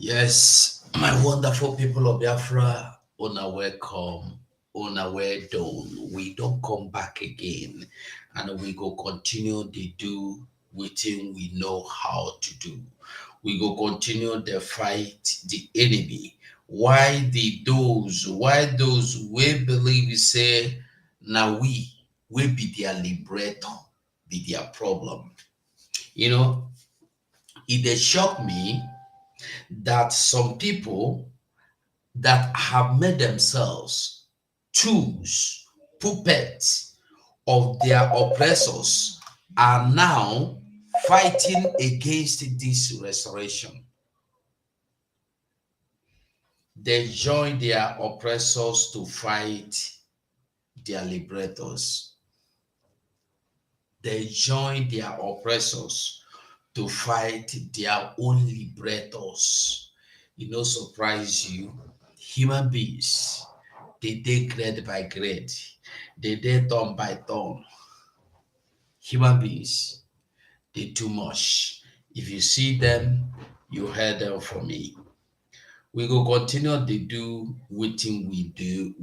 Yes, my wonderful people of Biafra, una welcome, una well done. We don't come back again, and we go continue to do within we know how to do. We go continue the fight the enemy. Why those we believe say now we be their liberator, be their problem. You know, it dey shock me that some people that have made themselves tools, puppets of their oppressors are now fighting against this restoration. They join their oppressors to fight their liberators. They join their oppressors to fight their own liberators. It no surprise you. Human beings, they dey grade by grade, they dey turn by turn. Human beings, they too much. If you see them, you heard them from me. We go continue to do wetin we do,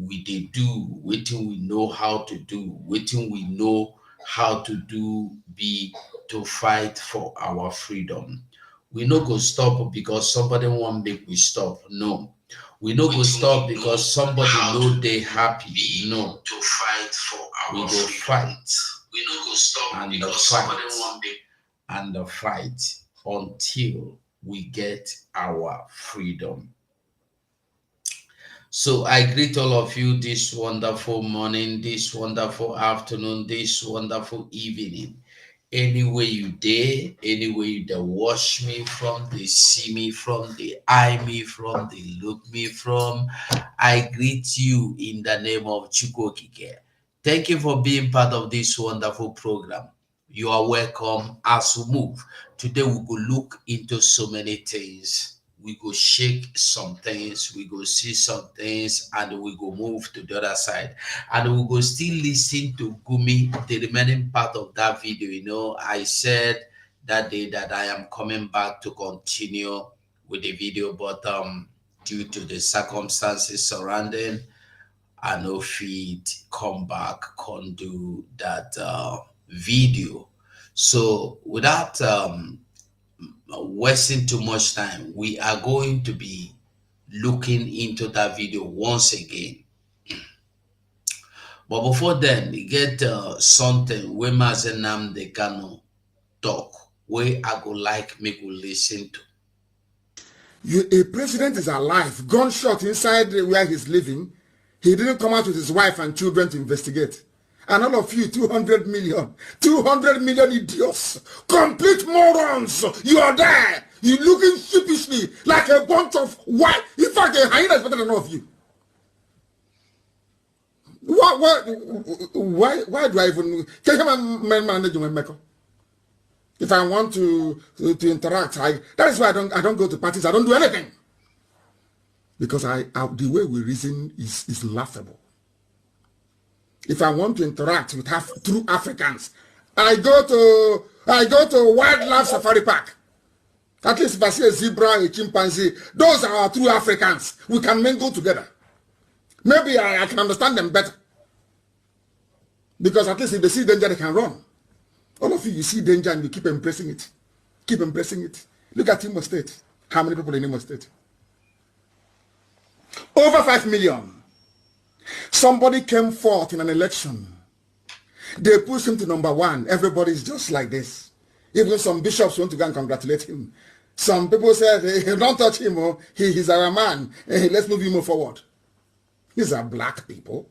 wetin we know how to do, wetin we know how to do be to fight for our freedom. We no go stop because somebody want make we stop. No. We no go stop because somebody know they happy. No. To fight for our we go fight. We no go stop and because somebody want make and the fight until we get our freedom. So I greet all of you this wonderful morning, this wonderful afternoon, this wonderful evening. Anywhere you there, anywhere you there watch me from, they see me from, they eye me from, they look me from. I greet you in the name of Chukokike. Thank you for being part of this wonderful program. You are welcome as we move. Today we will look into so many things. We go shake some things, we go see some things, and we go move to the other side. And we go still listen to Gumi, the remaining part of that video. I said that day that I am coming back to continue with the video, but due to the circumstances surrounding, I know feed come back, can do that video. So without wasting too much time, we are going to be looking into that video once again. But before then, we get something where Mazenam de Gano talk, where I go like make we listen to. A president is alive, gunshot inside where he's living. He didn't come out with his wife and children to investigate. And all of you, 200 million idiots, complete morons, you are there. You're looking sheepishly like a bunch of white. In fact, a hyena is better than all of you. Why do I even manage my makeup? If I want to interact, that is why I don't go to parties. I don't do anything because the way we reason is laughable. If I want to interact with true Africans, I go to wildlife safari park. At least if I see a zebra, a chimpanzee, those are our true Africans. We can mingle together. Maybe I can understand them better. Because at least if they see danger, they can run. All of you see danger and you keep embracing it. Keep embracing it. Look at Imo State. How many people in Imo State? Over 5 million. Somebody came forth in an election. They pushed him to number 1. Everybody's just like this. Even some bishops want to go and congratulate him. Some people said, hey, don't touch him. Oh. He's our man. Hey, let's move him forward. These are black people.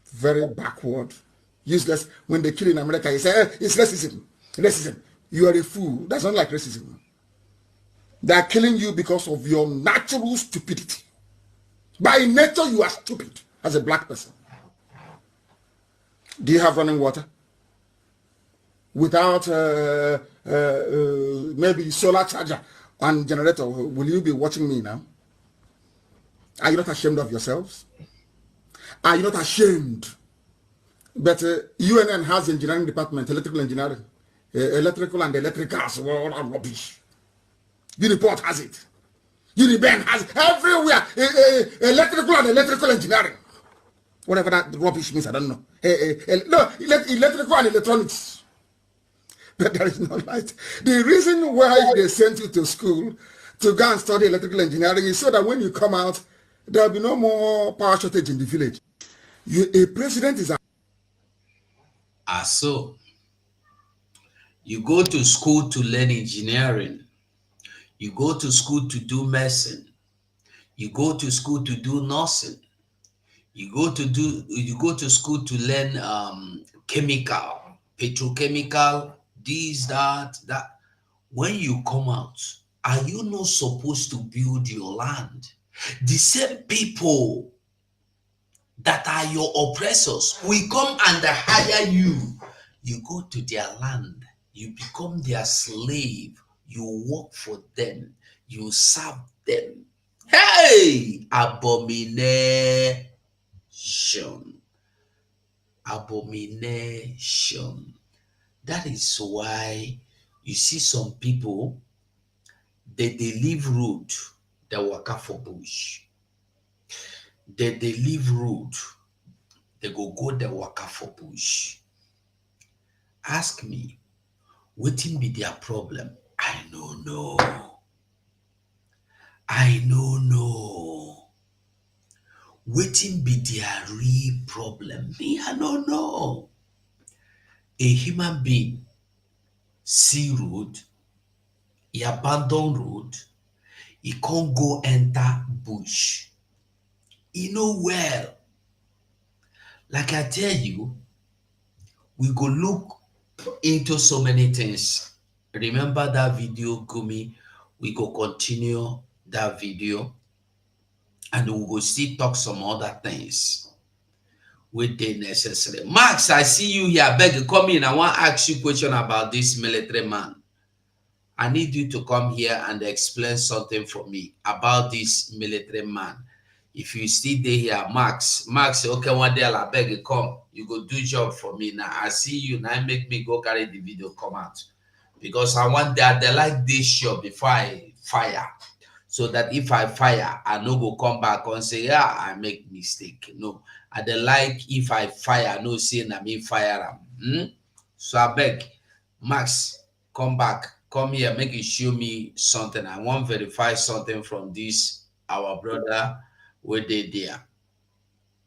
Very backward. Useless. When they kill in America, you say, hey, it's racism. Racism. You are a fool. That's not like racism. They are killing you because of your natural stupidity. By nature, you are stupid as a black person. Do you have running water? Without maybe solar charger and generator, will you be watching me now? Are you not ashamed of yourselves? Are you not ashamed? But UNN has engineering department, electrical engineering, electrical and electricals, all are rubbish. The report has it. Uniben has everywhere. Electrical and electrical engineering. Whatever that rubbish means, I don't know. No, electrical and electronics. But there is no light. The reason why they sent you to school to go and study electrical engineering is so that when you come out, there will be no more power shortage in the village. A president is So you go to school to learn engineering. You go to school to do medicine. You go to school to do nursing. You go to school to learn chemical, petrochemical, this, that. When you come out, are you not supposed to build your land? The same people that are your oppressors will come and hire you. You go to their land, you become their slave, you work for them, you serve them. Hey, abomination, abomination. That is why you see some people, they leave road, they waka for bush. They leave road, they go they waka for bush. Ask me, wetin be their problem? I no know. I no know. Wetin be their real problem? Me, I no know. A human being see road, he abandon road, he can't go enter bush. He know well. Like I tell you, we go look into so many things. Remember that video, Gumi? We go continue that video and we go still talk some other things with the necessary. Max, I see you here. I beg you, come in. I want to ask you a question about this military man. I need you to come here and explain something for me about this military man. If you still there here, Max, okay, one day I beg you, come. You go do job for me now. I see you now. Make me go carry the video come out because I want that they like this show before I fire, so that if I fire, I no go come back and say, yeah, I make mistake. No, I dey like if I fire, no say na me fire am. So I beg, Max, come back, come here, make you show me something. I want verify something from this our brother where they there.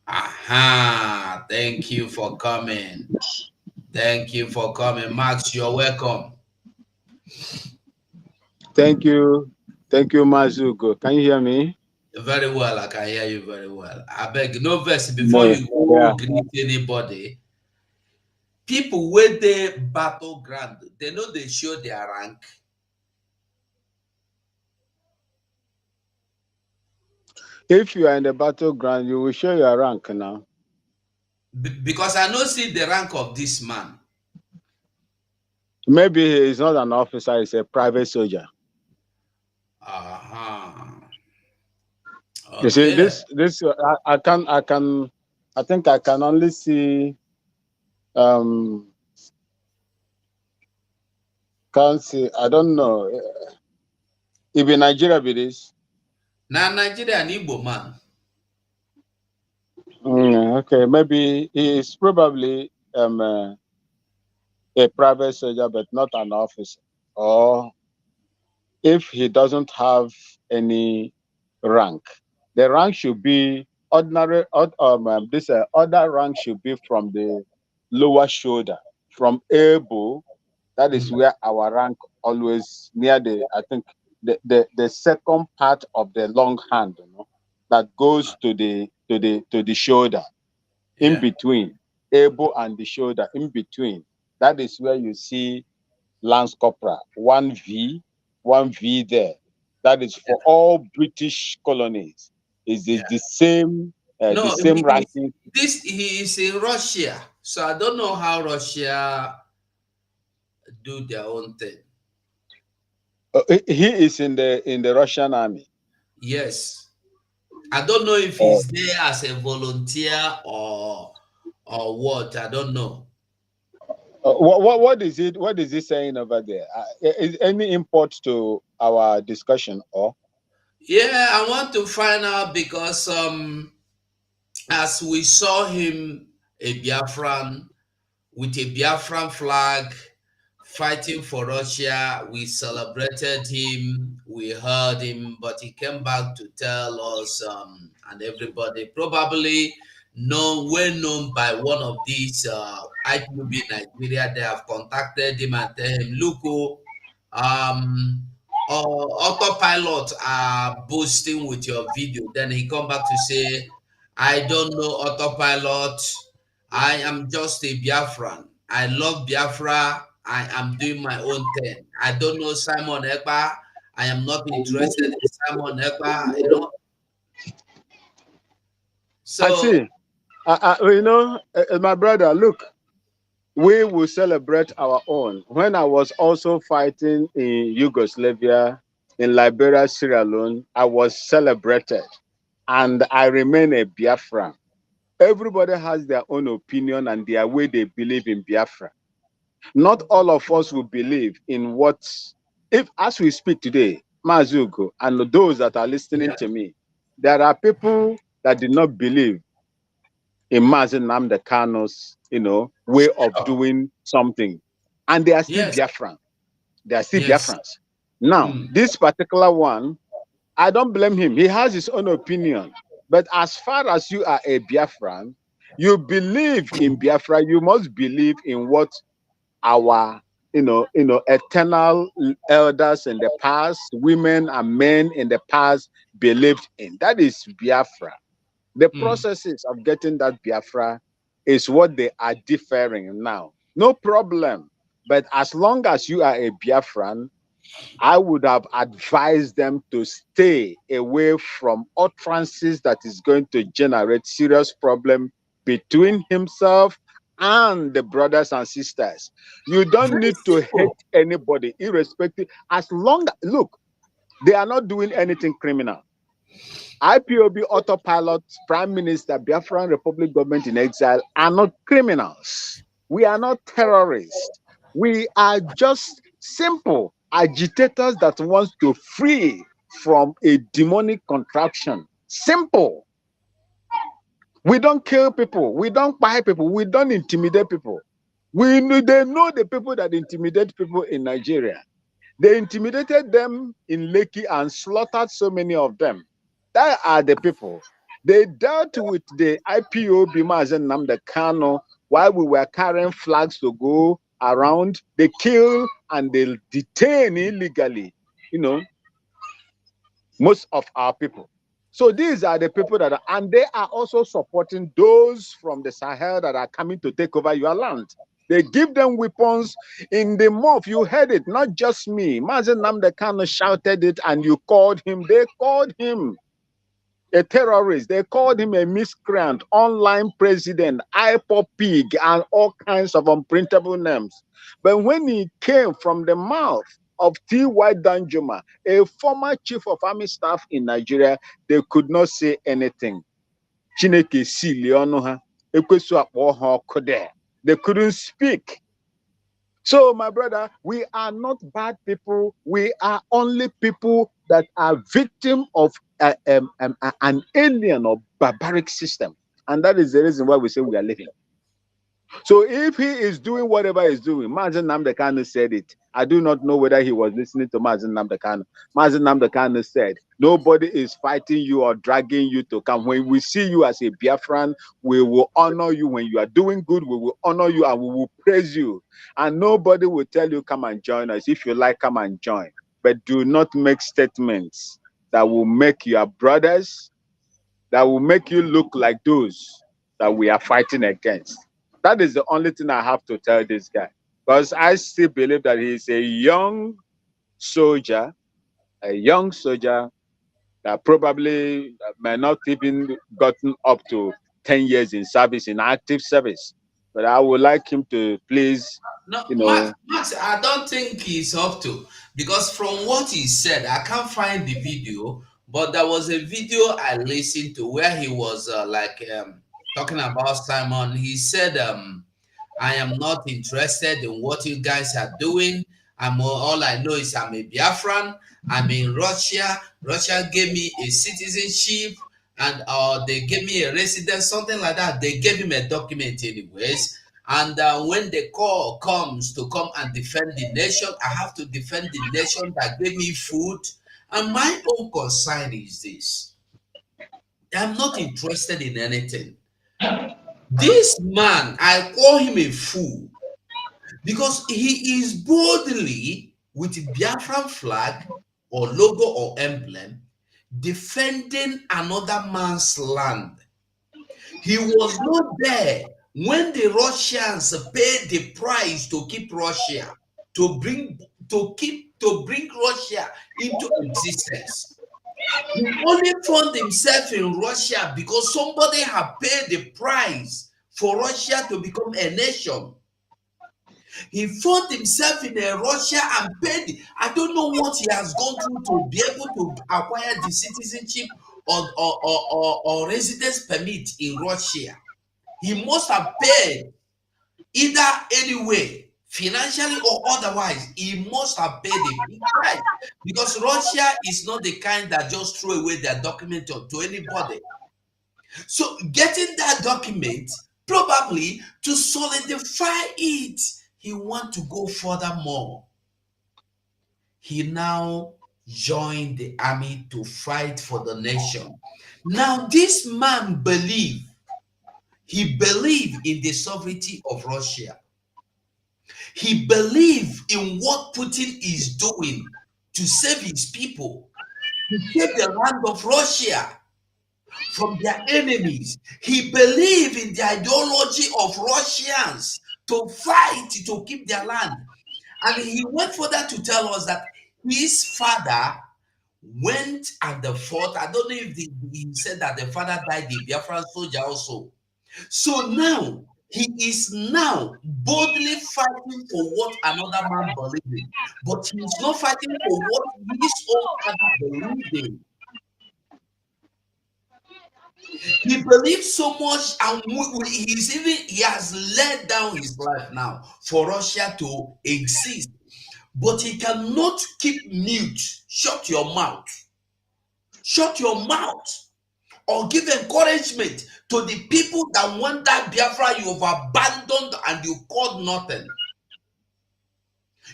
Aha, thank you for coming. Thank you for coming. Max, you're welcome. Thank you. Thank you, Mazuko. Can you hear me? Very well, I can hear you very well. I beg, no verse before No. you Yeah. go greet anybody. People where they battleground, they know they show their rank. If you are in the battleground, you will show your rank now. Because I know see the rank of this man. Maybe he is not an officer, he's a private soldier. Uh-huh. You see, Okay. I think I can only see can't see, I don't know. If in Nigeria be this. Now Nigerian Igbo man. Okay, maybe he is probably a private soldier, but not an officer. Or if he doesn't have any rank, the rank should be ordinary. This other rank should be from the lower shoulder, from elbow. That is where our rank always near the. I think the second part of the long hand, that goes to the shoulder, in Yeah. between elbow and the shoulder, in between. That is where you see Lance Corporal, one V there. That is for all British colonies. Is Yeah. the same No, ranking? he is in Russia. So I don't know how Russia do their own thing. He is in the Russian army. Yes. I don't know if he's there as a volunteer or what. I don't know. What is it? What is he saying over there? Is any import to our discussion or? Yeah, I want to find out because as we saw him, a Biafran with a Biafran flag fighting for Russia. We celebrated him, we heard him, but he came back to tell us and everybody, probably well known by one of these IQB Nigeria. They have contacted him and tell him, look, oh, um, autopilot are boasting with your video. Then he come back to say, I don't know autopilot. I am just a Biafran. I love Biafra. I am doing my own thing. I don't know Simon Ekpa. I am not interested in Simon Ekpa. I So see. My brother, look, we will celebrate our own. When I was also fighting in Yugoslavia, in Liberia, Sierra Leone, I was celebrated, and I remain a Biafran. Everybody has their own opinion and their way they believe in Biafra. Not all of us will believe in what, if as we speak today, Mazuko, and those that are listening yeah, to me, there are people that did not believe in Mazen Namdekano's, way of sure. doing something. And they are still Yes, Biafran. They are still yes. Biafrans. Now, Mm, this particular one, I don't blame him. He has his own opinion. But as far as you are a Biafran, you believe in Biafra, you must believe in what our eternal elders in the past, women and men in the past believed in. That is Biafra. The mm, processes of getting that Biafra is what they are differing now. No problem. But as long as you are a Biafran, I would have advised them to stay away from utterances that is going to generate serious problem between himself and the brothers and sisters. You don't very need to hate simple. anybody, irrespective. As long as, look, they are not doing anything criminal. IPOB, autopilot, Prime Minister, Biafran Republic government in exile are not criminals. We are not terrorists. We are just simple agitators that want to free from a demonic contraction. Simple. We don't kill people. We don't buy people. We don't intimidate people. They know the people that intimidate people in Nigeria. They intimidated them in Lekki and slaughtered so many of them. That are the people. They dealt with the IPOB Mazen Namde Kano while we were carrying flags to go around. They kill and they detain illegally, you know, most of our people. So these are the people that are, and they are also supporting those from the Sahel that are coming to take over your land. They give them weapons in the mouth. You heard it, not just me. Mazen Namdekano shouted it and you called him. They called him a terrorist. They called him a miscreant, online president, IPO pig, and all kinds of unprintable names. But when he came from the mouth of T.Y. Danjuma, a former chief of army staff in Nigeria, they could not say anything. Chineke si leonu ha, ekwesu akpo ha oku there. They couldn't speak. So, my brother, we are not bad people. We are only people that are victim of an alien or barbaric system. And that is the reason why we say we are living. So if he is doing whatever he's doing, Mazen Namdekano said it. I do not know whether he was listening to Mazen Namdekano. Mazen Namdekano said, nobody is fighting you or dragging you to come. When we see you as a Biafran, we will honor you. When you are doing good, we will honor you and we will praise you. And nobody will tell you, come and join us. If you like, come and join. But do not make statements that will make your brothers, that will make you look like those that we are fighting against. That is the only thing I have to tell this guy. Because I still believe that he's soldier, a young soldier that probably may not even gotten up to 10 years in service, in active service. But I would like him to please, No, you Max, know, Max, I don't think he's up to, because from what he said, I can't find the video, but there was a video I listened to where he was talking about Simon. He said, I am not interested in what you guys are doing. All I know is I'm a Biafran. I'm in Russia. Russia gave me a citizenship, and they gave me a residence, something like that. They gave him a document, anyways. And when the call comes to come and defend the nation, I have to defend the nation that gave me food. And my own concern is this: I'm not interested in anything. This man, I call him a fool because he is boldly with Biafran flag or logo or emblem defending another man's land. He was not there when the Russians paid the price to keep Russia, to bring Russia into existence. He only found himself in Russia because somebody had paid the price for Russia to become a nation. He found himself in a Russia and paid. I don't know what he has gone through to be able to acquire the citizenship or residence permit in Russia. He must have paid either anyway, financially or otherwise. He must have paid a big price because Russia is not the kind that just throw away their document to anybody. So getting that document, probably to solidify it, he want to go furthermore. He now joined the army to fight for the nation. Now this man he believed in the sovereignty of Russia. He believed in what Putin is doing to save his people, to save the land of Russia from their enemies. He believed in the ideology of Russians to fight to keep their land. And he went further to tell us that his father went and fought. I don't know if he said that the father died a Biafran soldier also. So now he is now boldly fighting for what another man believes in, but he's not fighting for what his own father believed in. He believes so much, and he has laid down his life now for Russia to exist. But he cannot keep mute. Shut your mouth. Shut your mouth. Or give encouragement to the people that want that Biafra you have abandoned and you called nothing.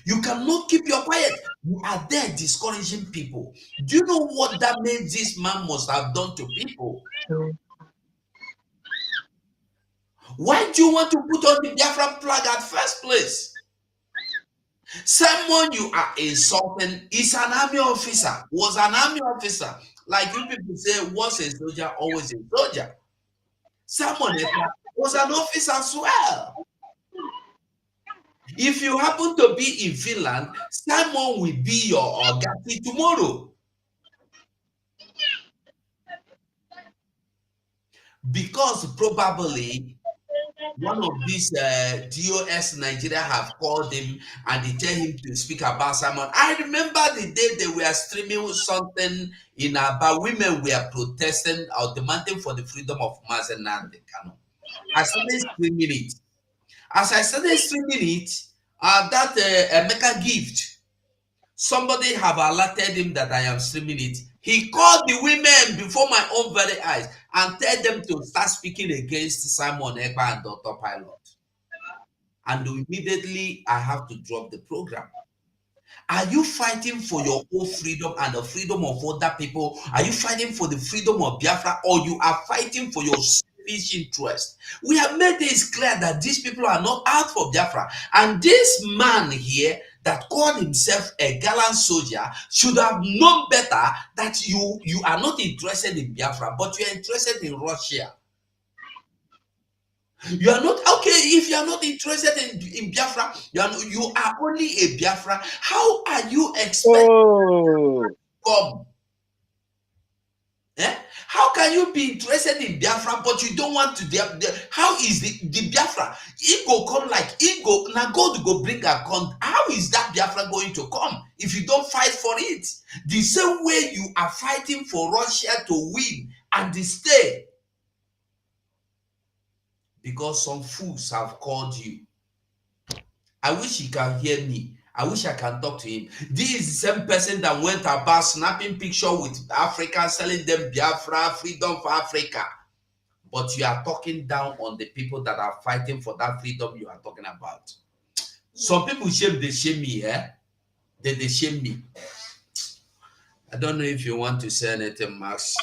You cannot keep your quiet. You are there discouraging people. Do you know what that means this man must have done to people? Why do you want to put on the Biafra flag at first place? Someone you are insulting is an army officer, was an army officer. Like you people say, once a soldier, always a soldier. Someone was an officer as well. If you happen to be in Finland, someone will be your Ogati tomorrow. Because probably one of these DOS Nigeria have called him and they tell him to speak about Simon. I remember the day they were streaming something in about women were protesting or demanding for the freedom of Mazen and the Kano. I started streaming it. As I started streaming it, that Emeka gift, somebody have alerted him that I am streaming it. He called the women before my own very eyes and tell them to start speaking against Simon Ekpa and Dr. Pilot. And immediately I have to drop the program. Are you fighting for your own freedom and the freedom of other people? Are you fighting for the freedom of Biafra, or you are fighting for your selfish interest? We have made this clear that these people are not out for Biafra. And this man here that called himself a gallant soldier should have known better that you are not interested in Biafra, but you are interested in Russia. You are not okay if you are not interested in Biafra. You are only a Biafra. How are you expecting to come? How can you be interested in Biafra but you don't want to? How is the Biafra? It go come like it go now. God go bring a con. How is that Biafra going to come if you don't fight for it? The same way you are fighting for Russia to win and stay. Because some fools have called you. I wish you can hear me. I wish I can talk to him. This is the same person that went about snapping picture with Africa, selling them Biafra, freedom for Africa. But you are talking down on the people that are fighting for that freedom you are talking about. Some people they shame me, eh? They shame me. I don't know if you want to say anything, Max.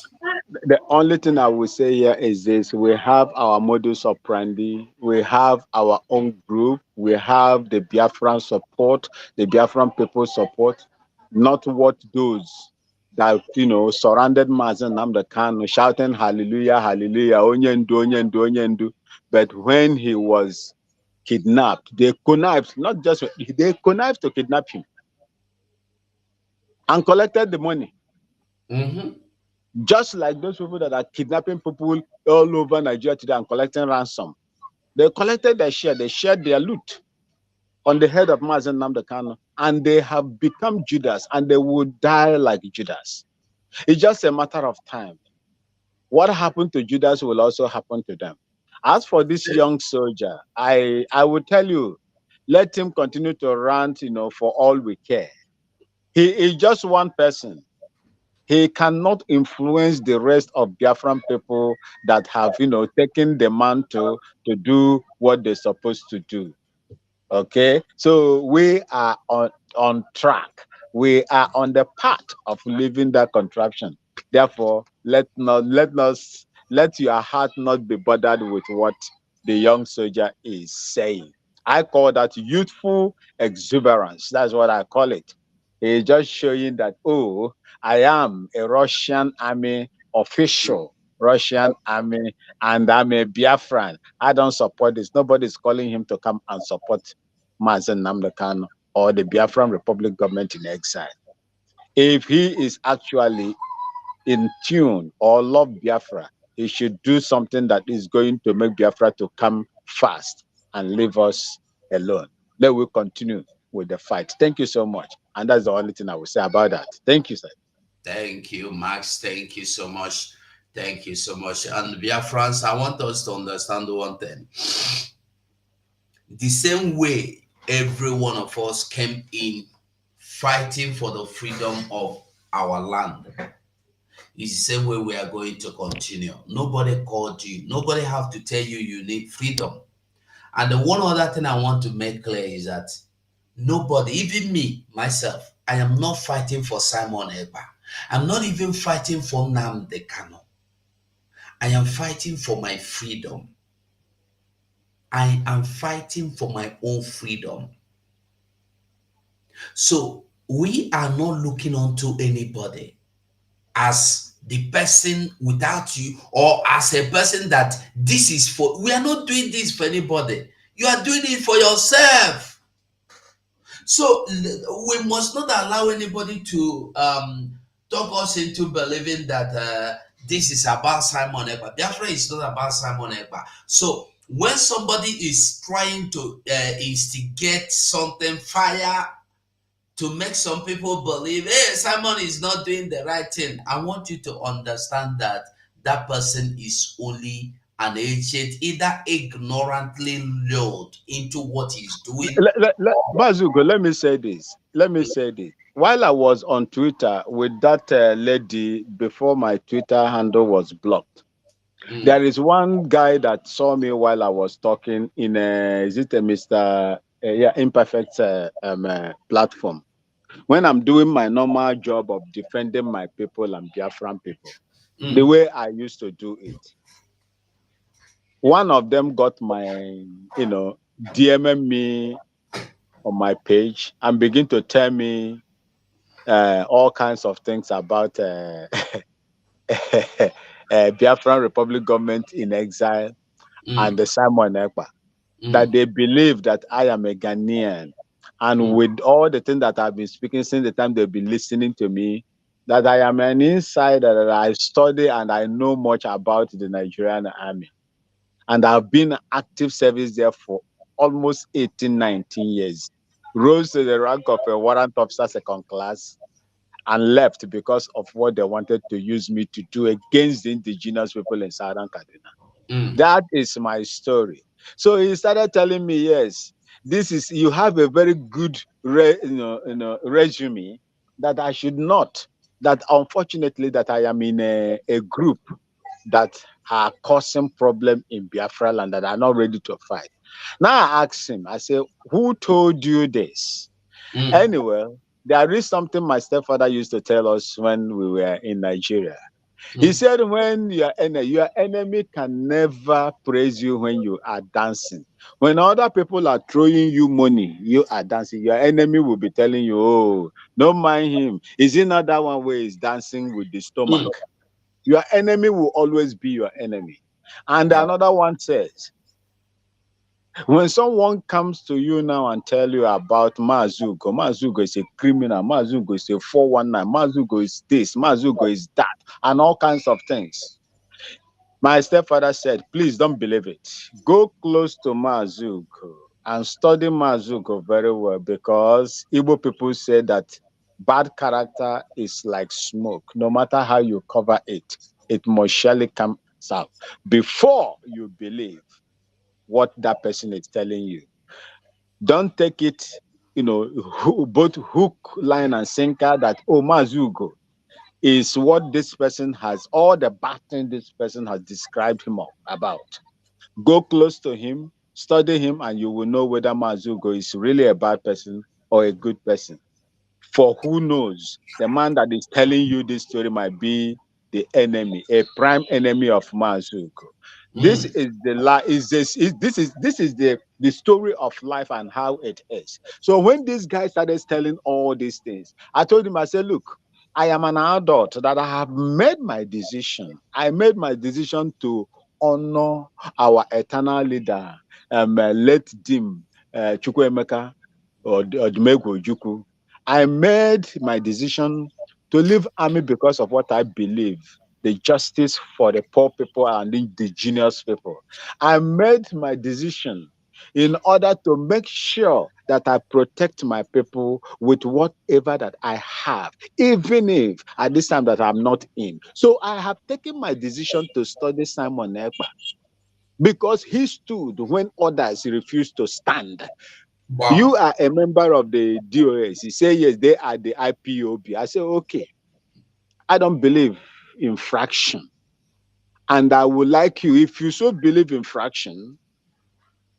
The only thing I will say here is this: we have our modus operandi, we have our own group, we have the Biafran support, the Biafran people support, not what those that surrounded Mazen Namdekan shouting hallelujah, hallelujah, onyendu, onyendu, onyendu. But when he was kidnapped, they connived, not just they connived to kidnap him and collected the money. Mm-hmm. Just like those people that are kidnapping people all over Nigeria today and collecting ransom. They collected their share, they shared their loot on the head of Mazen Namdekan, and they have become Judas, and they will die like Judas. It's just a matter of time. What happened to Judas will also happen to them. As for this young soldier, I will tell you, let him continue to rant, for all we care. He is just one person. He cannot influence the rest of Biafran people that have, taken the mantle to do what they're supposed to do. Okay, so we are on track. We are on the path of leaving that contraption. Therefore, let your heart not be bothered with what the young soldier is saying. I call that youthful exuberance. That's what I call it. He's just showing that, oh, I am a Russian army official, Russian army, and I'm a Biafran. I don't support this. Nobody's calling him to come and support Mazen Namdekan or the Biafran Republic government in exile. If he is actually in tune or love Biafra, he should do something that is going to make Biafra to come fast and leave us alone. Let we continue with the fight. Thank you so much. And that's the only thing I will say about that. Thank you, sir. Thank you, Max. Thank you so much. Thank you so much. And Biafrans, I want us to understand one thing. The same way every one of us came in fighting for the freedom of our land is the same way we are going to continue. Nobody called you. Nobody have to tell you you need freedom. And the one other thing I want to make clear is that nobody, even me, myself, I am not fighting for Simon Ekpa. I'm not even fighting for Nnamdi Kanu. I am fighting for my freedom. I am fighting for my own freedom. So we are not looking onto anybody as the person without you or as a person that this is for. We are not doing this for anybody. You are doing it for yourself. So we must not allow anybody to talk us into believing that this is about Simon Ekpa. Biafra is not about Simon Ekpa. So when somebody is trying to instigate something, fire to make some people believe, hey, Simon is not doing the right thing, I want you to understand that that person is only an agent, either ignorantly lured into what he's doing. Bazugo, let me say this. Let me say this. While I was on Twitter with that lady before my Twitter handle was blocked, there is one guy that saw me while I was talking in is it a Mr. Yeah, Imperfect platform. When I'm doing my normal job of defending my people and Biafran people, the way I used to do it. One of them got my, DMing me on my page and begin to tell me all kinds of things about Biafran Republic government in exile and the Simon Ekpa. That they believe that I am a Ghanaian. And with all the things that I've been speaking since the time they've been listening to me, that I am an insider, that I study and I know much about the Nigerian army. And I've been active service there for almost 18, 19 years. Rose to the rank of a warrant officer second class and left because of what they wanted to use me to do against the indigenous people in Southern Kaduna. That is my story. So he started telling me, yes, this is, you have a very good resume, that I should not, that unfortunately that I am in a group that are causing problem in Biafra land, that are not ready to fight. Now I asked him, I said, who told you this? Mm, Anyway, there is something my stepfather used to tell us when we were in Nigeria. He mm, said, when your enemy can never praise you when you are dancing. When other people are throwing you money, you are dancing. Your enemy will be telling you, oh, don't mind him. Is he not that one where he's dancing with the stomach? mm. Your enemy will always be your enemy. And Yeah. another one says, when someone comes to you now and tell you about Mazugo, Mazugo is a criminal, Mazugo is a 419, Mazugo is this, Mazugo is that, and all kinds of things. My stepfather said, please don't believe it. Go close to Mazugo and study Mazugo very well, because Igbo people say that bad character is like smoke. No matter how you cover it, it must surely come out before you believe what that person is telling you. Don't take it, both hook, line, and sinker, that, oh, Mazugo is what this person has, all the bad thing this person has described him about. Go close to him, study him, and you will know whether Mazugo is really a bad person or a good person. For who knows, the man that is telling you this story might be the enemy, a prime enemy of Mazuko. This Mm. is the this is the story of life and how it is. So when this guy started telling all these things, I told him, I said, look, I am an adult that I have made my decision. I made my decision to honor our eternal leader, late Dim Chukwuemeka or Odumegwu Ojukwu. I made my decision to leave army because of what I believe, the justice for the poor people and indigenous people. I made my decision in order to make sure that I protect my people with whatever that I have, even if at this time that I'm not in. So I have taken my decision to study Simon Ekpa, because he stood when others refused to stand. Wow. You are a member of the DOS. He said, yes, they are the IPOB. I said, okay, I don't believe in fraction. And I would like you, if you so believe in fraction,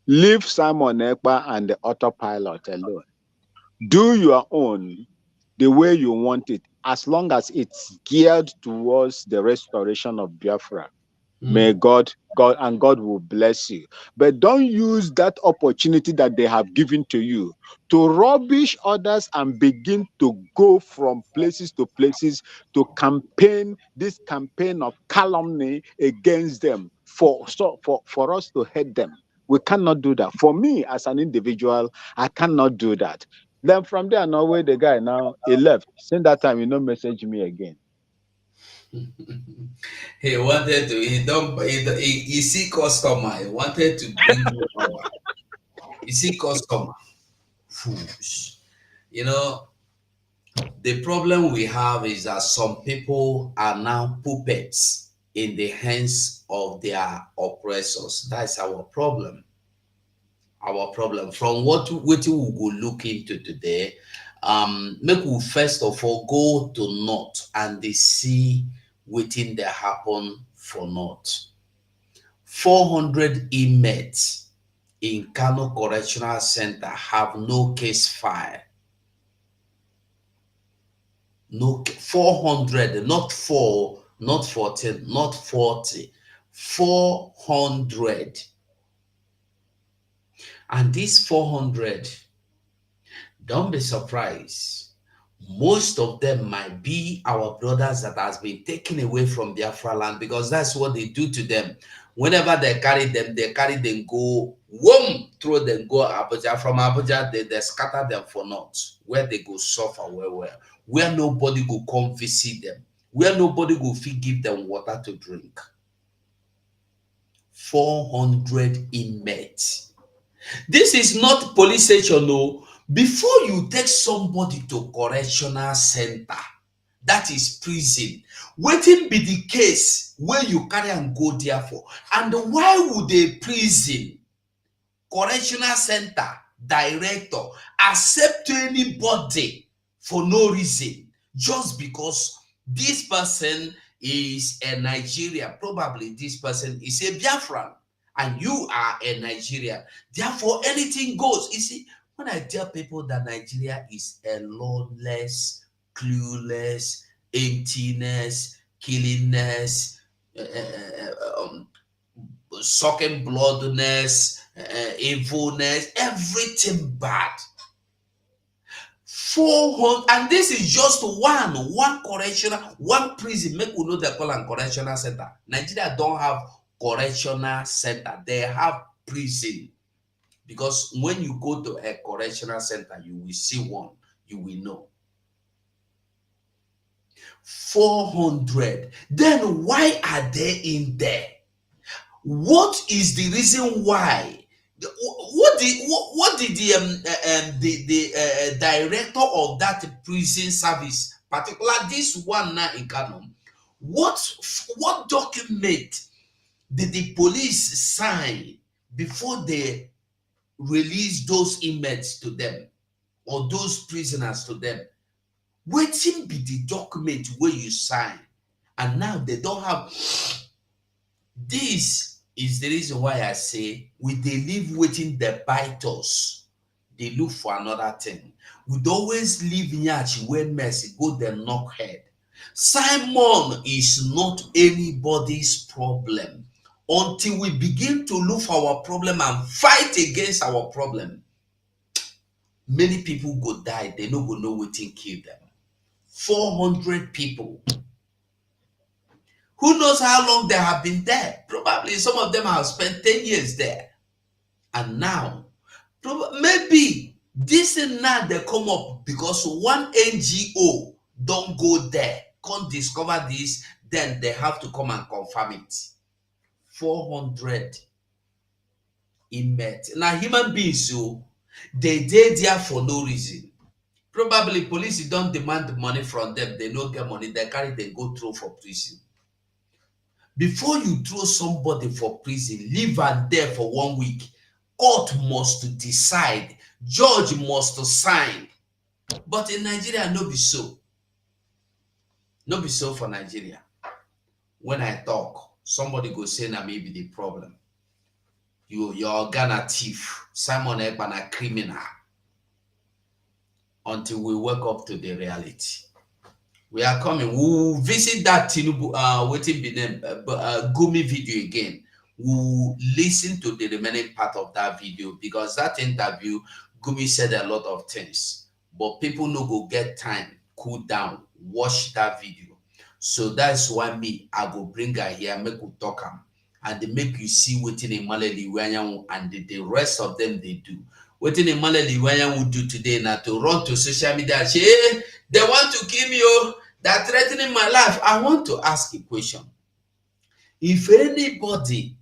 leave Simon Ekpa and the autopilot alone. Do your own the way you want it, as long as it's geared towards the restoration of Biafra. May Mm. God will bless you. But don't use that opportunity that they have given to you to rubbish others and begin to go from places to places to campaign this campaign of calumny against them for us to hate them. We cannot do that. For me as an individual, I cannot do that. Then from there, Norway, the guy now he left. Since that time, he no message me again. He wanted to, he don't, he see customer. He wanted to bring you power. You see customer. Fools. You know, the problem we have is that some people are now puppets in the hands of their oppressors. That's our problem. Our problem. From what we go look into today, make we first of all go to north and they see waiting they happen for north. 400 inmates in Kano Correctional Center have no case file. No, 400, not 4, not 14, not 40, 400. And these 400, don't be surprised. Most of them might be our brothers that has been taken away from Biafra land, because that's what they do to them. Whenever they carry them, go, whoom, throw them, go Abuja. From Abuja, they scatter them for naught, where they go suffer well, where nobody go come visit them, where nobody go fit give them water to drink. 400 inmates. This is not police station, no. Before you take somebody to correctional center, that is prison, wetin be the case where you carry and go there for? And why would a prison, correctional center, director accept anybody for no reason, just because this person is a Nigerian. Probably this person is a Biafran and you are a Nigerian. Therefore, anything goes. You see, when I tell people that Nigeria is a lawless, clueless, emptiness, killingness, sucking bloodness, evilness, everything bad. 400, and this is just one correctional, one prison. Make we know they call am correctional center. Nigeria don't have correctional center, they have prison. Because when you go to a correctional center, you will see one, you will know. 400. Then why are they in there? What is the reason why? What did the director of that prison service, particularly this one now in Kano, what document did the police sign before they release those inmates to them or those prisoners to them? Waiting be the document where you sign, and now they don't have. This is the reason why I say we they live waiting the bite us. They look for another thing. We'd always leave Nyachi where mercy go the knock head. Simon is not anybody's problem until we begin to look for our problem and fight against our problem. Many people go die, they no go know what thing kill them. 400 people. Who knows how long they have been there? Probably some of them have spent 10 years there. And now, maybe this and now they come up because one NGO don't go there, can't discover this, then they have to come and confirm it. 400 inmates. Now, human beings, so they there for no reason. Probably police don't demand money from them. They don't get money. They carry, they go through for prison. Before you throw somebody for prison, leave her there for 1 week. Court must decide. Judge must sign. But in Nigeria, no be so. No be so for Nigeria. When I talk, somebody go say na maybe the problem. You're Ghana thief. Simon Ekpa na criminal. Until we wake up to the reality. We are coming. We will visit that Tinubu waiting be name Gumi video again. We will listen to the remaining part of that video, because that interview, Gumi said a lot of things, but people no go get time, cool down, watch that video. So that's why me, I go bring her here, make we talk am, and they make you see what in Malali and the rest of them they do. What in Malali will do today now to run to social media and say, hey, they want to kill me, oh, they're threatening my life. I want to ask a question. If anybody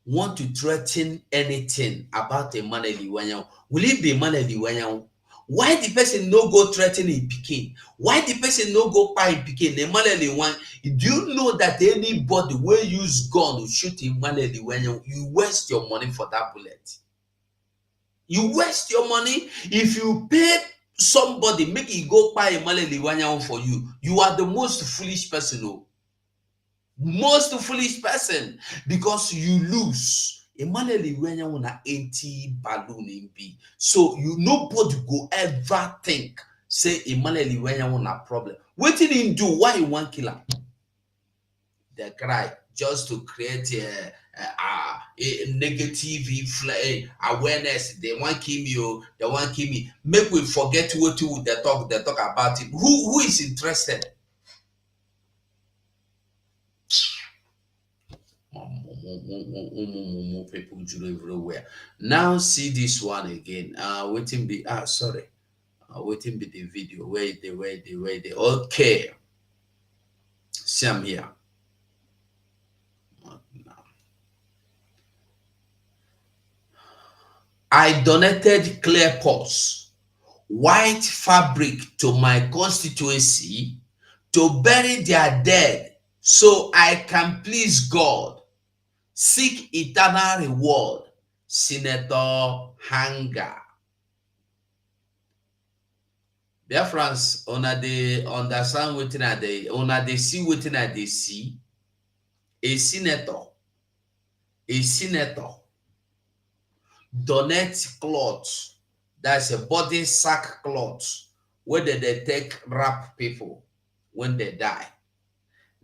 want to threaten anything about a Malali, will it be Malali? Why the person no go threatening Pikin? Why the person no go buy Pikin? The Malali one. Do you know that anybody will use gun to shoot in Malali, you waste your money for that bullet? You waste your money. If you pay somebody, make it go buy a Malali for you, you are the most foolish person. Oh. Most foolish person, because you lose. A Malali na empty balloon in B. So you nobody go ever think say a Malali na problem. What did he do? Why you want kill him? They cry just to create a negative awareness. They want kill me, they want kill me. Make we forget what they talk about it. Who is interested? People everywhere. Now see this one again. Waiting be sorry. Waiting be the video. Wait. Okay. See, I'm here. I donated clear pots, white fabric to my constituency to bury their dead so I can please God, seek eternal reward. Senator Hanga. Biafrans, una dey understand wetin I dey, una dey see wetin I dey see. A senator donate cloth, that's a body sack cloth, where they take wrap people when they die.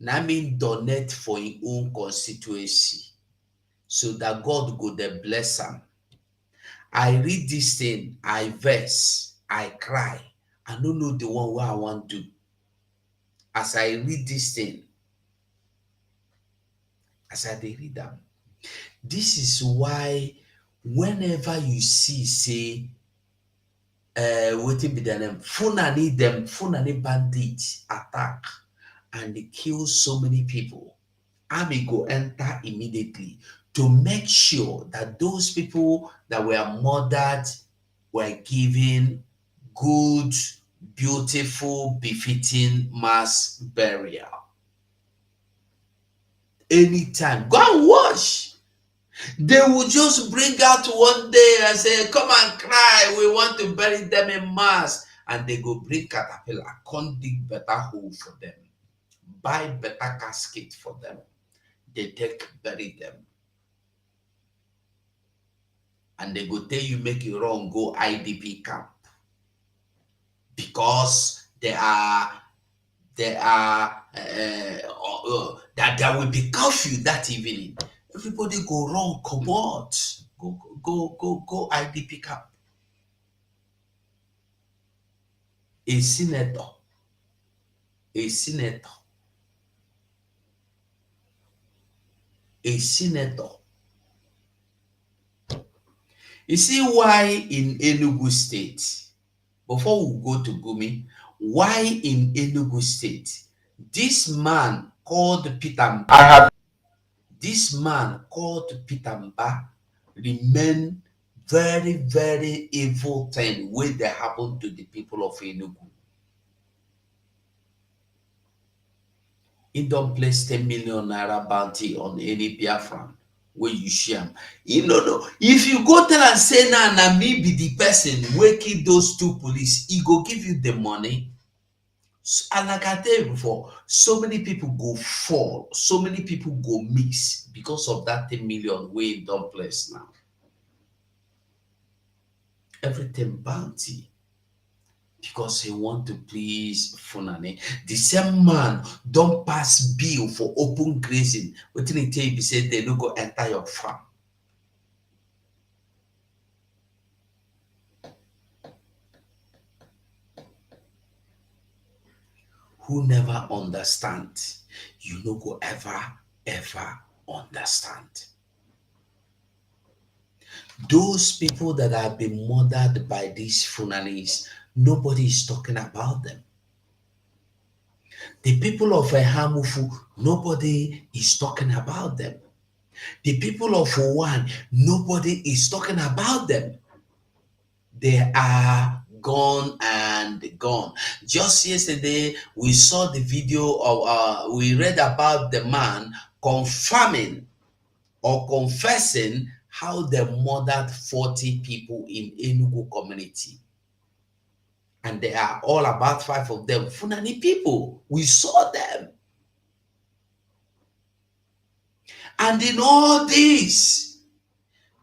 Na mean donate for his own constituency, so that God go dey bless am. I read this thing, I vex, I cry. I don't know the one where I want to do. As I read this thing, as I dey read them, this is why whenever you see, say, wetin be their name, Fulani bandits attack and they kill so many people, army go enter immediately to make sure that those people that were murdered were given good, beautiful, befitting mass burial. Anytime, go and wash. They will just bring out one day and say, come and cry, we want to bury them in mass. And they go bring caterpillar, come dig better hole for them, buy better casket for them. They take bury them. And they go tell you, make you wrong, go IDP camp. Because that there will be curfew that evening. Everybody go wrong, come out, go IDP camp. A senator. You see why in Enugu State, before we go to Gumi, why in Enugu State, this man called Peter Mba, remain very, very evil thing when they happen to the people of Enugu. He don't place 10 million naira bounty on any Biafran where you share. You know, if you go tell and say, nah, me be the person waking those two police, he go give you the money. And like I tell you before, so many people go fall, so many people go miss because of that 10 million way don't place now. Everything bounty. Because he want to please Funani. The same man don't pass bill for open grazing. What did he tell you? He said they don't go enter your farm. Who never understand, you no go ever understand. Those people that have been murdered by these Funanis, nobody is talking about them. The people of Hamufu, nobody is talking about them. The people of Owan, nobody is talking about them. They are gone and gone. Just yesterday, we saw the video of, we read about the man confirming or confessing how they murdered 40 people in Enugu community. And they are all about 5 of them Fulani people. We saw them. And in all this,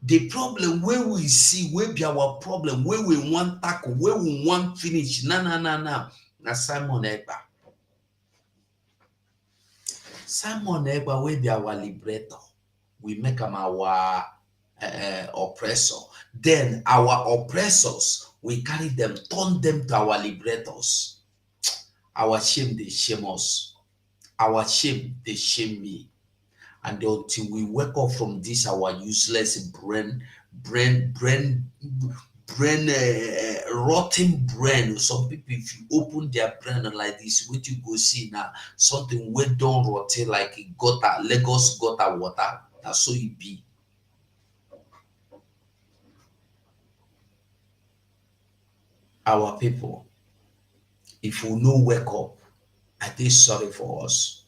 the problem where we see, where be our problem, where we want tackle, where we want finish, na Simon Ekpa. Simon Ekpa will be our liberator. We make him our oppressor. Then our oppressors, we carry them, turn them to our liberators. Our shame, they shame us. Our shame, they shame me. And until we wake up from this, our useless brain, rotten brain. Some people, if you open their brain like this, what you go see now, something went down rotten like a gutter, Lagos gutter water. That's so it be. Our people, if we no wake up, are they sorry for us?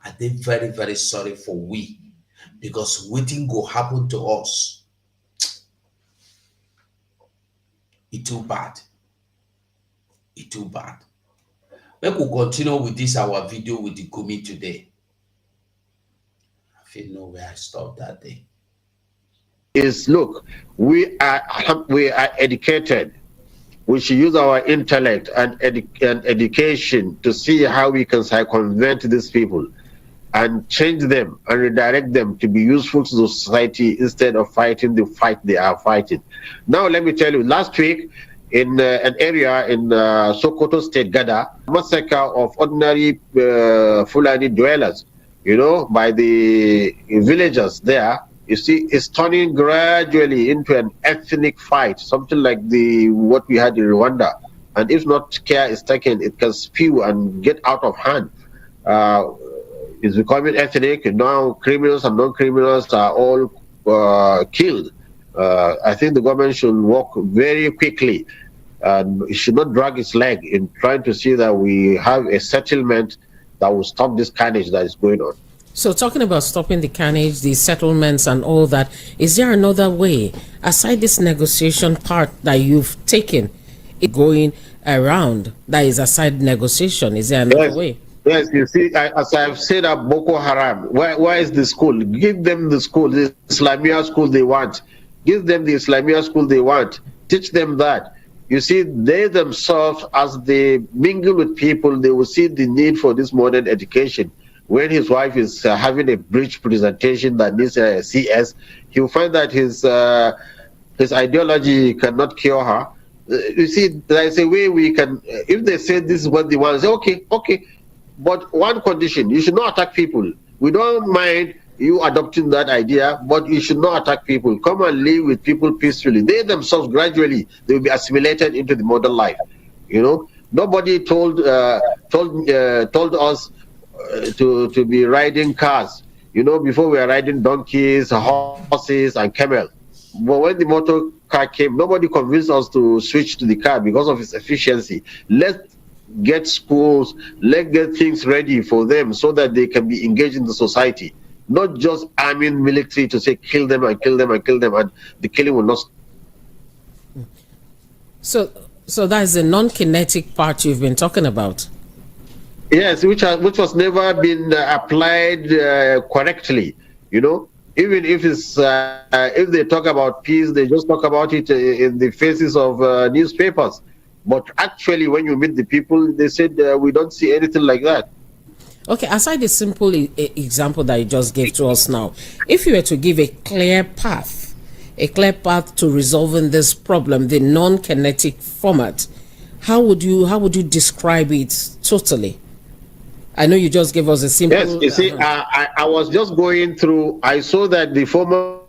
Are they very, very sorry for we? Because waiting go happen to us. It's too bad. It's too bad. We could continue with this our video with the Gumi today. I feel no where I stopped that day. Is look, we are educated. We should use our intellect and education to see how we can circumvent these people and change them and redirect them to be useful to the society instead of fighting the fight they are fighting. Now, let me tell you, last week in an area in Sokoto State, Gada, massacre of ordinary Fulani dwellers, by the villagers there, you see, is turning gradually into an ethnic fight, something like what we had in Rwanda. And if not care is taken, it can spew and get out of hand. It's becoming ethnic. Now criminals and non-criminals are all killed. I think the government should work very quickly, and it should not drag its leg in trying to see that we have a settlement that will stop this carnage that is going on. So talking about stopping the carnage, the settlements and all that, is there another way, aside this negotiation part that you've taken, going around, that is aside negotiation? Is there another way? Yes, you see, as I've said at Boko Haram, where is the school? Give them the school, the Islamia school they want. Give them the Islamia school they want. Teach them that. You see, they themselves, as they mingle with people, they will see the need for this modern education. When his wife is having a breach presentation that needs a CS, he'll find that his ideology cannot cure her. You see, there's a way we can, if they say this is what they want, say, okay. But one condition, you should not attack people. We don't mind you adopting that idea, but you should not attack people. Come and live with people peacefully. They themselves, gradually, they will be assimilated into the modern life. Nobody told us to be riding cars. Before we were riding donkeys, horses, and camels. But when the motor car came, nobody convinced us to switch to the car because of its efficiency. Let's get schools, let's get things ready for them so that they can be engaged in the society. Not just arming military to say kill them and kill them and kill them, and the killing will not. So that is the non-kinetic part you've been talking about. Yes, which was never been applied correctly. Even if it's if they talk about peace, they just talk about it in the faces of newspapers. But actually, when you meet the people, they said we don't see anything like that. Okay, aside the simple example that you just gave to us now, if you were to give a clear path to resolving this problem, the non-kinetic format, how would you describe it totally? I know you just gave us a simple... Yes, you see, I was just going through, I saw that the former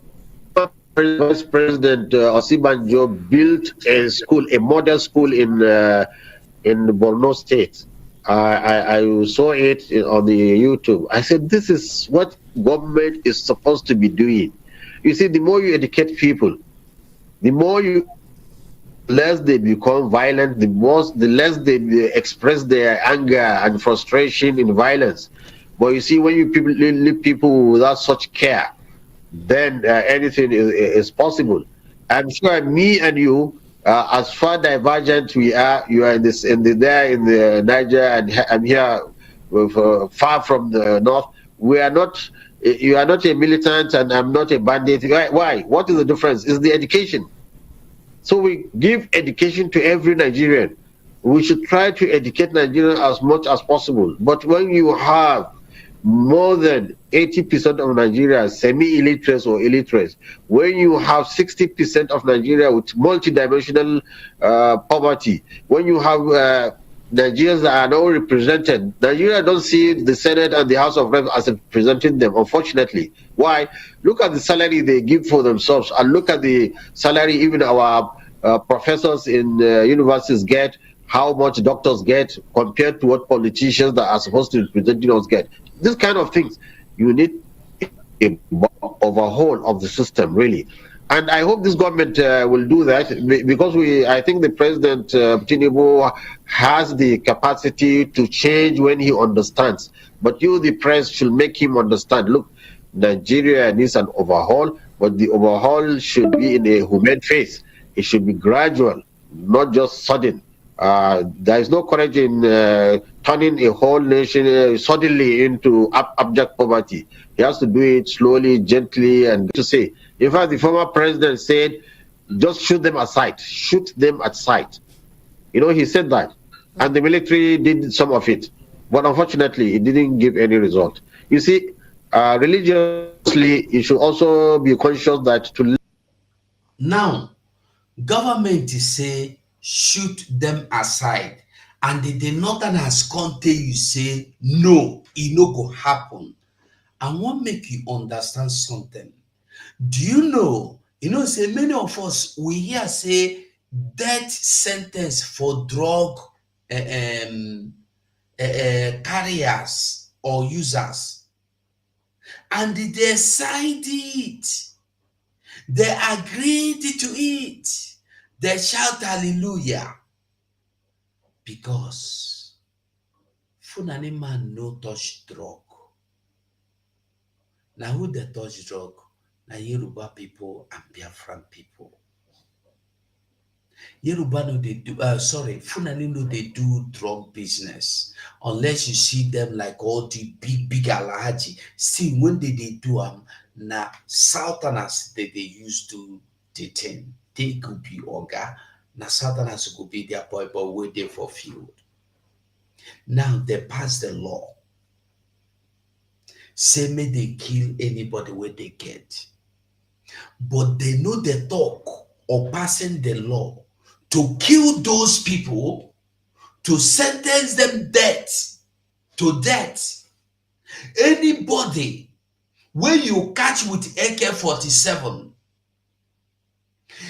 Vice President Osibanjo built a school, a model school in Borno State. I saw it on the YouTube. I said, this is what government is supposed to be doing. You see, the more you educate people, the less they become violent, the less they express their anger and frustration in violence. But you see, when you leave people without such care, then anything is possible. I'm sure me and you, as far divergent we are, you are in the Niger, and I'm here far from the north. We are not. You are not a militant, and I'm not a bandit. Why? What is the difference? It's the education. So we give education to every Nigerian. We should try to educate Nigerians as much as possible. But when you have more than 80% of Nigeria semi-illiterate or illiterate, when you have 60% of Nigeria with multidimensional poverty, when you have Nigerians that are not represented, Nigeria don't see the Senate and the House of Reps as representing them, unfortunately. Why? Look at the salary they give for themselves, and look at the salary even our professors in universities get, how much doctors get compared to what politicians that are supposed to represent us get. This kind of things, you need a overhaul of the system, really. And I hope this government will do that, because I think the President Tinubu has the capacity to change when he understands. But you, the press, should make him understand. Look, Nigeria needs an overhaul, but the overhaul should be in a humane phase. It should be gradual, not just sudden. There is no courage in turning a whole nation suddenly into abject poverty. He has to do it slowly, gently, and to say. In fact, the former president said, just shoot them aside, shoot them at sight. You know, he said that. And the military did some of it. But unfortunately, it didn't give any result. You see, religiously, you should also be conscious that to Now, government say shoot them aside, and the northerners come tell you say no, it no go happen. I wan make you understand something. Do you know say many of us we hear say death sentence for drug um carriers or users, and they signed it, they agreed to it, they shout hallelujah because Fulani man no touch drug. Now who dey touch drug? Na Yoruba people and Biafran people. Yoruba no dey do Fulani no dey do drug business unless you see them like all the big alhaji. Still when they do na southerners they use to the thing. They could be oga. Na southerners could be their boy but wey dey for field. Now they pass the law. Say may they kill anybody where they get. But they know the talk or passing the law to kill those people, to sentence them to death. Anybody where you catch with AK-47,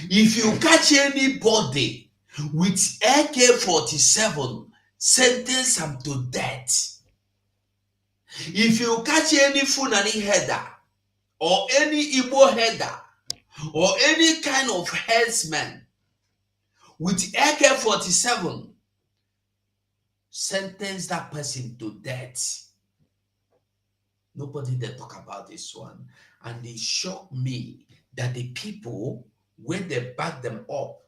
if you catch anybody with AK-47, sentence them to death. If you catch any Fulani header or any Igbo header or any kind of herdsman with AK-47, sentence that person to death. Nobody they talk about this one. And it shocked me that the people, when they back them up,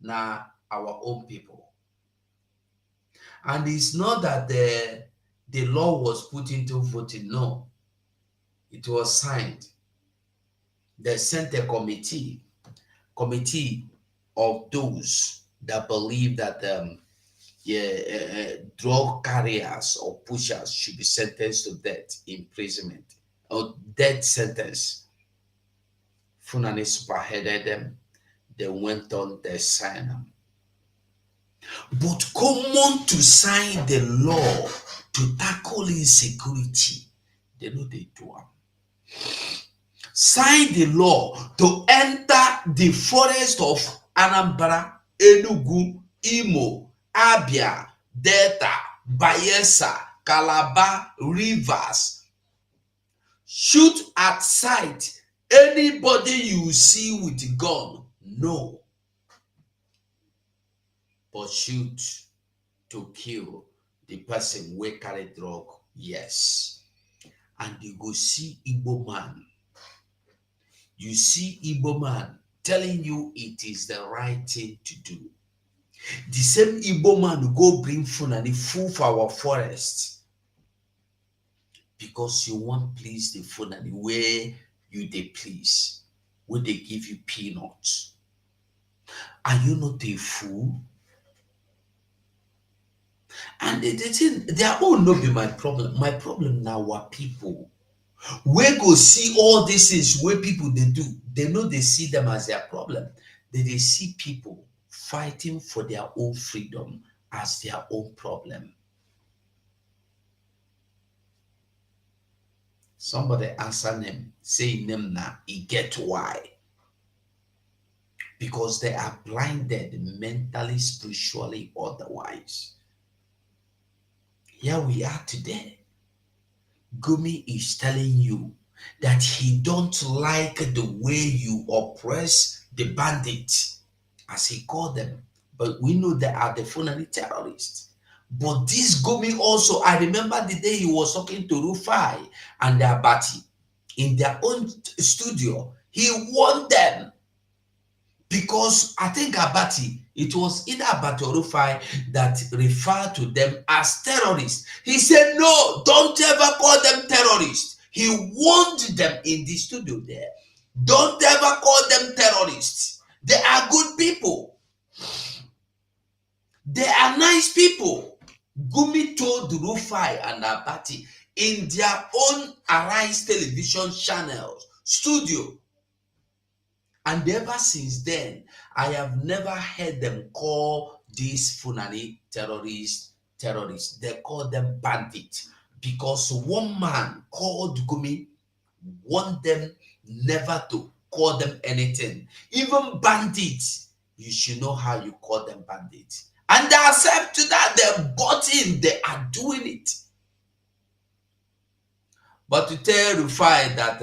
now our own people. And it's not that the law was put into voting, no. It was signed. They sent a committee of those that believe that drug carriers or pushers should be sentenced to death, imprisonment, or death sentence. Funani spearheaded them. They went on, they signed them. But common to sign the law to tackle insecurity, they know they do them. Sign the law to enter the forest of Anambra, Enugu, Imo, Abia, Delta, Bayelsa, Calabar, Rivers. Shoot at sight anybody you see with gun, no. But shoot to kill the person wey carry drug, yes. And you go see Igbo man. You see Igbo man telling you it is the right thing to do. The same Igbo man go bring Fulani food for our forest because you want please the Fulani where you they please, where they give you peanuts. Are you not a fool? And they think their own no be my problem. My problem now are people. We go see all these things where people they do. They know they see them as their problem. They see people fighting for their own freedom as their own problem. Somebody answer them, say them now, he get why. Because they are blinded mentally, spiritually, otherwise. Here we are today. Gumi is telling you that he don't like the way you oppress the bandits, as he called them. But we know they are the Fulani terrorists. But this Gumi also, I remember the day he was talking to Rufai and the Abati in their own studio. He warned them because I think Abati It was either Abatorufai that referred to them as terrorists. He said, no, don't ever call them terrorists. He warned them in the studio there. Don't ever call them terrorists. They are good people. They are nice people. Gumi told Rufai and Abati in their own Arise television channels, studio. And ever since then, I have never heard them call these Funani terrorists. They call them bandits. Because one man called Gumi warned them never to call them anything. Even bandits, you should know how you call them bandits. And they accept to that, they're bought in, they are doing it. But to tell Rufai that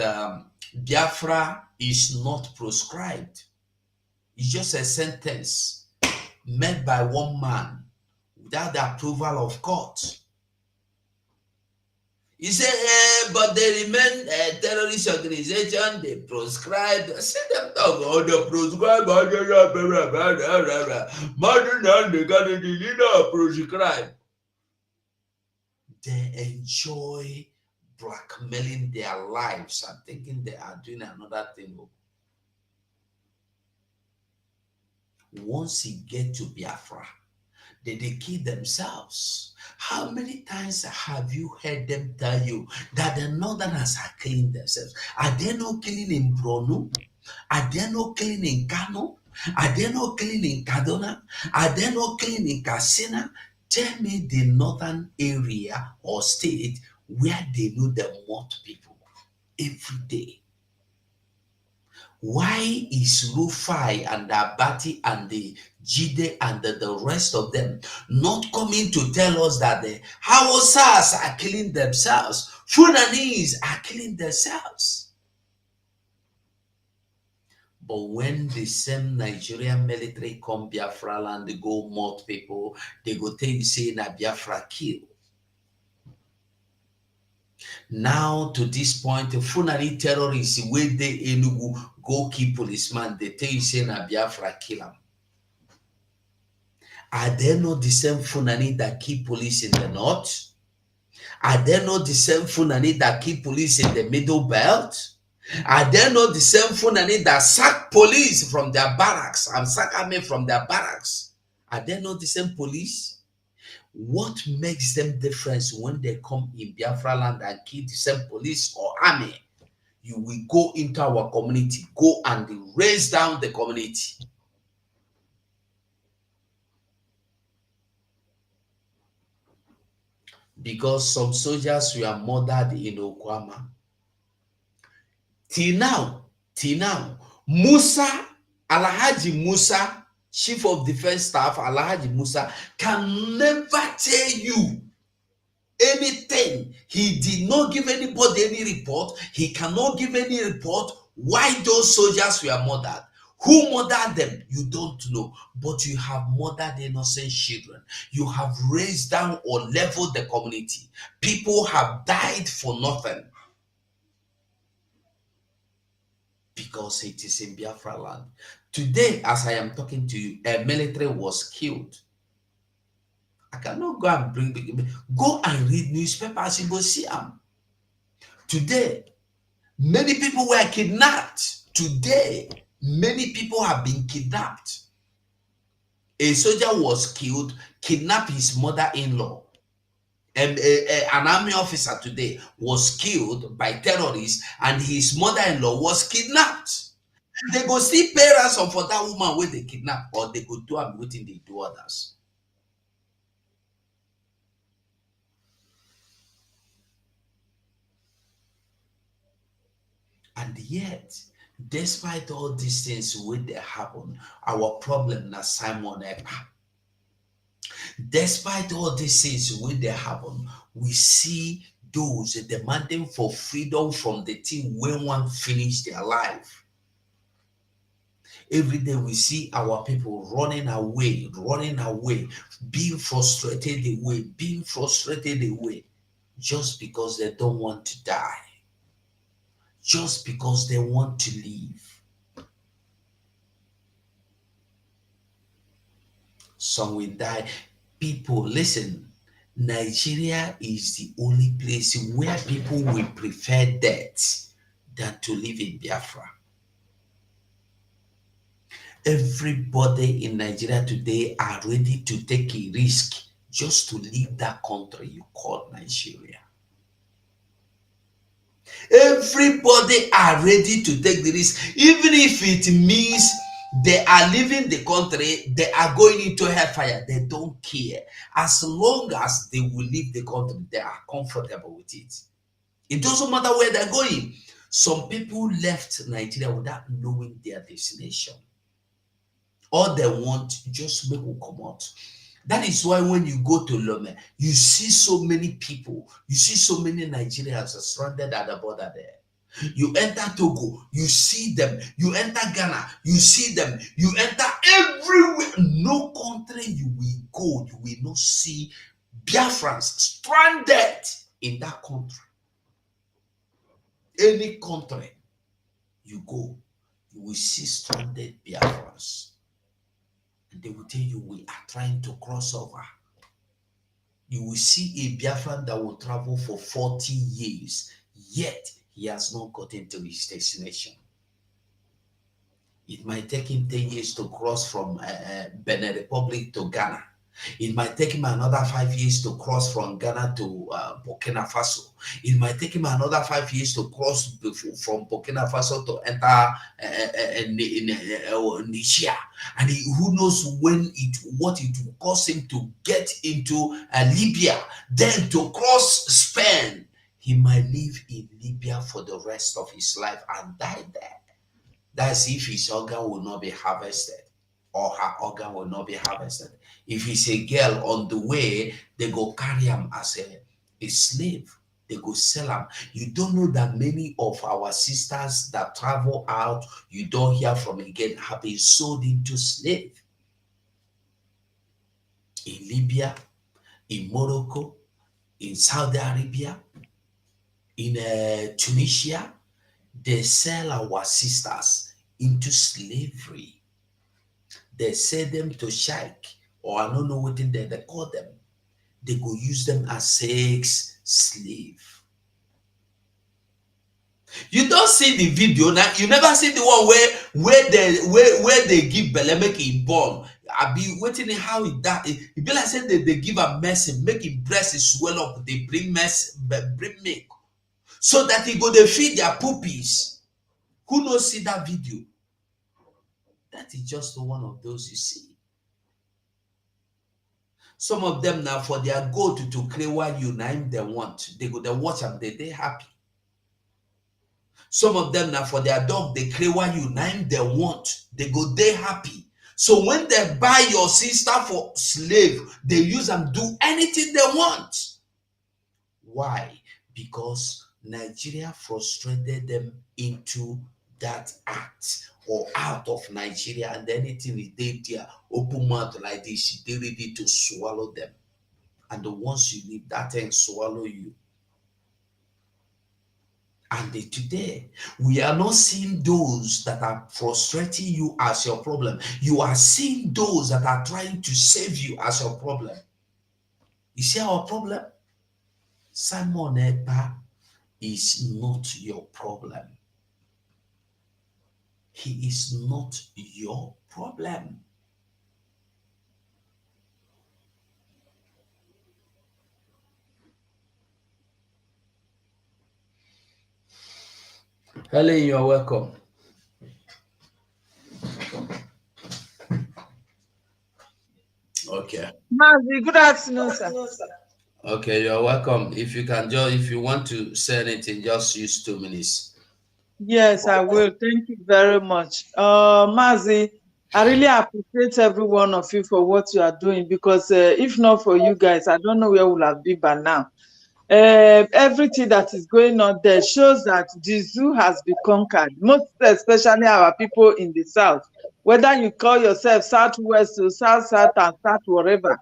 Biafra is not prescribed, it's just a sentence made by one man without the approval of court. He said, but they remain a terrorist organization, they prescribe. I said, them talk, oh, they prescribe, prescribe. They enjoy blackmailing their lives and thinking they are doing another thing. Once you get to Biafra, they kill themselves. How many times have you heard them tell you that the Northerners are killing themselves? Are they not killing in Bronu? Are they not killing in Kano? Are they not killing in Kaduna? Are they not killing in Katsina? Tell me the northern area or state where they know the most people every day. Why is Rufai and Abati and the Jide and the rest of them not coming to tell us that the Hausas are killing themselves, Fulanese are killing themselves? But when the same Nigerian military come Biafra land, they go mort people, they go tell you say na Biafra kill. Now to this point, the Fulani terrorists where they Enugu go kill policeman, they tell you say na Biafra kill them. Are they not the same Fulani that kill police in the north? Are they not the same Fulani that kill police in the middle belt? Are they not the same Fulani that sack police from their barracks and sack army from their barracks? Are they not the same police? What makes them different when they come in Biafra land and kill the same police or army? You will go into our community, go and raise down the community. Because some soldiers were murdered in Okwama. Till now, Musa, Alhaji Musa, Chief of Defense Staff, Alhaji Musa, can never tell you anything. He did not give anybody any report. He cannot give any report why those soldiers were murdered. Who murdered them? You don't know. But you have murdered innocent children. You have raised down or leveled the community. People have died for nothing. Because it is in Biafra land. Today, as I am talking to you, a military was killed. I cannot go and go and read newspapers, you go see them. Today, many people were kidnapped. Today, many people have been kidnapped. A soldier was killed, kidnapped his mother-in-law. And an army officer today was killed by terrorists, and his mother-in-law was kidnapped. They go see parents for that woman where they kidnap, or they go do and waiting they do others. And yet, despite all these things when they happen, our problem na Simon Ekpa. Despite all these things when they happen, we see those demanding for freedom from the thing when one finish their life. Every day we see our people running away, being frustrated away, just because they don't want to die, just because they want to live. some will die. People, listen, Nigeria is the only place where people will prefer death than to live in Biafra. Everybody in Nigeria today are ready to take a risk just to leave that country you call Nigeria. Everybody are ready to take the risk, even if it means they are leaving the country, they are going into hellfire. They don't care. As long as they will leave the country, they are comfortable with it. It doesn't matter where they're going. Some people left Nigeria without knowing their destination. All they want, just make them come out. That is why when you go to Lome, you see so many people, you see so many Nigerians stranded at the border there. You enter Togo, you see them. You enter Ghana, you see them. You enter everywhere. No country you will go, you will not see Biafrans stranded in that country. Any country you go, you will see stranded Biafrans. And they will tell you, we are trying to cross over. You will see a Biafran that will travel for 40 years, yet he has not gotten to his destination. It might take him 10 years to cross from Benin Republic to Ghana. It might take him another 5 years to cross from Ghana to Burkina Faso. It might take him another 5 years to cross from Burkina Faso to enter Nigeria. And who knows what it will cost him to get into Libya, then to cross Spain. He might live in Libya for the rest of his life and die there. That's if his organ will not be harvested or her organ will not be harvested. If he's a girl on the way, they go carry him as a slave. They go sell him. You don't know that many of our sisters that travel out, you don't hear from again, have been sold into slave. In Libya, in Morocco, in Saudi Arabia, in Tunisia, they sell our sisters into slavery. They sell them to sheikh, or I don't know what they call them. They go use them as sex slave. You don't see the video now. You never see the one where they give belle make him born. I be waiting how it that it be like say they give a medicine, make him breast swell up. They bring milk so that he go they feed their puppies. Who knows see that video? That is just one of those you see. Some of them now for their goat to create you name they want. They go they watch them, they happy. Some of them now for their dog, they create you name they want. They go they happy. So when they buy your sister for slave, they use them do anything they want. Why? Because Nigeria frustrated them into that act or out of Nigeria, and anything they there open mouth like this, they ready to swallow them. And once you leave, that thing swallow you. And today, we are not seeing those that are frustrating you as your problem. You are seeing those that are trying to save you as your problem. You see our problem? Simon Ekpa is not your problem. He is not your problem. Helen, you are welcome. Okay. Mazi, good afternoon, sir. Okay, you're welcome. If you can just, if you want to say anything, just use 2 minutes. Yes, I will. Thank you very much. Mazi, I really appreciate every one of you for what you are doing, because if not for you guys, I don't know where we'll have been by now. Everything that is going on there shows that the zoo has been conquered, most especially our people in the south. Whether you call yourself southwest or south and south wherever,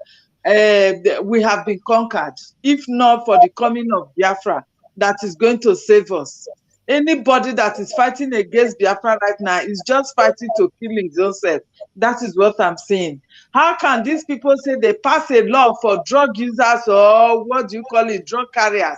we have been conquered. If not for the coming of Biafra, that is going to save us. Anybody that is fighting against Biafra right now is just fighting to kill his own self. That is what I'm saying. How can these people say they pass a law for drug users or what do you call it, drug carriers?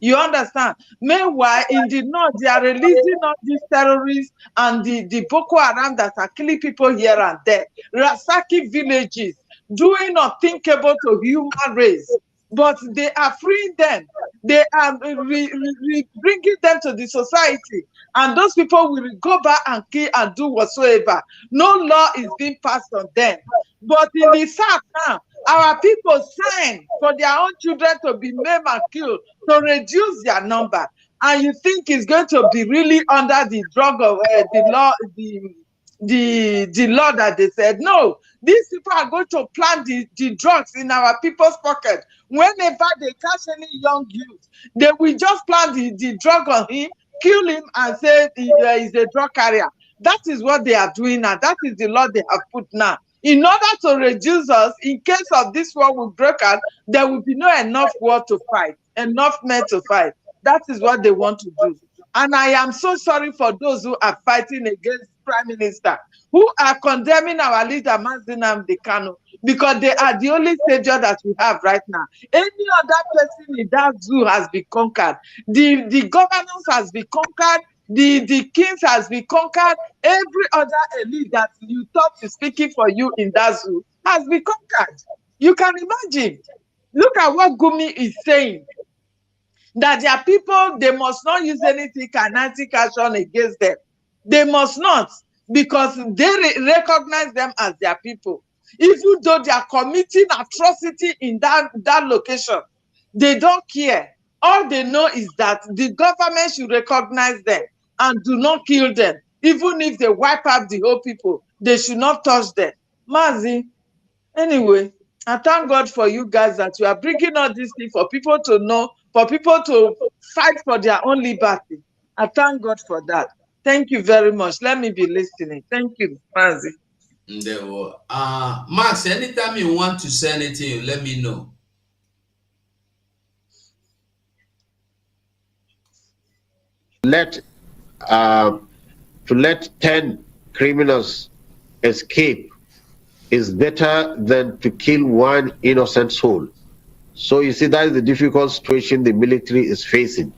You understand? Meanwhile, in the north, they are releasing all these terrorists and the Boko Haram that are killing people here and there, ransacking villages, doing unthinkable to human race. But they are freeing them. They are bringing them to the society. And those people will go back and kill and do whatsoever. No law is being passed on them. But in the south now, our people sign for their own children to be maimed and killed to reduce their number. And you think it's going to be really under the drug of the law, the law that they said? No, these people are going to plant the drugs in our people's pocket. Whenever they catch any young youth, they will just plant the drug on him, kill him, and say he's a drug carrier. That is what they are doing now. That is the law they have put now. In order to reduce us, in case of this war will break out, there will be no enough war to fight, enough men to fight. That is what they want to do. And I am so sorry for those who are fighting against Prime Minister, who are condemning our leader, Nnamdi Kanu, because they are the only savior that we have right now. Any other person in that zoo has been conquered. The governance has been conquered. The kings has been conquered. Every other elite that you thought is speaking for you in that zoo has been conquered. You can imagine. Look at what Gumi is saying. That their people, they must not use anything kinetic action against them. They must not, because they recognize them as their people. Even though they are committing atrocity in that location, they don't care. All they know is that the government should recognize them and do not kill them. Even if they wipe out the whole people, they should not touch them. Mazi, anyway, I thank God for you guys that you are bringing all these things for people to know, for people to fight for their own liberty. I thank God for that. Thank you very much. Let me be listening. Thank you, Mazi. Max, anytime you want to say anything, you let me know. To let 10 criminals escape is better than to kill one innocent soul. So you see, that is the difficult situation the military is facing.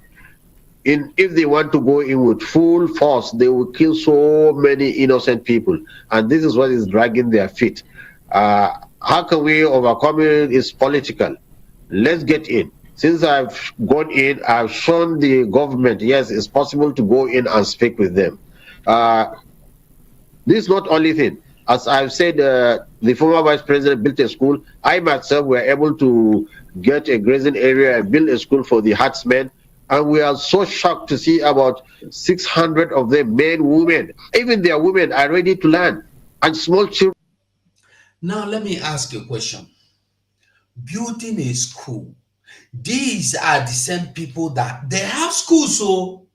If they want to go in with full force, they will kill so many innocent people, and this is what is dragging their feet. How can we overcome it? It's political. Let's get in. Since I've gone in, I've shown the government, yes, it's possible to go in and speak with them. This is not only thing. As I've said, the former vice president built a school. I myself were able to get a grazing area and build a school for the herdsmen. And we are so shocked to see about 600 of them, men, women, even their women are ready to learn, and small children. Now, let me ask you a question. Building a school, these are the same people that they have schools, so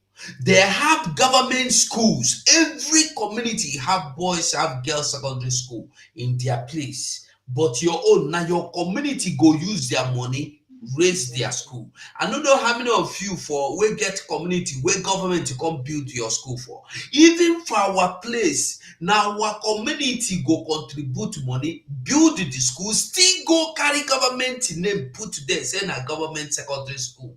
they have government schools. Every community have boys, have girls secondary school in their place. But your own, now your community go use their money, raise their school. I don't know how many of you for we get community where government to come build your school for. Even for our place, now our community go contribute money, build the school, still go carry government name put there, saying a government secondary school.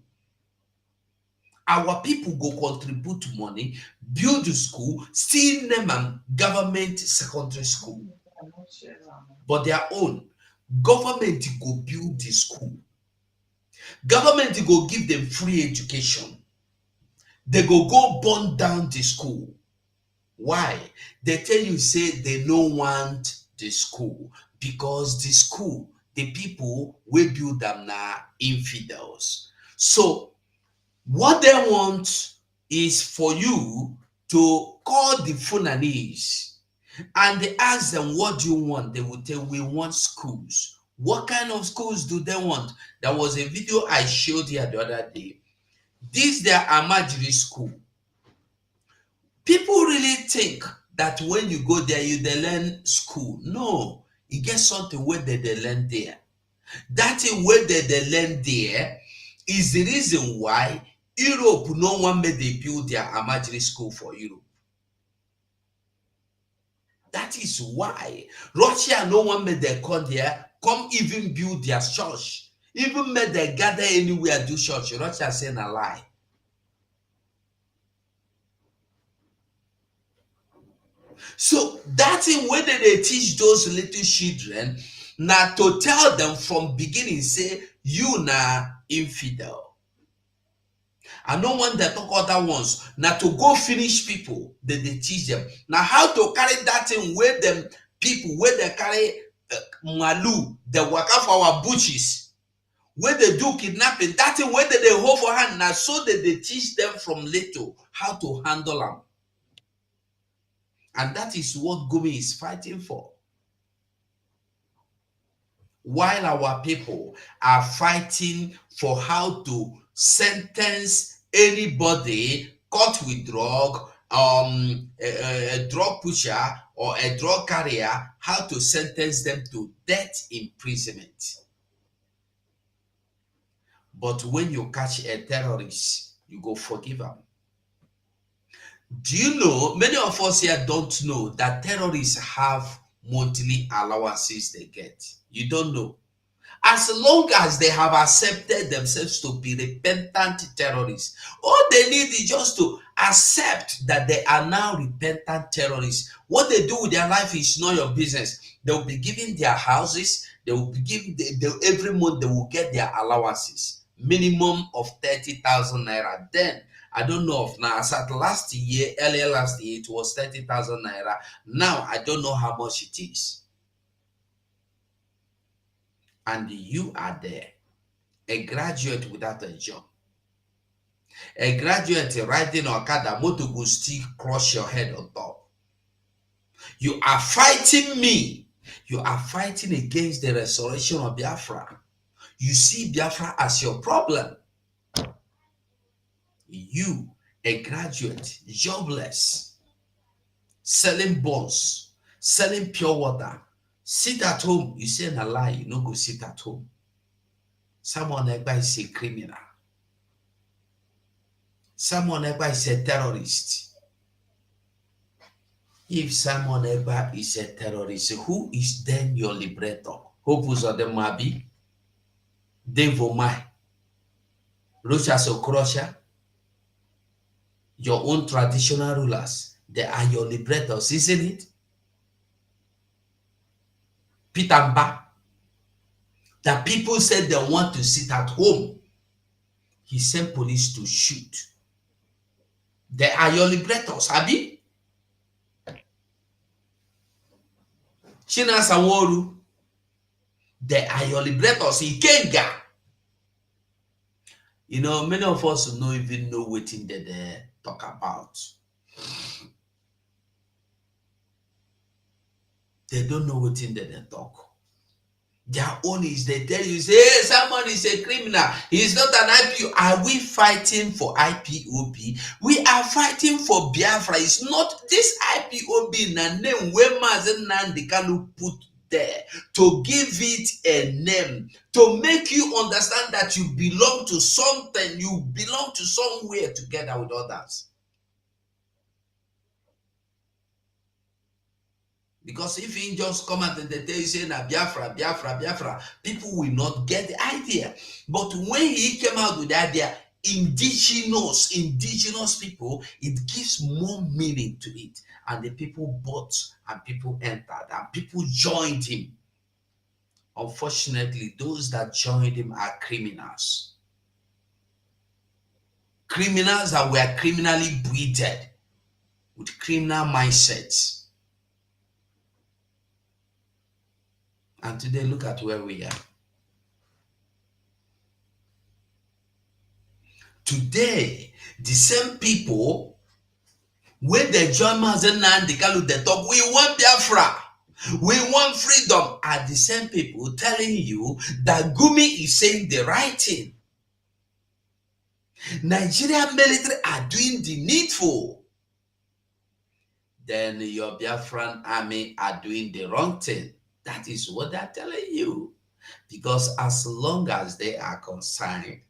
Our people go contribute money, build the school, still name and government secondary school. But their own government go build the school. Government go give them free education. They go burn down the school. Why? They tell you say they don't want the school because the school, the people will build them now infidels. So what they want is for you to call the Fulanese and they ask them, what do you want? They will tell, we want schools. What kind of schools do they want? There was a video I showed you the other day. This their Amajiri school. People really think that when you go there, they learn school. No, you get something where they learn there. That thing where they learn there is the reason why Europe, no one made they build their imaginary school for Europe. That is why Russia, no one made they come there, come even build their church. Even made they gather anywhere, do church. Russia saying a lie. So that thing where they teach those little children, now to tell them from beginning, say, you na infidel. I don't want them talk other ones. Now to go finish people, that they teach them. Now how to carry that thing where them people, where they carry malu, they work out for our butches, where they do kidnapping, that thing where they hold for hand. Now so that they teach them from little how to handle them. And that is what Gumi is fighting for. While our people are fighting for how to sentence anybody caught with drug, a drug pusher or a drug carrier, how to sentence them to death imprisonment. But when you catch a terrorist, you go forgive them. Do you know, many of us here don't know that terrorists have monthly allowances they get. You don't know. As long as they have accepted themselves to be repentant terrorists, all they need is just to accept that they are now repentant terrorists. What they do with their life is not your business. They will be given their houses. They will be given, every month they will get their allowances. Minimum of 30,000 naira. Then, I don't know of now, as at last year, earlier last year, it was 30,000 naira. Now, I don't know how much it is. And you are there, a graduate without a job. A graduate riding Okada, motor go still crush your head on top. You are fighting me. You are fighting against the restoration of Biafra. You see Biafra as your problem. You, a graduate, jobless, selling bonds, selling pure water, sit at home. You say a lie, you no go sit at home. Someone Ekpa is a criminal. Someone Ekpa is a terrorist. If someone Ekpa is a terrorist, who is then your liberator? Hopus of the Mabi, Devomai, Rochas Okrosha, your own traditional rulers, they are your liberators, isn't it? Peter Mba, the people said they want to sit at home. He sent police to shoot. They are your liberators, Abi. China Saworu, they are your liberators. Ikenga. You know, many of us don't even know what they talk about. They don't know what they talk. Their own is they tell you, say, hey, someone is a criminal. He's not an IPO. Are we fighting for IPOB? We are fighting for Biafra. It's not this IPOB na name where Mazen Nandikalu put there to give it a name, to make you understand that you belong to something, you belong to somewhere together with others. Because if you just come out and they tell you, say, na Biafra, Biafra, Biafra, people will not get the idea. But when he came out with the idea, indigenous people, it gives more meaning to it. And the people bought, and people entered, and people joined him. Unfortunately, those that joined him are criminals. Criminals that were criminally breeded with criminal mindsets. And today, look at where we are. Today, the same people, when they join Mazen Nandikalu, they talk, we want Biafra, we want freedom, are the same people telling you that Gumi is saying the right thing. Nigerian military are doing the needful. Then your Biafran army are doing the wrong thing. That is what they're telling you. Because as long as they are concerned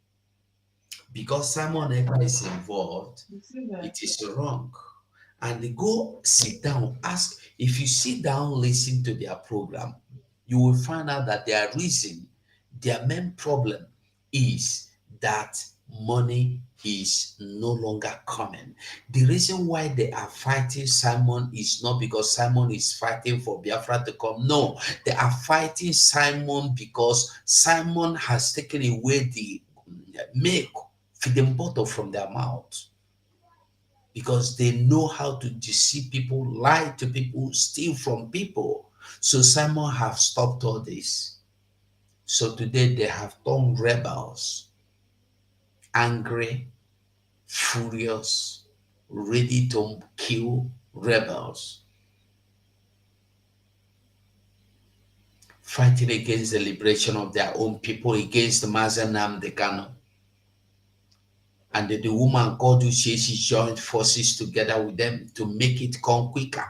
Because Simon Ekpa is involved, it is wrong. And they go sit down, ask. If you sit down, listen to their program, you will find out that their reason, their main problem is that money is no longer coming. The reason why they are fighting Simon is not because Simon is fighting for Biafra to come. No, they are fighting Simon because Simon has taken away the milk, feeding bottle from their mouth. Because they know how to deceive people, lie to people, steal from people. So Simon have stopped all this. So today they have turned rebels, angry, furious, ready to kill rebels, fighting against the liberation of their own people, against the Mazen Nnamdi Kanu. And the woman God who says she joined forces together with them to make it come quicker.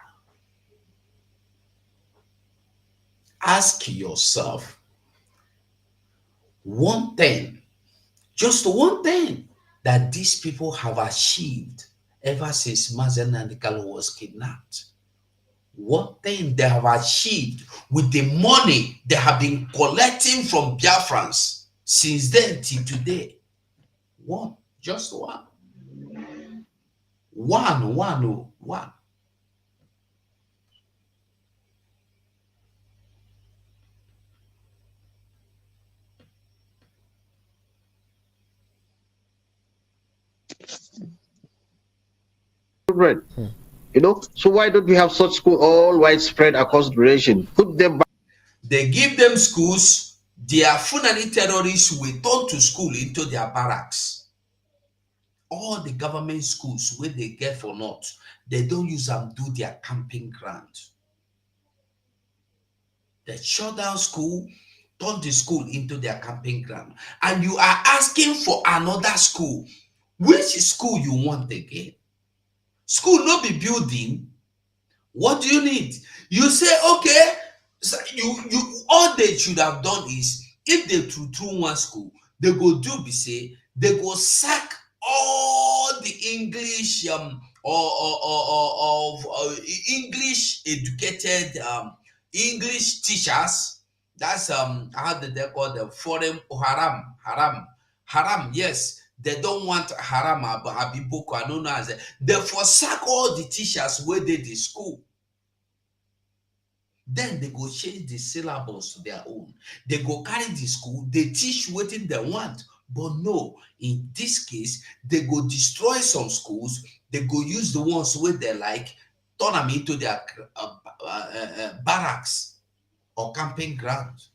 Ask yourself one thing, just one thing that these people have achieved ever since Mazen Nnamdi Kanu was kidnapped. One thing they have achieved with the money they have been collecting from Biafrans since then till today. One. Just one. One. Children, so why don't we have such school all widespread across the nation? Put them back. They give them schools, their Fulani terrorists will turn to school into their barracks. All the government schools where they get for North, they don't use them do their camping ground. They shut down school, turn the school into their camping ground. And you are asking for another school. Which school you want again? School no be building. What do you need? You say, okay, so you all they should have done is, if they through one school, they go do be say, they go sack all the English English educated English teachers. That's how did they call them? Foreign haram. Yes, they don't want haram abiboko. I don't know as they forsake all the teachers where they did school. Then they go change the syllabus to their own. They go carry the school, they teach what they want. But no, in this case, they go destroy some schools, they go use the ones where they like, turn them into their barracks or camping grounds.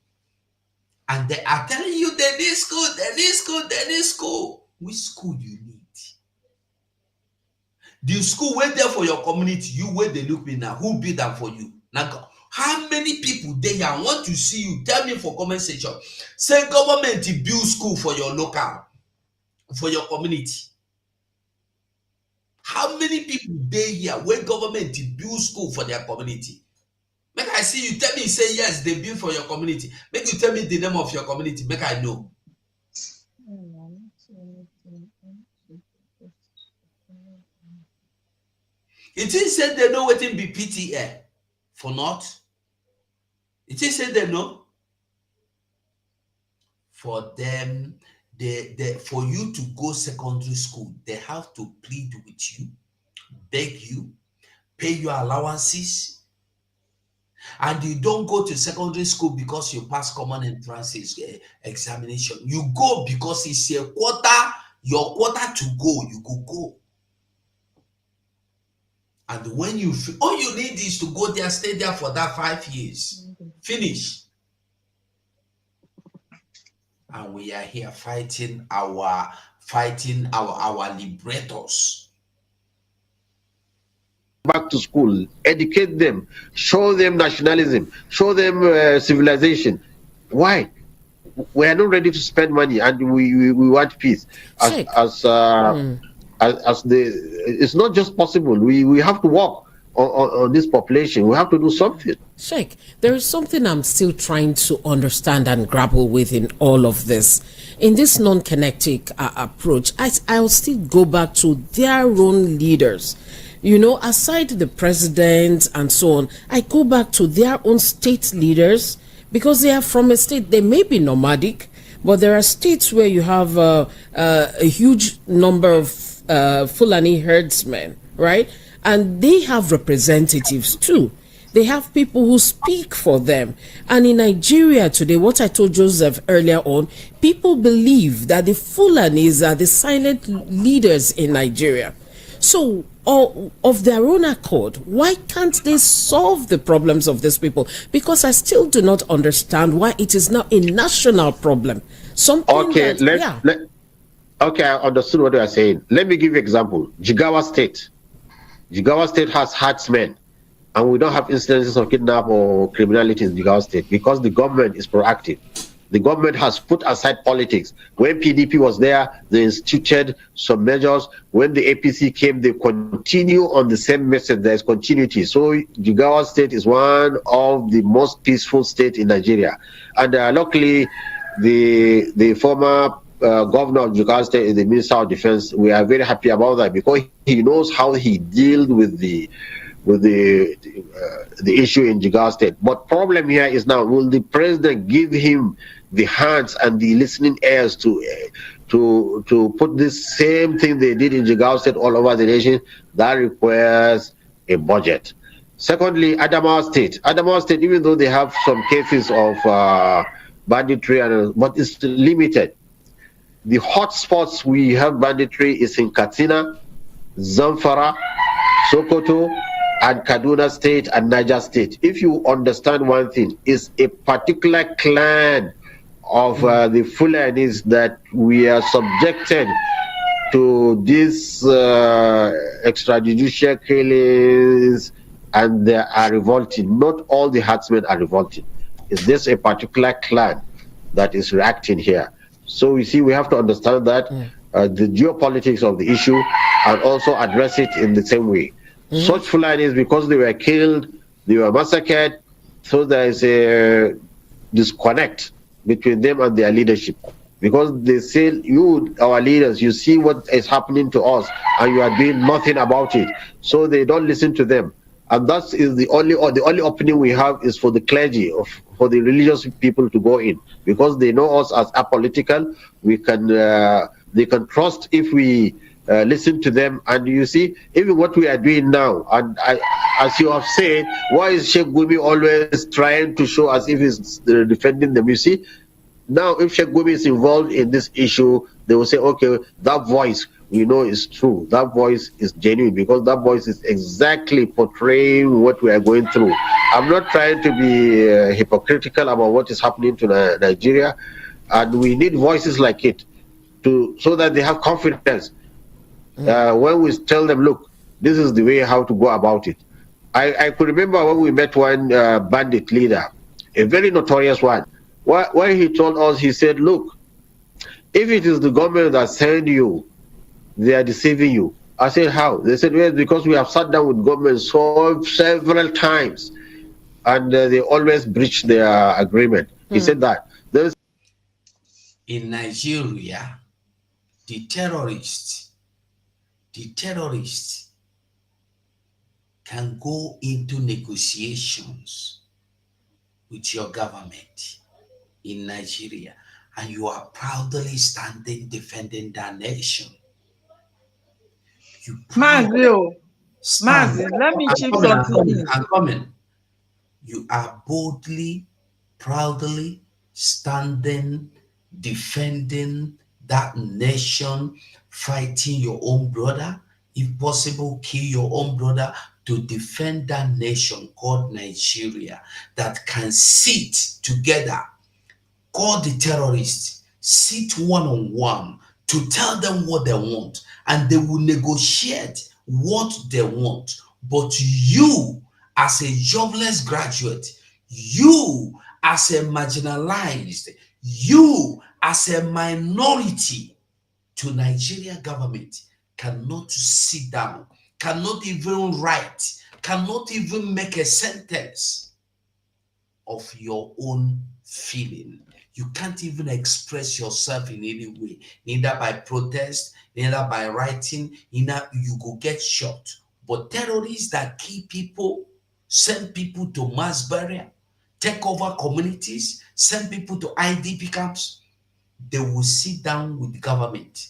And they are telling you they need school, they need school, they need school. Which school you need? The school wait there for your community, you where they look me now, who build them for you? Now, how many people there want to see you? Tell me for comment section. Say government build school for your local, for your community. How many people there here where government build school for their community? Make I see you. Tell me, say yes, they build for your community. Make you tell me the name of your community. Make I know. It is said they know what it be PTA for not. It is said they know. For them, for you to go secondary school, they have to plead with you, beg you, pay your allowances. And you don't go to secondary school because you pass common entrance examination. You go because it's your quota to go, you go. And when you all you need is to go there, stay there for that 5 years. Finish. And we are here fighting our liberators. Back to school, educate them, show them nationalism, show them civilization. Why? We are not ready to spend money, and we want peace. It's not just possible. We have to work on this population. We have to do something. Sheikh, there is something I'm still trying to understand and grapple with in all of this. In this non-kinetic approach, I'll still go back to their own leaders. You know, aside the president and so on, I go back to their own state leaders because they are from a state. They may be nomadic, but there are states where you have a huge number of Fulani herdsmen, right? And they have representatives too. They have people who speak for them. And in Nigeria today, what I told Joseph earlier on, people believe that the Fulanis are the silent leaders in Nigeria. So, of their own accord, why can't they solve the problems of these people? Because I still do not understand why it is now a national problem. Okay, okay, I understood what you are saying. Let me give you an example. Jigawa State. Jigawa State has herdsmen, and we don't have incidences of kidnap or criminality in Jigawa State because the government is proactive. The government has put aside politics. When PDP was there, they instituted some measures. When the APC came, they continue on the same message. There is continuity. So Jigawa State is one of the most peaceful states in Nigeria. And luckily, the former governor of Jigawa State is the Minister of Defense. We are very happy about that because he knows how he deals with the issue in Jigawa State. But problem here is now, will the president give him the hands and the listening ears to put this same thing they did in Jigawa State all over the nation? That requires a budget. Secondly, Adamawa State, even though they have some cases of banditry, but it's limited. The hotspots we have banditry is in Katsina, Zamfara, Sokoto, and Kaduna State and Niger State. If you understand one thing, is a particular clan of the Fulanis that we are subjected to these extrajudicial killings, and they are revolting. Not all the herdsmen are revolting. Is this a particular clan that is reacting here? So you see, we have to understand that the geopolitics of the issue and also address it in the same way. Such Fulanis, because they were killed, they were massacred, so there is a disconnect between them and their leadership. Because they say, you, our leaders, you see what is happening to us, and you are doing nothing about it. So they don't listen to them. And that is the only opening we have is for the clergy, for the religious people to go in, because they know us as apolitical. We can, they can trust if we listen to them. And you see, even what we are doing now, and as you have said, why is Sheikh Gumi always trying to show as if he's defending them? You see, now if Sheikh Gumi is involved in this issue, they will say, okay, that voice we know is true. That voice is genuine, because that voice is exactly portraying what we are going through. I'm not trying to be hypocritical about what is happening to Nigeria, and we need voices like it so that they have confidence. When we tell them, look, this is the way how to go about it. I could remember when we met one bandit leader, a very notorious one, where he told us, he said, look, if it is the government that send you, they are deceiving you. I said, how? They said, well, because we have sat down with government several times, and they always breach their agreement. He said that. In Nigeria, the terrorists can go into negotiations with your government in Nigeria, and you are proudly standing defending that nation. Mazi, let me chip something in. I'm coming. You are boldly, proudly standing, defending that nation, fighting your own brother, if possible, kill your own brother, to defend that nation called Nigeria, that can sit together, call the terrorists, sit one-on-one to tell them what they want, and they will negotiate what they want. But you, as a jobless graduate, you as a marginalized, you as a minority to Nigeria government cannot sit down, cannot even write, cannot even make a sentence of your own feeling. You can't even express yourself in any way, neither by protest, neither by writing, neither you go get shot. But terrorists that kill people, send people to mass burial, take over communities, send people to IDP camps, they will sit down with the government.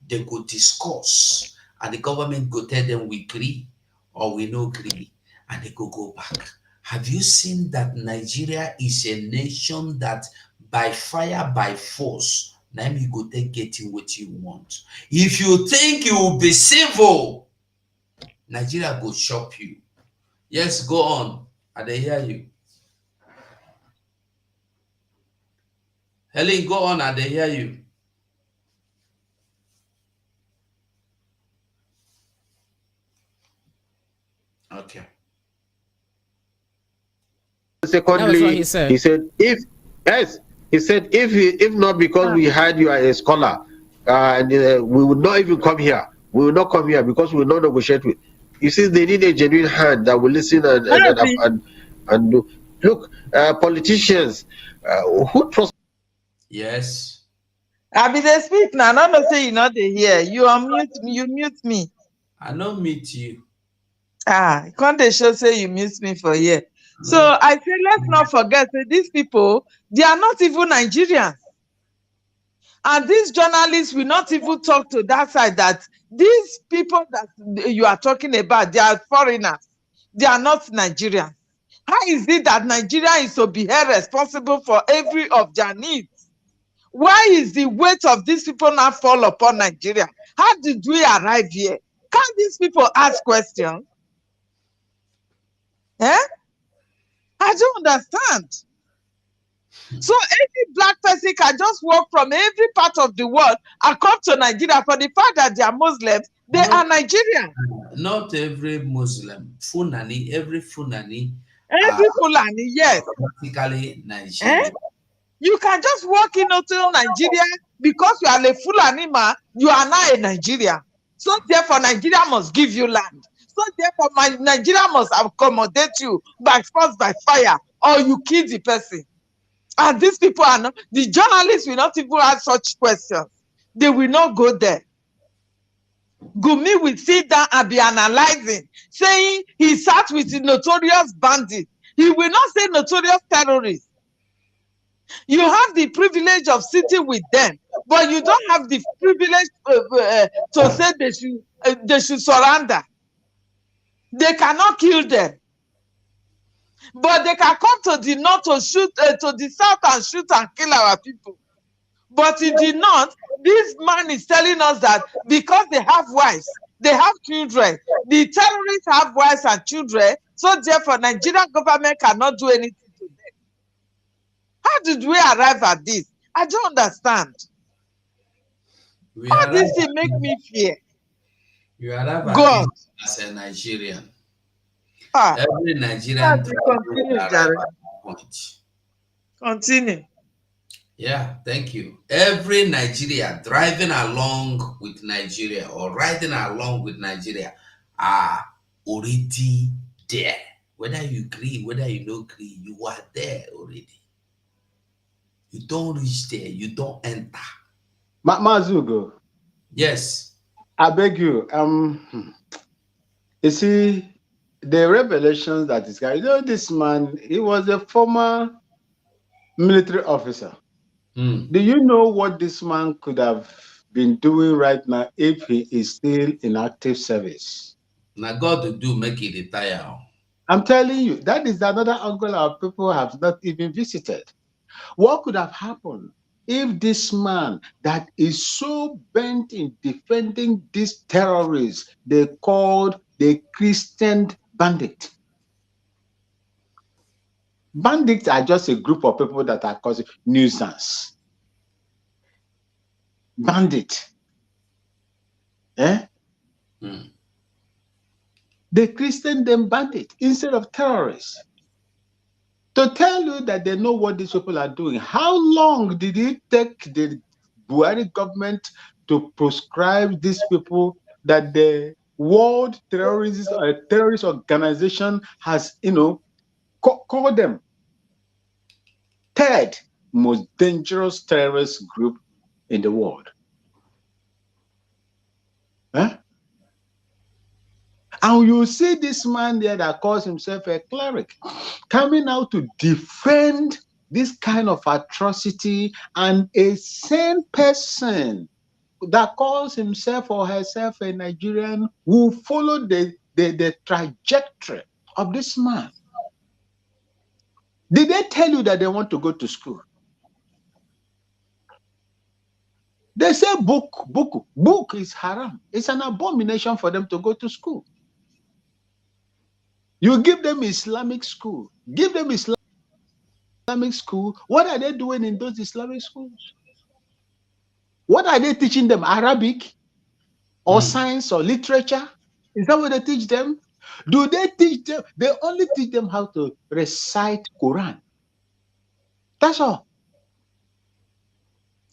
They go discuss, and the government go tell them we agree or we no agree, and they go back. Have you seen that Nigeria is a nation that by fire, by force, now you go take getting what you want. If you think you will be civil, Nigeria go shop you. Yes, go on. I dey hear you. Helen, go on. I dey hear you. Okay. Secondly, he said. if yes, he said if not because we had you as a scholar, and we would not even come here. We will not come here because we will not negotiate with. You see, they need a genuine hand that will listen and do. Look, politicians who trust. Yes. I be they speak now. No, no, say you not they hear. You unmute me. You mute me. I no meet you. Can't they show say you mute me for here? So I say let's not forget that these people, they are not even Nigerians. And these journalists will not even talk to that side that these people that you are talking about, they are foreigners. They are not Nigerians. How is it that Nigeria is to be held responsible for every of their needs? Why is the weight of these people now fall upon Nigeria? How did we arrive here? Can't these people ask questions? Eh? I don't understand. So every black person can just walk from every part of the world and come to Nigeria for the fact that they are Muslims. They are Nigerian. Not every Muslim. Funani, every Funani. Every Fulani, yes. Practically Nigerian. You can just walk into Nigeria because you are a Fulani man, you are now a Nigerian. So therefore, Nigeria must give you land. So therefore, Nigeria must accommodate you by force, by fire, or you kill the person. And these people are not, the journalists will not even ask such questions. They will not go there. Gumi will sit down and be analyzing, saying he sat with the notorious bandits. He will not say notorious terrorists. You have the privilege of sitting with them, but you don't have the privilege to say they should surrender. They cannot kill them. But they can come to the north to shoot, to the south and shoot and kill our people. But he did not. This man is telling us that because they have wives, they have children, the terrorists have wives and children, so therefore Nigerian government cannot do anything to them. How did we arrive at this? I don't understand. All this thing make me fear. You arrive at this as a Nigerian. Every Nigerian Continue. Yeah, thank you. Every Nigeria driving along with Nigeria or riding along with Nigeria are already there. Whether you agree, whether you don't agree, you are there already. You don't reach there, you don't enter. Mazugo. Yes. I beg you. You see, the revelations that is guy, this man, he was a former military officer. Do you know what this man could have been doing right now if he is still in active service? Now God will do make it retire. I'm telling you, that is another angle our people have not even visited. What could have happened if this man that is so bent in defending these terrorists they called the Christian bandit? Bandits are just a group of people that are causing nuisance. Bandit. They christen them bandit instead of terrorists. To tell you that they know what these people are doing, how long did it take the Buhari government to proscribe these people that they World Terrorist Organization has, called them third most dangerous terrorist group in the world. Huh? And you see this man there that calls himself a cleric coming out to defend this kind of atrocity, and a sane person that calls himself or herself a Nigerian will follow the trajectory of this man. Did they tell you that they want to go to school? They say book is haram. It's an abomination for them to go to school. You give them Islamic school. Give them Islamic school. What are they doing in those Islamic schools? What are they teaching them? Arabic or science or literature? Is that what they teach them? Do they teach them? They only teach them how to recite Quran. That's all.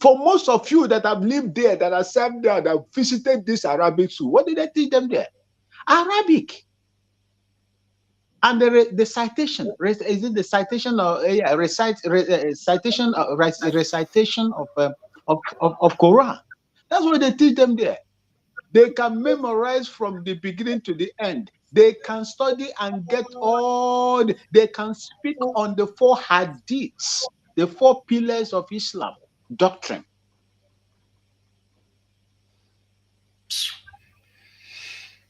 For most of you that have lived there, that have served there, that have visited this Arabic school, what did they teach them there? Arabic. And the citation, is it the citation or recitation of Quran? That's what they teach them there. They can memorize from the beginning to the end. They can study and get all. They can speak on the 4 hadiths, the 4 pillars of Islam doctrine.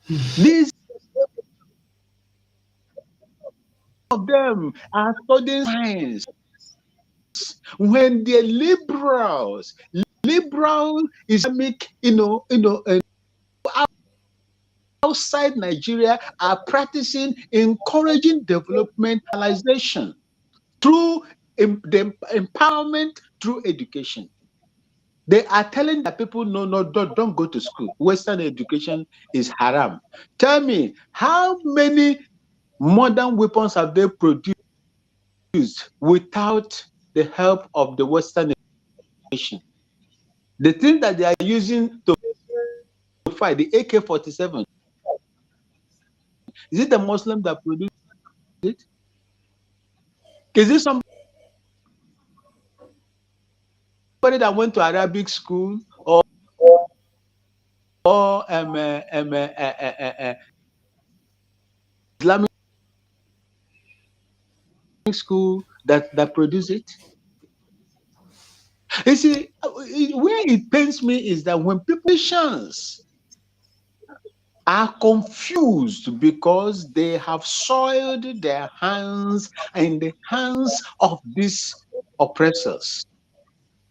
These of them are studying science. When the liberal Islamic, outside Nigeria are practicing encouraging developmentalization through the empowerment through education. They are telling the people, no, don't go to school. Western education is haram. Tell me, how many modern weapons have they produced without the help of the Western education? The thing that they are using to fight, the AK-47, is it the Muslim that produced it? Is it somebody that went to Arabic school or Islamic school that produce it? You see, where it pains me is that when politicians are confused because they have soiled their hands in the hands of these oppressors.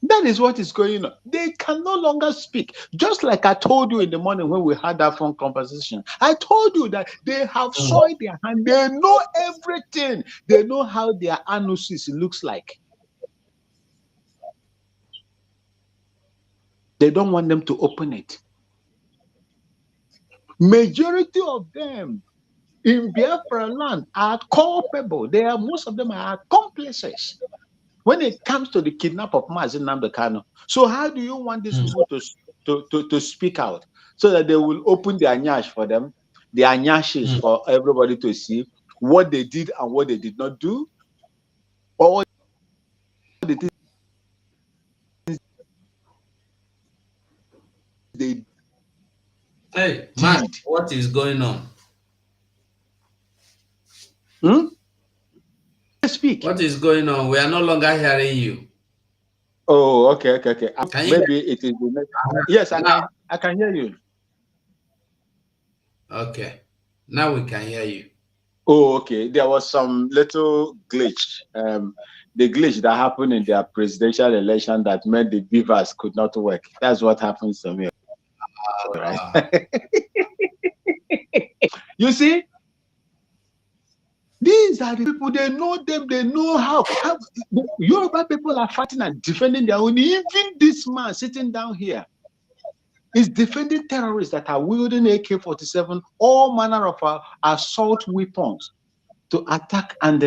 That is what is going on. They can no longer speak. Just like I told you in the morning when we had that phone conversation. I told you that they have soiled their hand. They know everything. They know how their anuses looks like. They don't want them to open it. Majority of them in Biafra land are culpable. Most of them are accomplices when it comes to the kidnap of Mazi Nnamdi Kanu. So how do you want these people to speak out so that they will open their nyash for them, their nyashes for everybody to see what they did and what they did not do, or the things they Hey, man, what is going on? Speak. What is going on? We are no longer hearing you. Oh, okay. Maybe it is the next. Yes, I can hear you. Okay, now we can hear you. Oh, okay. There was some little glitch. The glitch that happened in their presidential election that meant the beavers could not work. That's what happens to me. Right? You see, these are the people, they know them, they know how Yoruba people are fighting and defending their own. Even this man sitting down here is defending terrorists that are wielding AK-47, all manner of assault weapons to attack and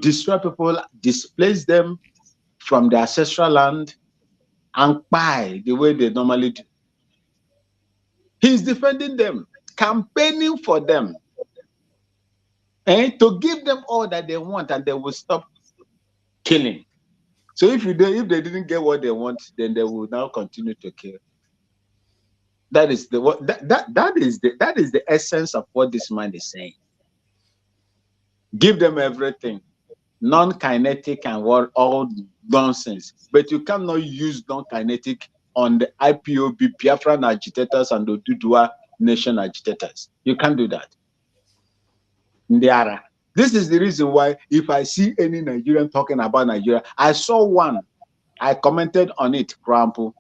destroy people, displace them from their ancestral land, and buy the way they normally do. He's defending them. campaigning for them, and to give them all that they want, and they will stop killing. So if they didn't get what they want, then they will now continue to kill. That is that is the essence of what this man is saying. Give them everything, non-kinetic and what all nonsense. But you cannot use non-kinetic on the IPOB Biafran agitators and the Dudua nation agitators. You can't do that. Ndiara. This is the reason why if I see any Nigerian talking about Nigeria, I saw one. I commented on it, Krampo.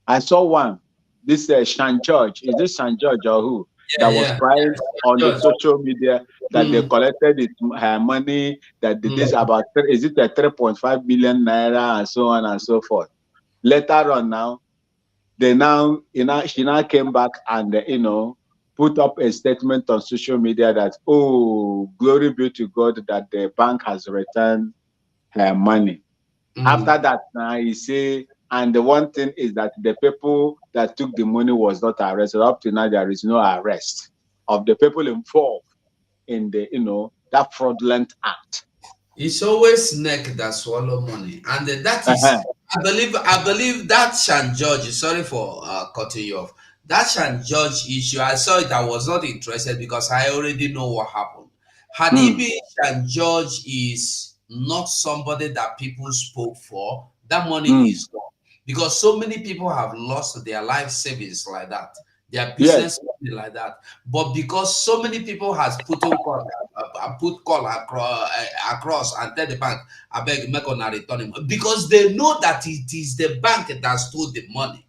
I saw one. This Shan George. Is this Shan George or who? Yeah, That was yeah. crying on the social media that they collected it, money, that this about, is it a 3.5 million naira and so on and so forth. Later on now, she now came back and, put up a statement on social media that, oh, glory be to God that the bank has returned her money. After that, now he say, and the one thing is that the people that took the money was not arrested. Up to now, there is no arrest of the people involved in the, that fraudulent act. It's always snake that swallow money, and that is, I believe that Shan George. Sorry for cutting you off. That Shan George issue, I saw it. I was not interested because I already know what happened. Had he been Shan George is not somebody that people spoke for, that money is gone because so many people have lost their life savings like that, their business money like that. But because so many people has put call across and tell the bank, I beg make una return him, because they know that it is the bank that stole the money.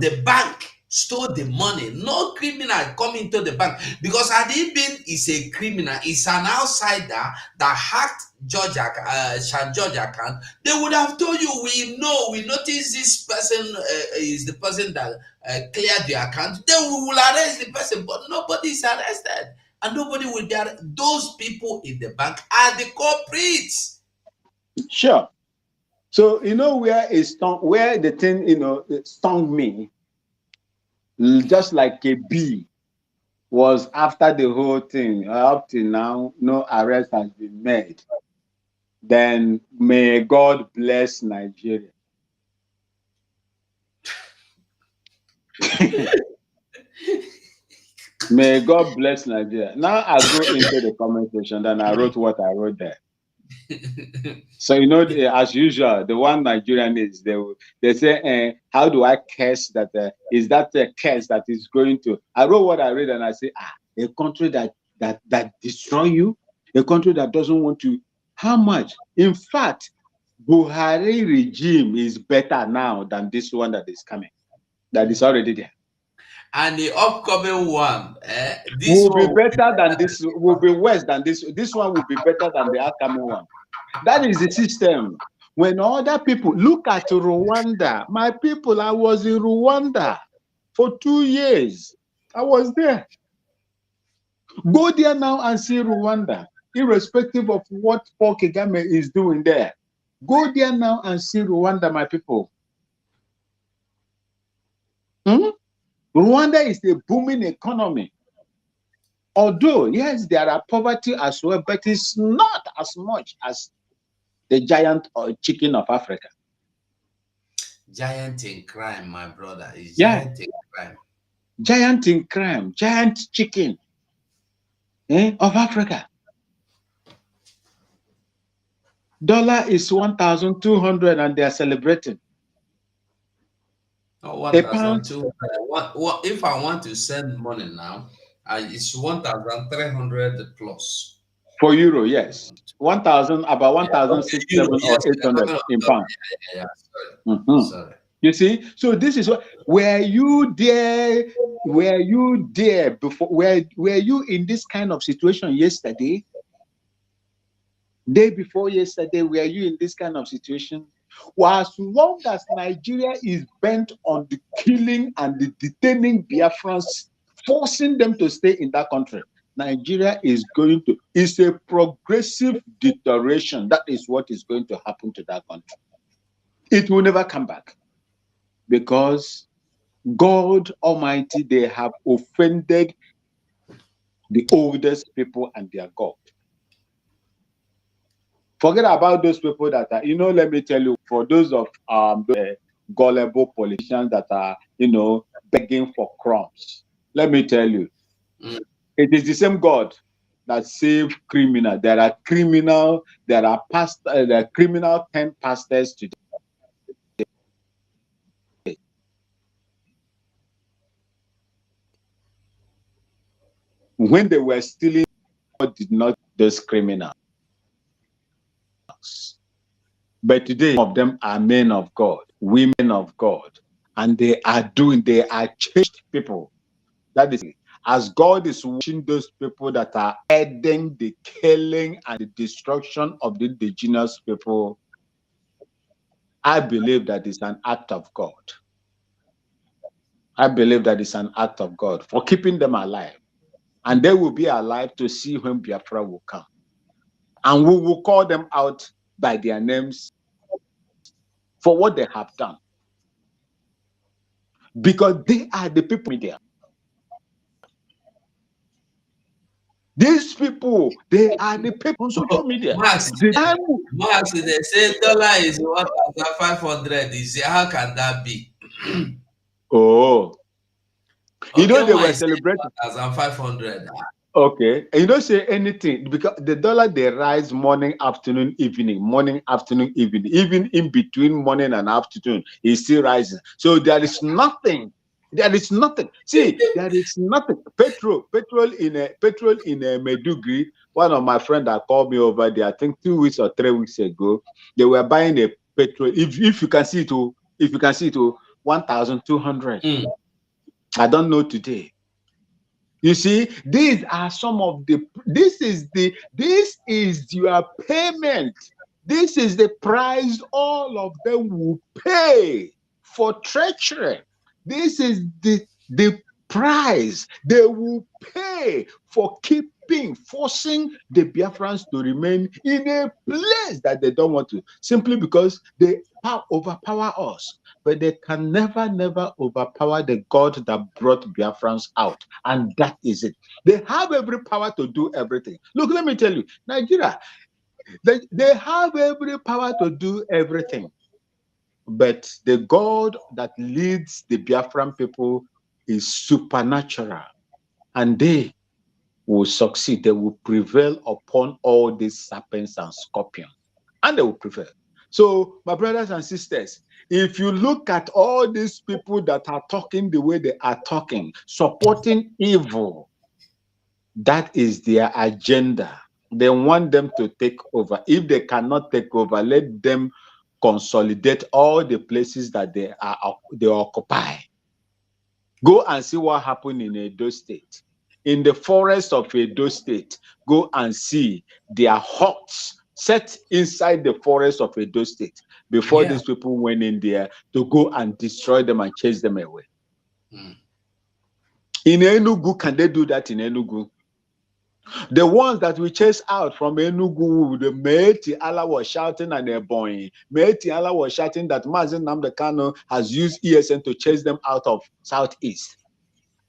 The bank stole the money. No criminal come into the bank, because had he been is a criminal, is an outsider that hacked Shan George account, they would have told you, we notice this person is the person that cleared the account. Then we will arrest the person, but nobody is arrested, and nobody will be arrested. Those people in the bank are the culprits. Sure. So where the thing stung me, just like a bee, was after the whole thing. Up till now, no arrest has been made. Then may God bless Nigeria. May God bless Nigeria. Now I go into the comment section, then I wrote what I wrote there. So as usual, the one Nigerian is they say, how do I curse that? Is that a curse that is going to? I wrote what I read, and I say, a country that destroy you, a country that doesn't want to. How much? In fact, Buhari regime is better now than this one that is coming, that is already there. And the upcoming one, will be better than this. Will be worse than this. This one will be better than the upcoming one. That is the system. When other people look at Rwanda, my people, I was in Rwanda for 2 years. I was there. Go there now and see Rwanda, irrespective of what Paul Kagame is doing there. Go there now and see Rwanda, my people. Rwanda is a booming economy. Although, yes, there are poverty as well, but it's not as much as the giant chicken of Africa. Giant in crime, my brother. Is giant in crime. Giant in crime, giant chicken of Africa. Dollar is 1,200 and they are celebrating. Oh, 1,200. What if I want to send money now? It's 1,300 plus. For euro, yes. 1,000, about 1,600 or 800 in pound. Yeah. Sorry. Sorry. You see, so this is what. Were you there before? Were you in this kind of situation yesterday? Day before yesterday, were you in this kind of situation? Well, as long as Nigeria is bent on the killing and the detaining Biafrans, forcing them to stay in that country, Nigeria is going to, it's a progressive deterioration. That is what is going to happen to that country. It will never come back, because God Almighty, they have offended the oldest people and their God. Forget about those people that are, let me tell you, for those of the gullible politicians that are, begging for crumbs. Let me tell you, it is the same God that saved criminal. There are criminal 10 pastors today. When they were stealing, God did not those criminals. But today, some of them are men of God, women of God, and they are changed people. That is, as God is watching those people that are aiding the killing and the destruction of the indigenous people, I believe that is an act of God. I believe that is an act of God for keeping them alive. And they will be alive to see when Biafra will come. And we will call them out by their names for what they have done. Because they are the people there. These people, they are the people on social media. Max, they say dollar is 1,500. How can that be? Oh. Okay, they were celebrating 1,500. Okay. And you don't say anything because the dollar they rise morning, afternoon, evening, morning, afternoon, evening, even in between morning and afternoon, is still rising. So there is nothing. There is nothing. See, there is nothing. Petrol in Medugri. One of my friends that called me over there, I think 2 weeks or 3 weeks ago, they were buying a petrol. If you can see it, 1,200. I don't know today. You see, these are some of the. This is your payment. This is the price all of them will pay for treachery. This is the price they will pay for forcing the Biafrans to remain in a place that they don't want to, simply because they overpower us. But they can never overpower the God that brought Biafrans out. And that is it. They have every power to do everything. Look, let me tell you, Nigeria, they have every power to do everything. But the God that leads the Biafran people is supernatural. And they will succeed. They will prevail upon all these serpents and scorpions. And they will prevail. So, my brothers and sisters, if you look at all these people that are talking the way they are talking, supporting evil, that is their agenda. They want them to take over. If they cannot take over, let them consolidate all the places that they occupy. Go and see what happened in Edo State. In the forest of Edo State, go and see their huts set inside the forest of Edo State before these people went in there to go and destroy them and chase them away. In Enugu, can they do that in Enugu? The ones that we chase out from Enugu, the Meeti Allah was shouting and they're boing. Meeti Allah was shouting that Mazen Namdekano has used ESN to chase them out of Southeast.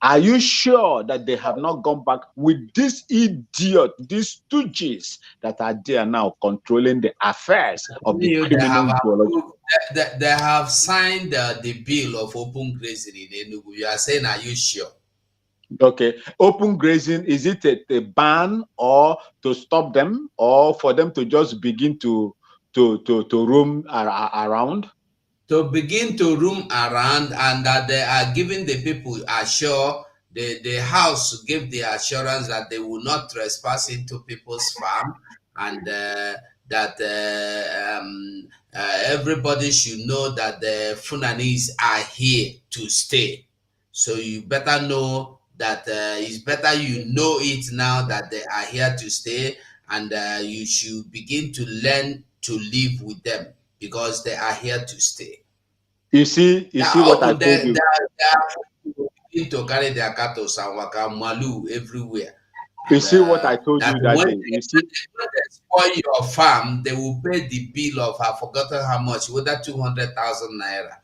Are you sure that they have not gone back with this idiot, these stooges that are there now controlling the affairs of the criminal? They have signed the bill of open grazing in Enugu. You are saying, are you sure? Okay, open grazing, is it a ban or to stop them or for them to just begin to roam around? To begin to roam around, and that they are giving the people the house give the assurance that they will not trespass into people's farm, and that everybody should know that the Funanis are here to stay. So you better know that it's better you know it now that they are here to stay, and you should begin to learn to live with them because they are here to stay. You see what I told you. They are to carry their cattle and waka malu everywhere. You see what I told you that day. You see, when they spoil your farm, they will pay the bill of I've forgotten how much, whether 200,000 naira.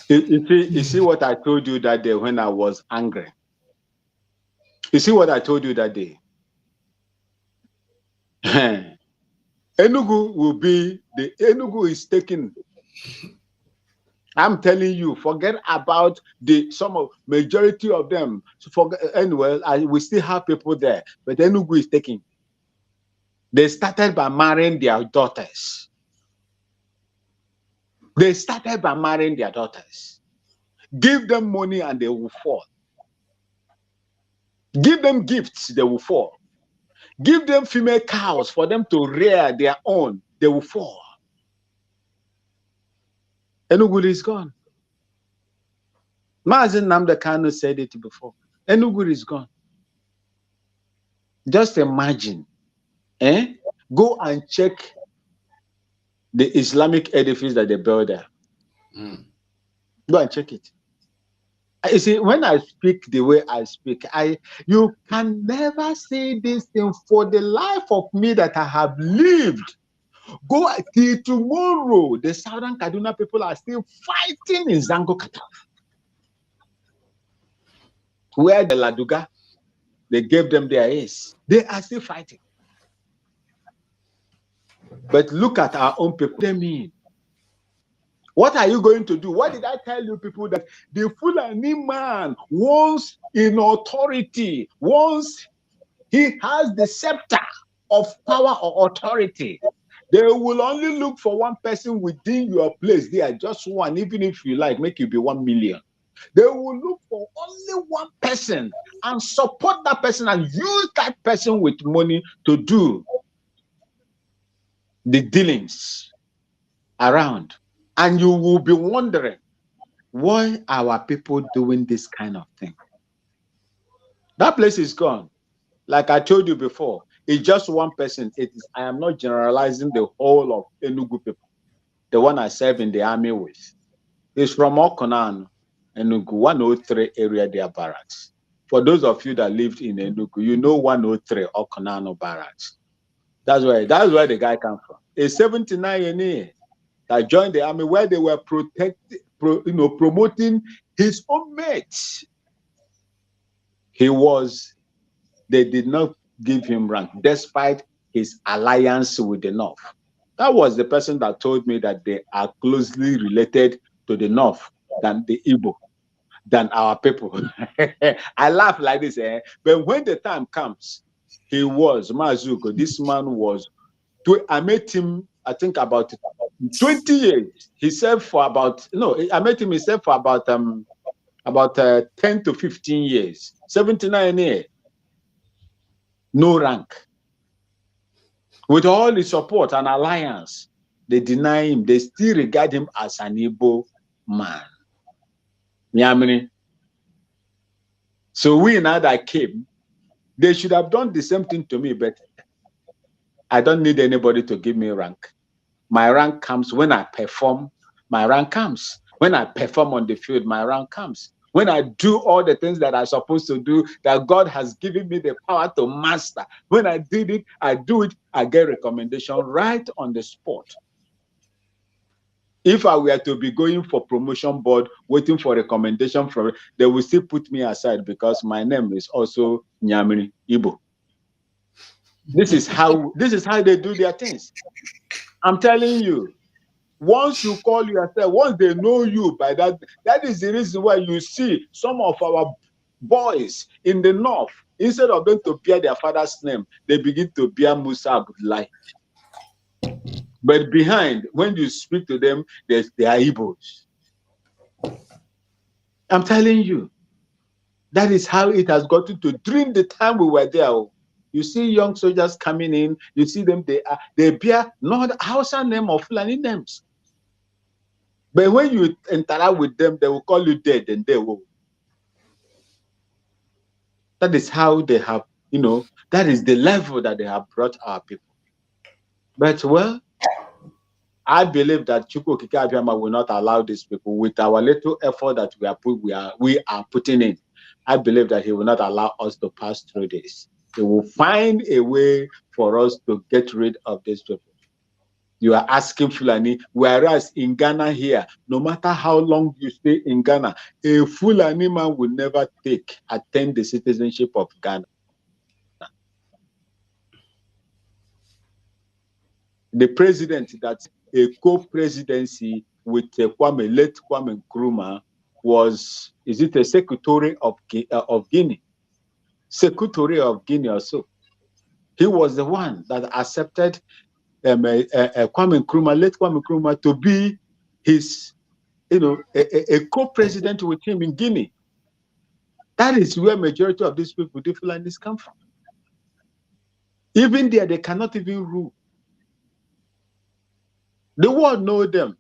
You see what I told you that day when I was angry. You see what I told you that day? Enugu will be the Enugu is taken. I'm telling you, forget about some of majority of them. So forget anyway. We still have people there, but Enugu is taking. They started by marrying their daughters. They started by marrying their daughters. Give them money and they will fall. Give them gifts, they will fall. Give them female cows for them to rear their own, they will fall. Enugu is gone. Mazen Nnamdi Kanu said it before. Enugu is gone. Just imagine. Go and check the Islamic edifice that they built there. Go and check it. You see, when I speak the way I speak, you can never say this thing for the life of me that I have lived. Go till tomorrow. The Southern Kaduna people are still fighting in Zango Kataf, where the Laduga, they gave them their ace. They are still fighting. But look at our own people. They mean, what are you going to do? What did I tell you people? That the Fulani man, once in authority, once he has the scepter of power or authority, they will only look for one person within your place. They are just one, even if you like, make it be 1 million. They will look for only one person and support that person and use that person with money to do the dealings around. And you will be wondering, why are our people doing this kind of thing? That place is gone. Like I told you before, it's just one person. I am not generalizing the whole of Enugu people. The one I serve in the army with. It's from Okonan, Enugu, 103 area, their barracks. For those of you that lived in Enugu, you know 103 Okonano barracks. That's where the guy comes from. A 79-year that joined the army, where they were promoting his own mates. They did not give him rank, despite his alliance with the North. That was the person that told me that they are closely related to the North than the Igbo, than our people. I laugh like this, but when the time comes, he was Mazuko. This man was. I met him, I think, about 20 years. He served for I met him. He served for about 10 to 15 years. 79 years. No rank. With all his support and alliance, they deny him. They still regard him as an Igbo man. Nyamini. So we now that came, they should have done the same thing to me, but I don't need anybody to give me rank. My rank comes when I perform. My rank comes when I perform on the field. My rank comes when I do all the things that I'm supposed to do, that God has given me the power to master. When I did it, I do it, I get recommendation right on the spot. If I were to be going for promotion board, waiting for recommendation from, they will still put me aside because my name is also Nyamiri Igbo. This is how they do their things. I'm telling you, once you call yourself, once they know you by that is the reason why you see some of our boys in the North, instead of them to bear their father's name, they begin to bear Musa Abdullahi. But behind, when you speak to them, they are Igbos. I'm telling you, that is how it has gotten to. During the time we were there, you see young soldiers coming in, you see them, they bear not Hausa name or Fulani names. But when you interact with them, they will call you dead and they will. That is how they have, that is the level that they have brought our people. But well, I believe that Chukwu Okike Abiyama will not allow these people, with our little effort that we are putting in. I believe that he will not allow us to pass through this. He will find a way for us to get rid of these people. You are asking Fulani, whereas in Ghana here, no matter how long you stay in Ghana, a Fulani man will never attain the citizenship of Ghana. The president that's a co-presidency with late Kwame Nkrumah was, is it a secretary of Guinea? Secretary of Guinea also. He was the one that accepted Kwame Nkrumah, late Kwame Nkrumah, to be his, a co-president with him in Guinea. That is where majority of these people, the Fulanis, come from. Even there, they cannot even rule. The world knows them.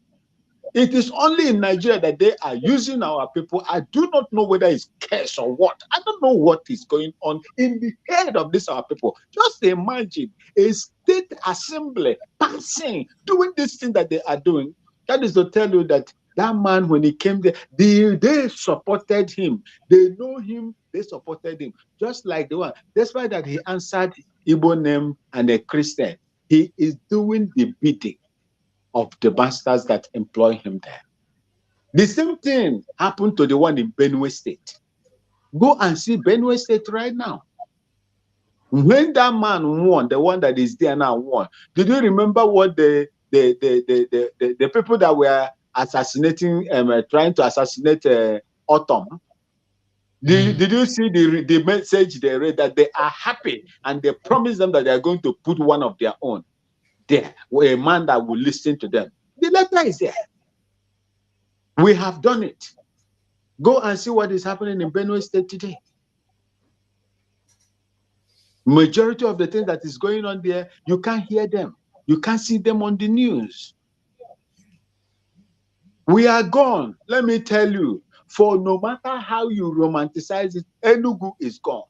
It is only in Nigeria that they are using our people. I do not know whether it's curse or what. I don't know what is going on in the head of these our people. Just imagine a state assembly passing, doing this thing that they are doing. That is to tell you that that man, when he came there, they supported him. They know him, they supported him. Just like the one, despite that he answered Igbo name and a Christian, he is doing the bidding of the masters that employ him there. The same thing happened to the one in Benue State. Go and see Benue State right now. When that man won, the one that is there now won, did you remember what the people that were assassinating, trying to assassinate Autumn? Did you see the message they read that they are happy and they promise them that they are going to put one of their own there, a man that will listen to them? The letter is there. We have done it. Go and see what is happening in Benue State today. Majority of the things that is going on there, you can't hear them. You can't see them on the news. We are gone. Let me tell you, for no matter how you romanticize it, Enugu is gone.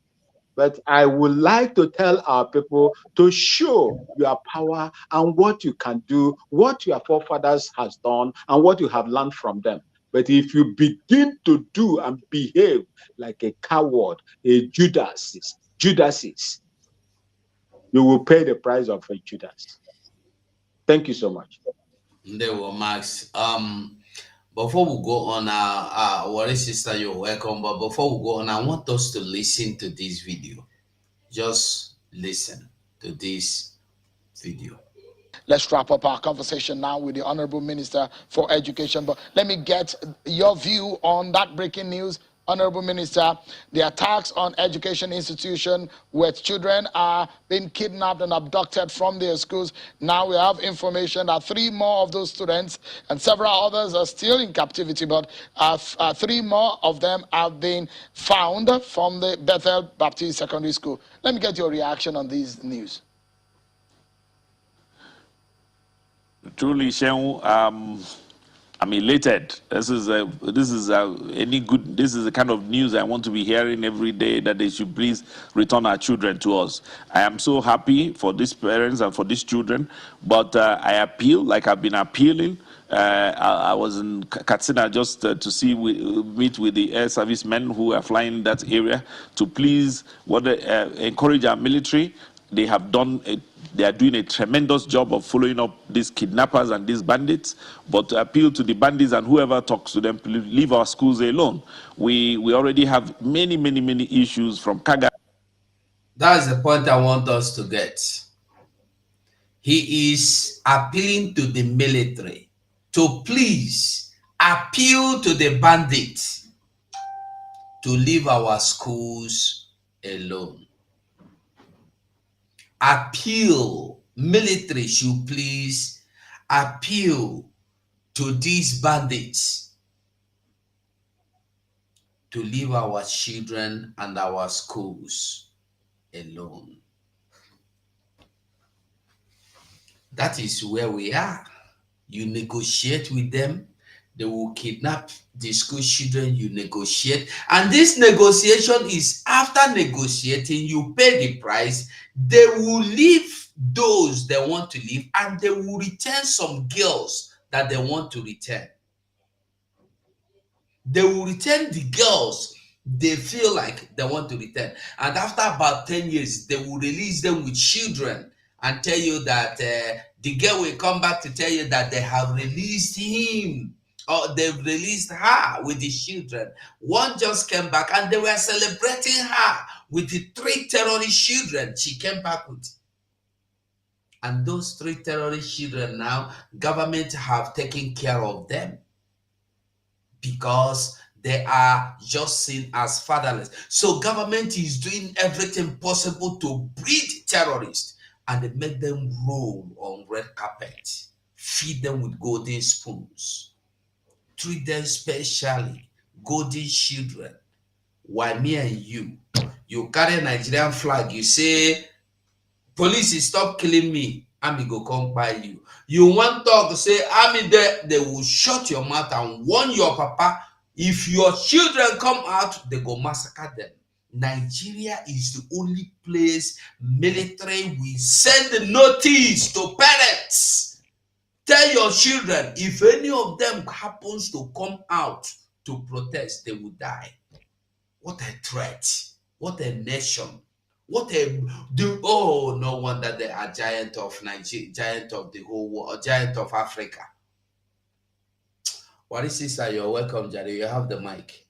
But I would like to tell our people to show your power and what you can do, what your forefathers has done, and what you have learned from them. But if you begin to do and behave like a coward, a Judas, you will pay the price of a Judas. Thank you so much. There were Max. Before we go on, Wari sister, you're welcome. But before we go on, I want us to listen to this video. Just listen to this video. Let's wrap up our conversation now with the Honorable Minister for Education. But let me get your view on that breaking news. Honorable Minister, the attacks on education institutions where children are being kidnapped and abducted from their schools. Now we have information that 3 more of those students and several others are still in captivity, but 3 more of them have been found from the Bethel Baptist Secondary School. Let me get your reaction on these news. Truly, Shehu, I'm elated. This is the kind of news I want to be hearing every day, that they should please return our children to us. I am so happy for these parents and for these children, but I appeal, like I've been appealing. I was in Katsina just to meet with the air service men who are flying in that area to please encourage our military. They are doing a tremendous job of following up these kidnappers and these bandits. But to appeal to the bandits and whoever talks to them, please leave our schools alone. We already have many issues from Kaga. That's the point I want us to get. He is appealing to the military to please appeal to the bandits to leave our schools alone. Appeal, military should please appeal to these bandits to leave our children and our schools alone. That is where we are. You negotiate with them, they will kidnap the school children, you negotiate. And this negotiation is after negotiating, you pay the price, they will leave those they want to leave, and they will return some girls that they want to return. They will return the girls they feel like they want to return. And after about 10 years, they will release them with children and tell you that The girl will come back to tell you that they have released him or they've released her with the children. One just came back and they were celebrating her with the 3 terrorist children she came back with. And those 3 terrorist children now, government have taken care of them because they are just seen as fatherless. So government is doing everything possible to breed terrorists and they make them roll on red carpet, feed them with golden spoons, treat them specially, golden children. While me and you carry a Nigerian flag, you say, police stop killing me, army go come by you. You want talk, say army there, they will shut your mouth and warn your papa. If your children come out, they go massacre them. Nigeria is the only place military will send notice to parents. Tell your children, if any of them happens to come out to protest, they will die. What a threat. What a nation. What a no wonder they are giant of Nigeria, giant of the whole world, giant of Africa. What is sister? You're welcome, Jerry. You have the mic.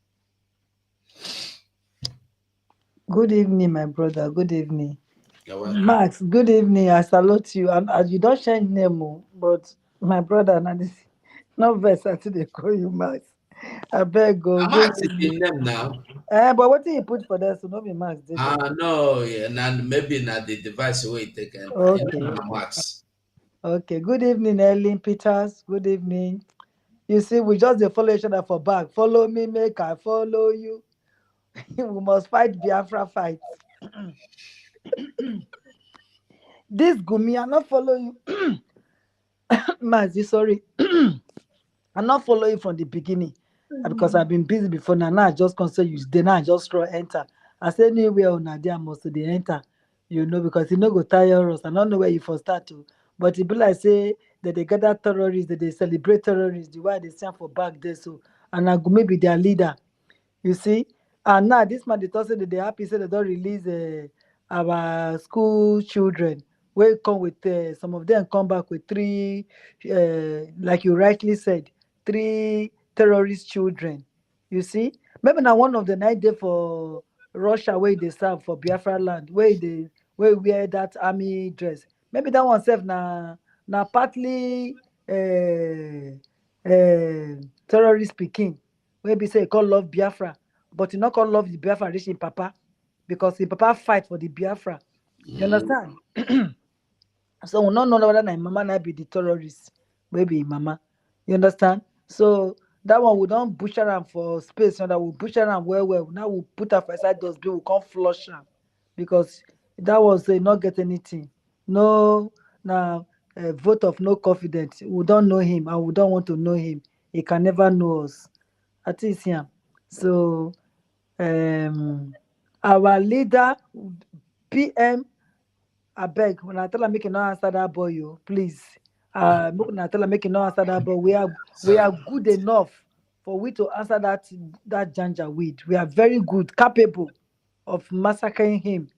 Good evening, my brother. Good evening. You're welcome. Max, good evening. I salute you. And as you don't change name, but my brother, now this no verse until they call you Max. I beg go. I'm asking them now. But what did you put for that? So not be Max. No, yeah, and maybe not the device way taken. Okay. Max. Okay. Good evening, Ellen Peters. Good evening. You see, we just dey follow each other for back. Follow me, make I follow you. We must fight Biafra fight. This Gumi, I not follow you. Mazi, sorry. I not follow you from the beginning because I've been busy before. Now I just consider you. Then I just throw enter. I say anywhere on Nadia must they enter, because you know go tire us. I don't know where you first start to, but it be like say that they gather terrorists, that they celebrate terrorists, the way they stand for back there. So and I go maybe their leader, you see. And now this man they thought say that they happy say they don't release our school children. We come with some of them come back with 3, like you rightly said, 3 terrorist children. You see, maybe now one of the night there for Russia where they serve for Biafra land, where they wear that army dress. Maybe that one self now partly terrorist speaking. Maybe say call love Biafra, but you not call love the Biafra rich in Papa because the Papa fight for the Biafra. You understand? So we don't know whether my mama might be the terrorist, maybe mama. You understand? So that one we don't butcher them for space, that we butcher them well. Now we put her for inside those we can't flush them because that was not get anything. No, now vote of no confidence. We don't know him and we don't want to know him. He can never know us. At least yeah. So our leader, PM. I beg when I tell her make you not answer that boy, you please. When I tell her make you not answer that boy, we are good enough for we to answer that Janja weed. We are very good, capable of massacring him.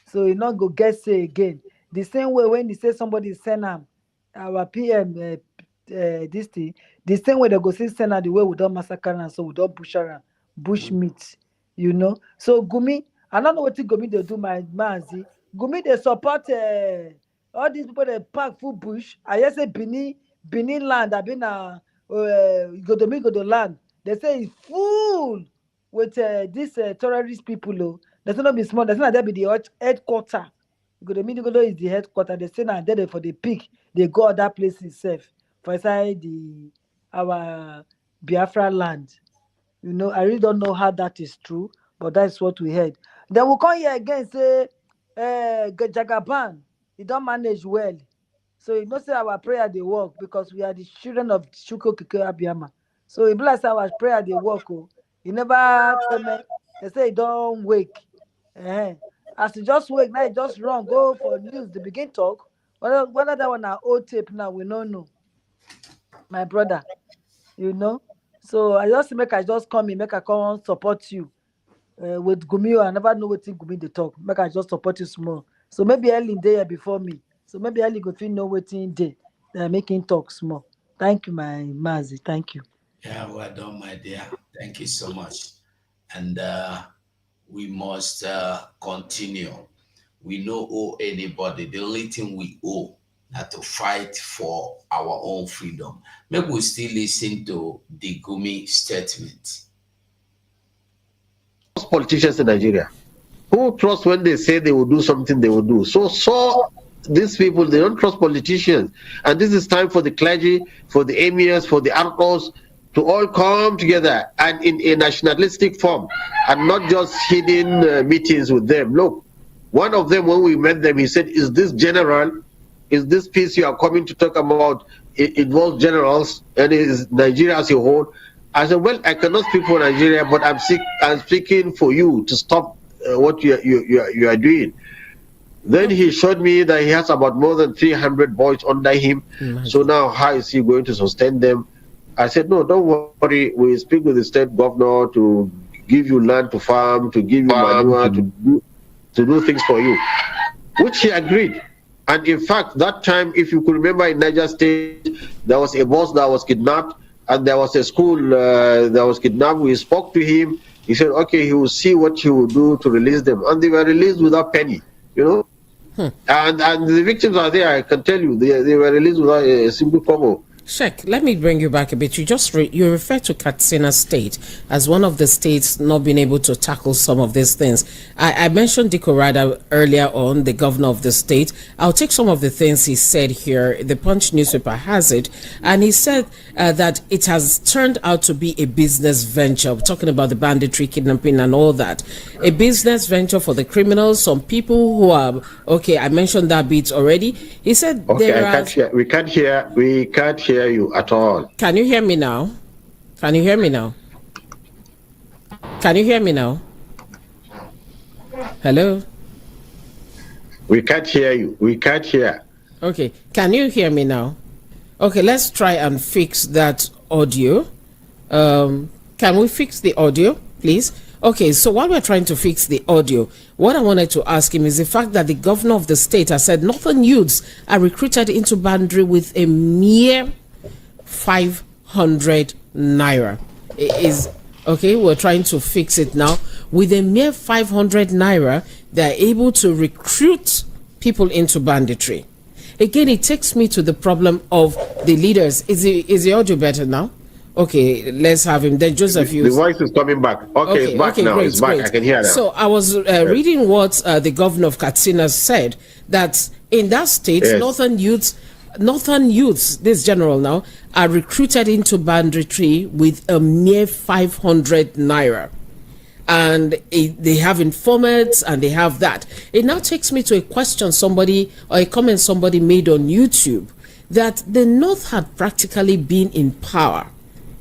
So he not go get say again. The same way when they say somebody send him, our PM this thing, the same way they go say send her the way we don't massacre him, so we don't bush meat, So Gumi, I don't know what Gumi they do my manzi. Gumi they support all these people they pack full bush. I just say Benin land. I've been Godomi land. They say it's full with these terrorist people. Oh, that's not be small. That's not that be the headquarter. Godo is the headquarter. They say now there for the peak. They go other places safe for inside our Biafra land. I really don't know how that is true, but that's what we heard. Then we'll come here again say. Jagaban, he don't manage well. So say our prayer they work because we are the children of Shuko Kike Abiyama. So he bless our prayer they work. Oh. He never comment. They say he don't wake. As he just wake, now he just run, go for news, they begin talk. Whether that one are old tape now, we don't know. My brother, So I just come in, make I come support you. With Gumi, I never know what Gumi they talk. Make I just support you small. So maybe Ellen there before me. So maybe Ali go fit know wetin dey. They're making talk small. Thank you, my Mazi. Thank you. Yeah, well done, my dear. Thank you so much. And we must continue. We don't owe anybody. The only thing we owe is to fight for our own freedom. Maybe we still listen to the Gumi statement. Politicians in Nigeria, who trust when they say they will do something, they will do. So these people, they don't trust politicians. And this is time for the clergy, for the emirs, for the archos to all come together and in a nationalistic form and not just hidden meetings with them. Look, one of them, when we met them, he said, is this general, is this peace you are coming to talk about, it involves generals and it is Nigeria as a whole? I said, well, I cannot speak for Nigeria, but I'm speaking for you to stop what you are doing. Then he showed me that he has about more than 300 boys under him. So now how is he going to sustain them? I said, no, don't worry. We speak with the state governor to give you land to farm, to give you manure, to do things for you, which he agreed. And in fact, that time, if you could remember, in Niger State, there was a boss that was kidnapped, and there was a school that was kidnapped. We spoke to him. He said, okay, he will see what he will do to release them. And they were released without penny, you know. And the victims are there, I can tell you. They were released without a simple kobo. Sheikh, let me bring you back a bit. You just you refer to Katsina State as one of the states not being able to tackle some of these things. I mentioned Diko Rada earlier on, the governor of the state. I'll take some of the things he said here. The Punch newspaper has it, and he said that it has turned out to be a business venture. We're talking about the banditry, kidnapping, and all that. A business venture for the criminals. Some people who are okay. I mentioned that bit already. He said okay, we can't hear you at all. Can you hear me now? Can you hear me now? Can you hear me now? Hello? We can't hear you. We can't hear. Okay. Can you hear me now? Okay, let's try and fix that audio. Can we fix the audio, please? Okay, so while we're trying to fix the audio, what I wanted to ask him is the fact that the governor of the state has said northern youths are recruited into banditry with a mere 500 naira. Is okay, we're trying to fix it now. With a mere 500 naira, they're able to recruit people into banditry. Again, it takes me to the problem of the leaders. Is the audio better now? Okay, let's have him. Then Joseph, the voice is coming back. Okay, it's back now. Great, it's back. Great. I can hear that. So I was reading what the governor of Katsina said, that in that state, yes, northern youths, this general now, are recruited into banditry with a mere 500 naira. And they have informants and they have that. It now takes me to a question a comment somebody made on YouTube, that the North had practically been in power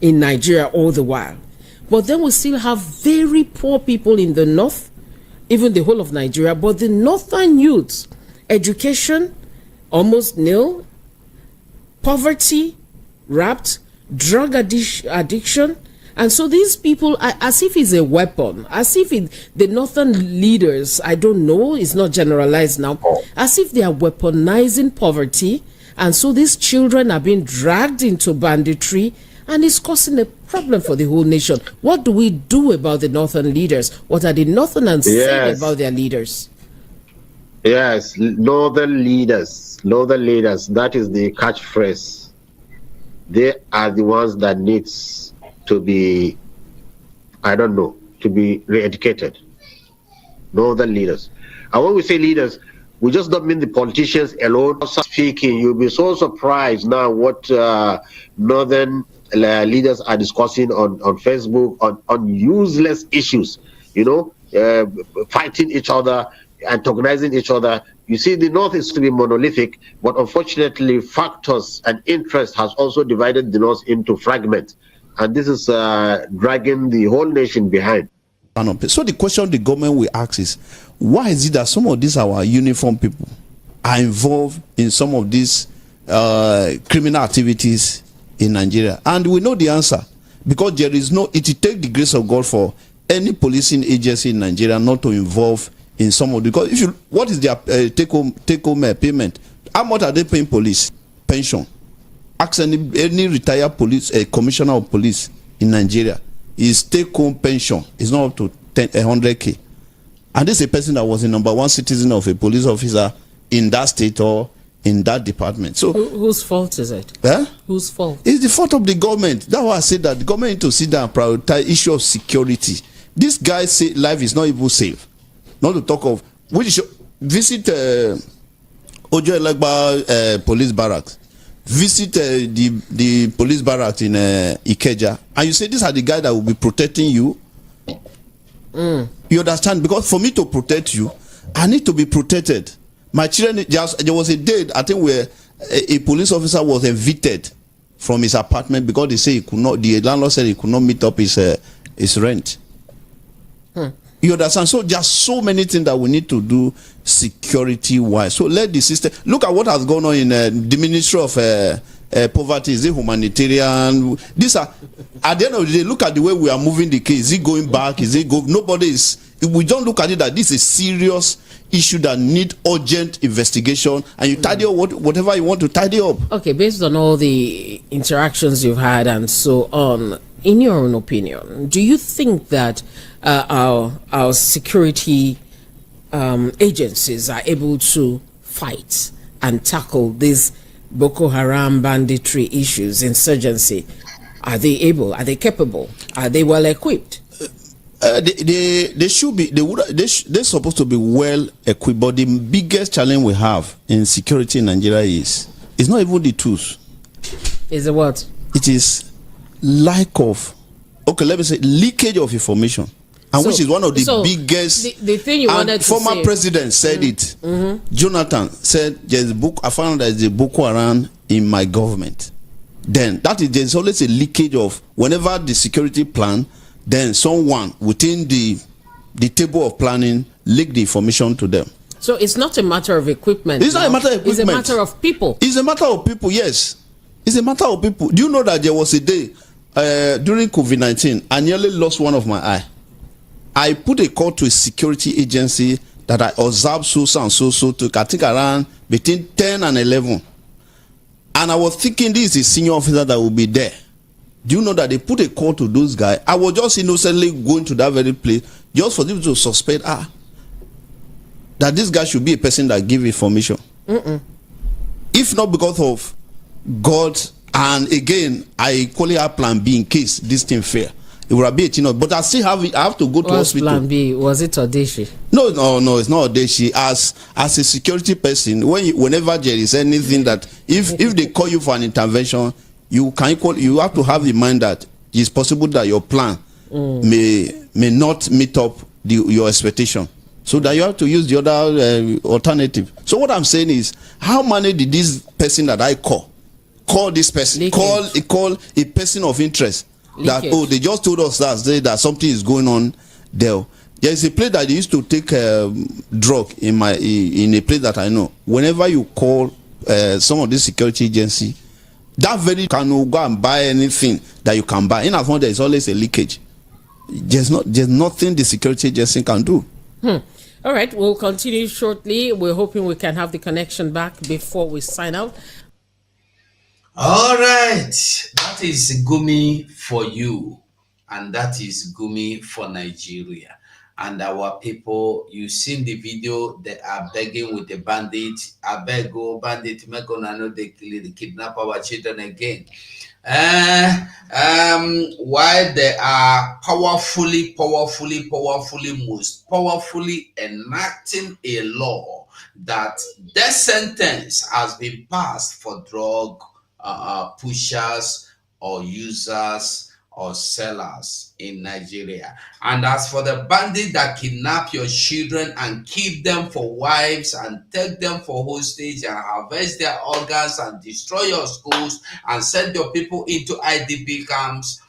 in Nigeria all the while. But then we still have very poor people in the North, even the whole of Nigeria. But the northern youths, education, almost nil, poverty, wrapped, drug addiction. And so these people, as if it's a weapon, as if the northern leaders, I don't know, it's not generalized now, as if they are weaponizing poverty. And so these children are being dragged into banditry, and it's causing a problem for the whole nation. What do we do about the northern leaders? What are the northerners saying about their leaders? Yes, northern leaders, that is the catchphrase. They are the ones that needs to be, to be re-educated. Northern leaders. And when we say leaders, we just don't mean the politicians alone. Speaking, you'll be so surprised now what northern leaders are discussing on Facebook on useless issues, fighting each other, antagonizing each other. You see, the North is to be monolithic, but unfortunately factors and interest has also divided the North into fragments. And this is dragging the whole nation behind. So the question the government will ask is, why is it that some of these our uniform people are involved in some of these criminal activities in Nigeria? And we know the answer, because there is no, it will take the grace of God for any policing agency in Nigeria not to involve in some of the, because if you, what is their take home payment? How much are they paying police pension? Ask any retired police commissioner of police in Nigeria. His take-home pension is not up to 100K. And this is a person that was the number one citizen of a police officer in that state or in that department. So whose fault is it? Eh? Whose fault? It's the fault of the government. That's why I said that the government need to sit down and prioritize issue of security. This guy say life is not even safe. Not to talk of which visit Ojo Elegba police barracks. Visit the police barracks in Ikeja, and you say these are the guys that will be protecting you. You understand? Because for me to protect you, I need to be protected. My children, there was a day I think where a police officer was evicted from his apartment because they say he could not. The landlord said he could not meet up his rent. You understand? So there are so many things that we need to do security wise. So let the system look at what has gone on in the Ministry of Poverty. Is it humanitarian? These are at the end of the day. Look at the way we are moving the case. Is it going back? Is it go? Nobody is. If we don't look at it that this is a serious issue that need urgent investigation, and you tidy up whatever you want to tidy up. Okay, based on all the interactions you've had and so on, in your own opinion, do you think that our security agencies are able to fight and tackle these Boko Haram banditry issues, insurgency? Are they able? Are they capable? Are they well equipped? They should be. They're supposed to be well equipped. But the biggest challenge we have in security in Nigeria is it's not even the tools. Is it what? It is lack of. Okay, let me say leakage of information, and which is one of the biggest. The thing you wanted to say. Former president said it. Jonathan said, "There's a book. I found there's a Boko Haram in my government." Then there's always a leakage of whenever the security plan. Then someone within the table of planning leak the information to them. So it's not a matter of equipment. It's not a matter of equipment. It's a matter of people. It's a matter of people, yes. It's a matter of people. Do you know that there was a day during COVID-19, I nearly lost one of my eye. I put a call to a security agency that I observed so and so took, I think around between 10 and 11. And I was thinking this is a senior officer that will be there. Do you know that they put a call to those guys? I was just innocently going to that very place just for them to suspect that this guy should be a person that give information. If not because of God, and again, I equally have plan B in case this thing fail. It would be a but I still have I have to go to hospital. Plan B? Was it Odeshi? No, it's not Odeshi. As a security person, whenever there is anything that if they call you for an intervention, you have to have in mind that it's possible that your plan may not meet up your expectation. So that you have to use the other alternative. So what I'm saying is, how many did this person that I call this person, Leakage. call a person of interest Leakage. that they just told us that something is going on there. There is a place that they used to take drug in a place that I know. Whenever you call some of this security agency, that very can go and buy anything that you can buy. In as much there is always a leakage. There's nothing the security agency can do. All right, we'll continue shortly. We're hoping we can have the connection back before we sign out. All right, that is Gumi for you, and that is Gumi for Nigeria. And our people, you seen the video, they are begging with the bandit. I beg, go bandit, make on know they kidnap our children again. While they are powerfully, most powerfully enacting a law that death sentence has been passed for drug pushers or users or sellers in Nigeria. And as for the bandit that kidnap your children and keep them for wives and take them for hostage and harvest their organs and destroy your schools and send your people into IDP camps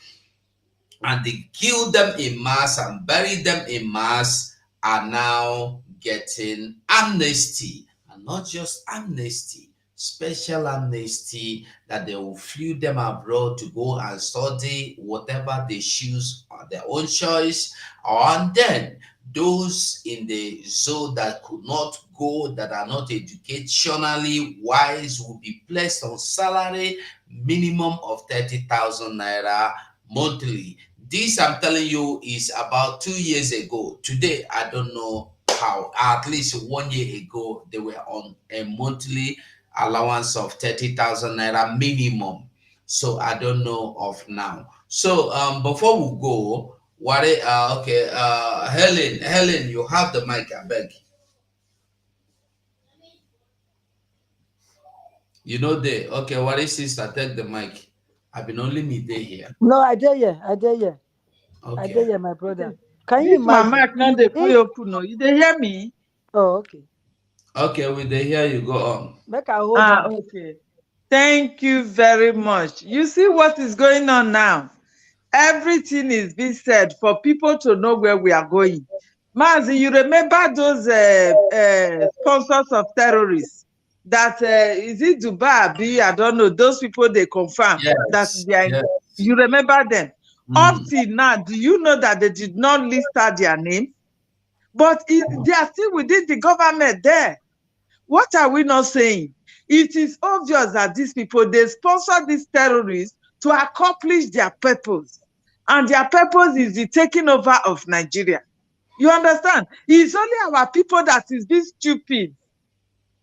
and they kill them in mass and bury them in mass, are now getting amnesty. And not just amnesty, special amnesty, that they will flew them abroad to go and study whatever they choose on their own choice, and then those in the zone that could not go, that are not educationally wise, will be placed on salary minimum of 30,000 naira monthly. This, I'm telling you, is about 2 years ago. Today, I don't know how. At least 1 year ago, they were on a monthly allowance of 30,000 naira minimum. So I don't know of now. So before we go, okay, Helen, you have the mic, I beg. You know the okay, Wari sister, take the mic. I've been only me there here. No, I dare you. I dare you. I dare Okay. you, my brother. Can you This my imagine? mic now dey play If open o. You dey hear me? oh okay, Okay, with the here you go on. make I hold on. Okay. Thank you very much. You see what is going on now? Everything is being said for people to know where we are going. Mazi, you remember those sponsors of terrorists that is it Dubai? I don't know. Those people they confirm that Yes, they are. yes. You remember them? Up Mm. till now, do you know that they did not list out their name? But they are still within the government there. What are we not saying? It is obvious that these people, they sponsor these terrorists to accomplish their purpose. And their purpose is the taking over of Nigeria. You understand? It's only our people that is being stupid.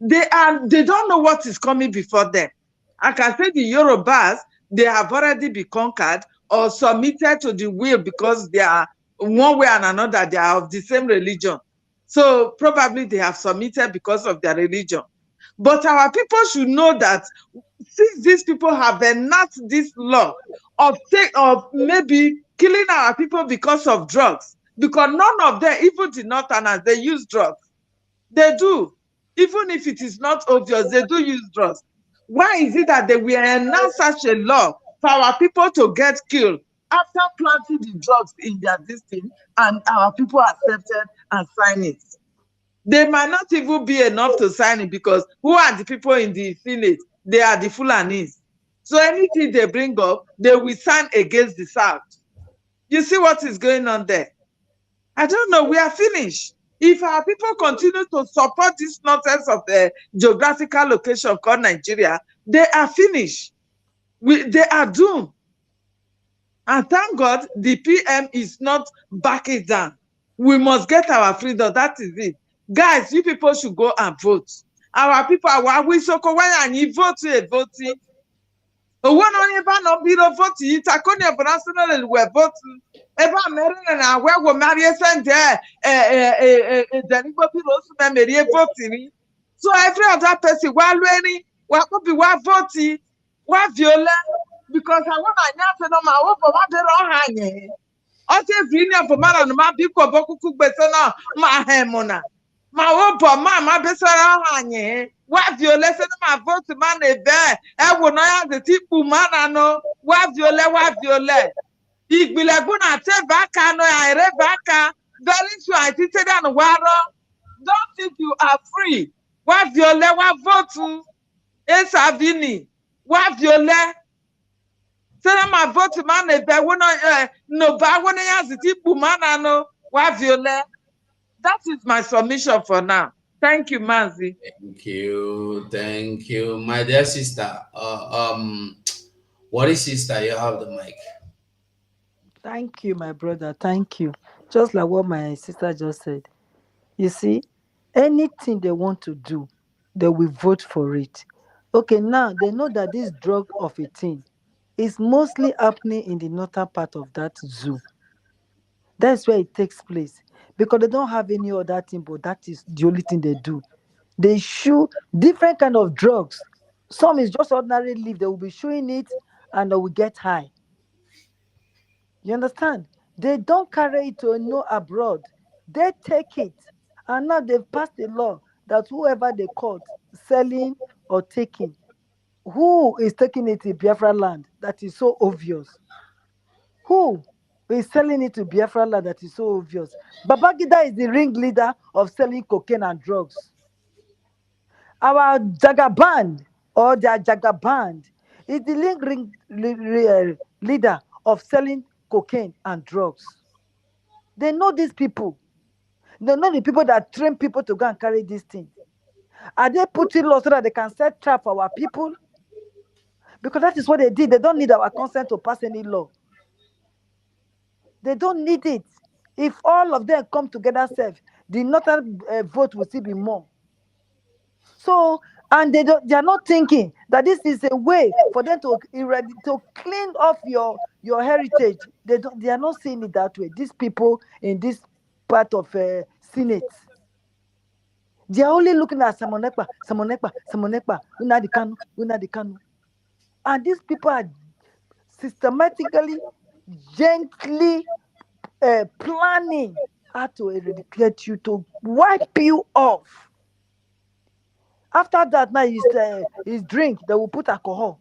They don't know what is coming before them. I can say the Yorubas, they have already been conquered or submitted to the will because they are one way and another, they are of the same religion. So probably they have submitted because of their religion. But our people should know that since these people have enacted this law of maybe killing our people because of drugs, because none of them, even the Northerners, they use drugs. They do. Even if it is not obvious, they do use drugs. Why is it that they will enact such a law for our people to get killed after planting the drugs in their system and our people accepted and signed it? They might not even be enough to sign it because who are the people in the Senate? They are the Fulanis. So anything they bring up, they will sign against the South. You see what is going on there? I don't know. We are finished. If our people continue to support this nonsense of the geographical location called Nigeria, they are finished. They are doomed. And thank God the PM is not backing down. We must get our freedom. That is it. Guys, you people should go and vote. Our people are we so and you vote voting. Owó náà ní bá náà bí ló vote yìí takó ní ẹ̀bùn national wẹ̀ vote. Ebe a mẹ́rin na àwẹ̀ wò máa sẹ́ńdẹ̀ ìdẹ̀nigbó bí ló sùn mẹ́mẹ̀rí vote ni. So every other person wá lórí wá kóbi wá vote wá violẹ̀ because àwọn náà ní àṣẹ náà máa wọ́pọ̀ wá bẹ̀rẹ̀ ọ̀hán yẹn. Ọtí èfì ní ẹ̀fọ́ máa nà máa bí kò bọ́ kúkú gbèsè náà máa hẹ̀ mọ̀nà. Máa wọ́pọ̀ máa bẹ́ sọ́ra ọ̀hán yẹn. Wá violẹ̀ sẹ́ni máa vote máa nà bẹ́ẹ̀ ẹ wò náà yà sì ti kù máa nà nù wá violẹ̀. Ìgbìlẹ̀ gbọ́nà àti bàkà nù àìrè bàkà very sure àti tẹ́lẹ̀ àná wá rọ́. Don't think you are free. Wá violẹ̀ wá vote. Esavini wá violẹ̀. Sẹ́ni máa vote máa nà bẹ́ẹ̀ wọ́n náà nù bá wọ́n náà yà sì ti kù máa nà nù wá violẹ̀. That is my submission for now. Thank you, Mazi. Thank you, my dear sister. What is sister? You have the mic. Thank you, my brother. Thank you. Just like what my sister just said. You see, anything they want to do, they will vote for it. Okay, now they know that this drug of a thing is mostly happening in the northern part of that zoo. That's where it takes place. Because they don't have any other thing, but that is the only thing they do. They shoot different kind of drugs. Some is just ordinary leaf. They will be showing it and they will get high. You understand? They don't carry it to no abroad. They take it. And now they've passed a law that whoever they caught selling or taking, who is taking it in Biafra land? That is so obvious. Who is selling it to Biafra land? That is so obvious. Babangida is the ringleader of selling cocaine and drugs. Our Jagaband or their Jagaband is the leader of selling cocaine and drugs. They know these people. Not the people that train people to go and carry this thing. Are they putting laws so that they can set trap for our people? Because that is what they did. They don't need our consent to pass any law. They don't need it. If all of them come together, the northern vote will still be more. So, and they are not thinking that this is a way for them to clean off your heritage. They are not seeing it that way. These people in this part of Senate, they are only looking at Samonekpa, Unadi Kanu. And these people are systematically, gently planning how to eradicate you, to wipe you off. After that, now is drink. They will put alcohol.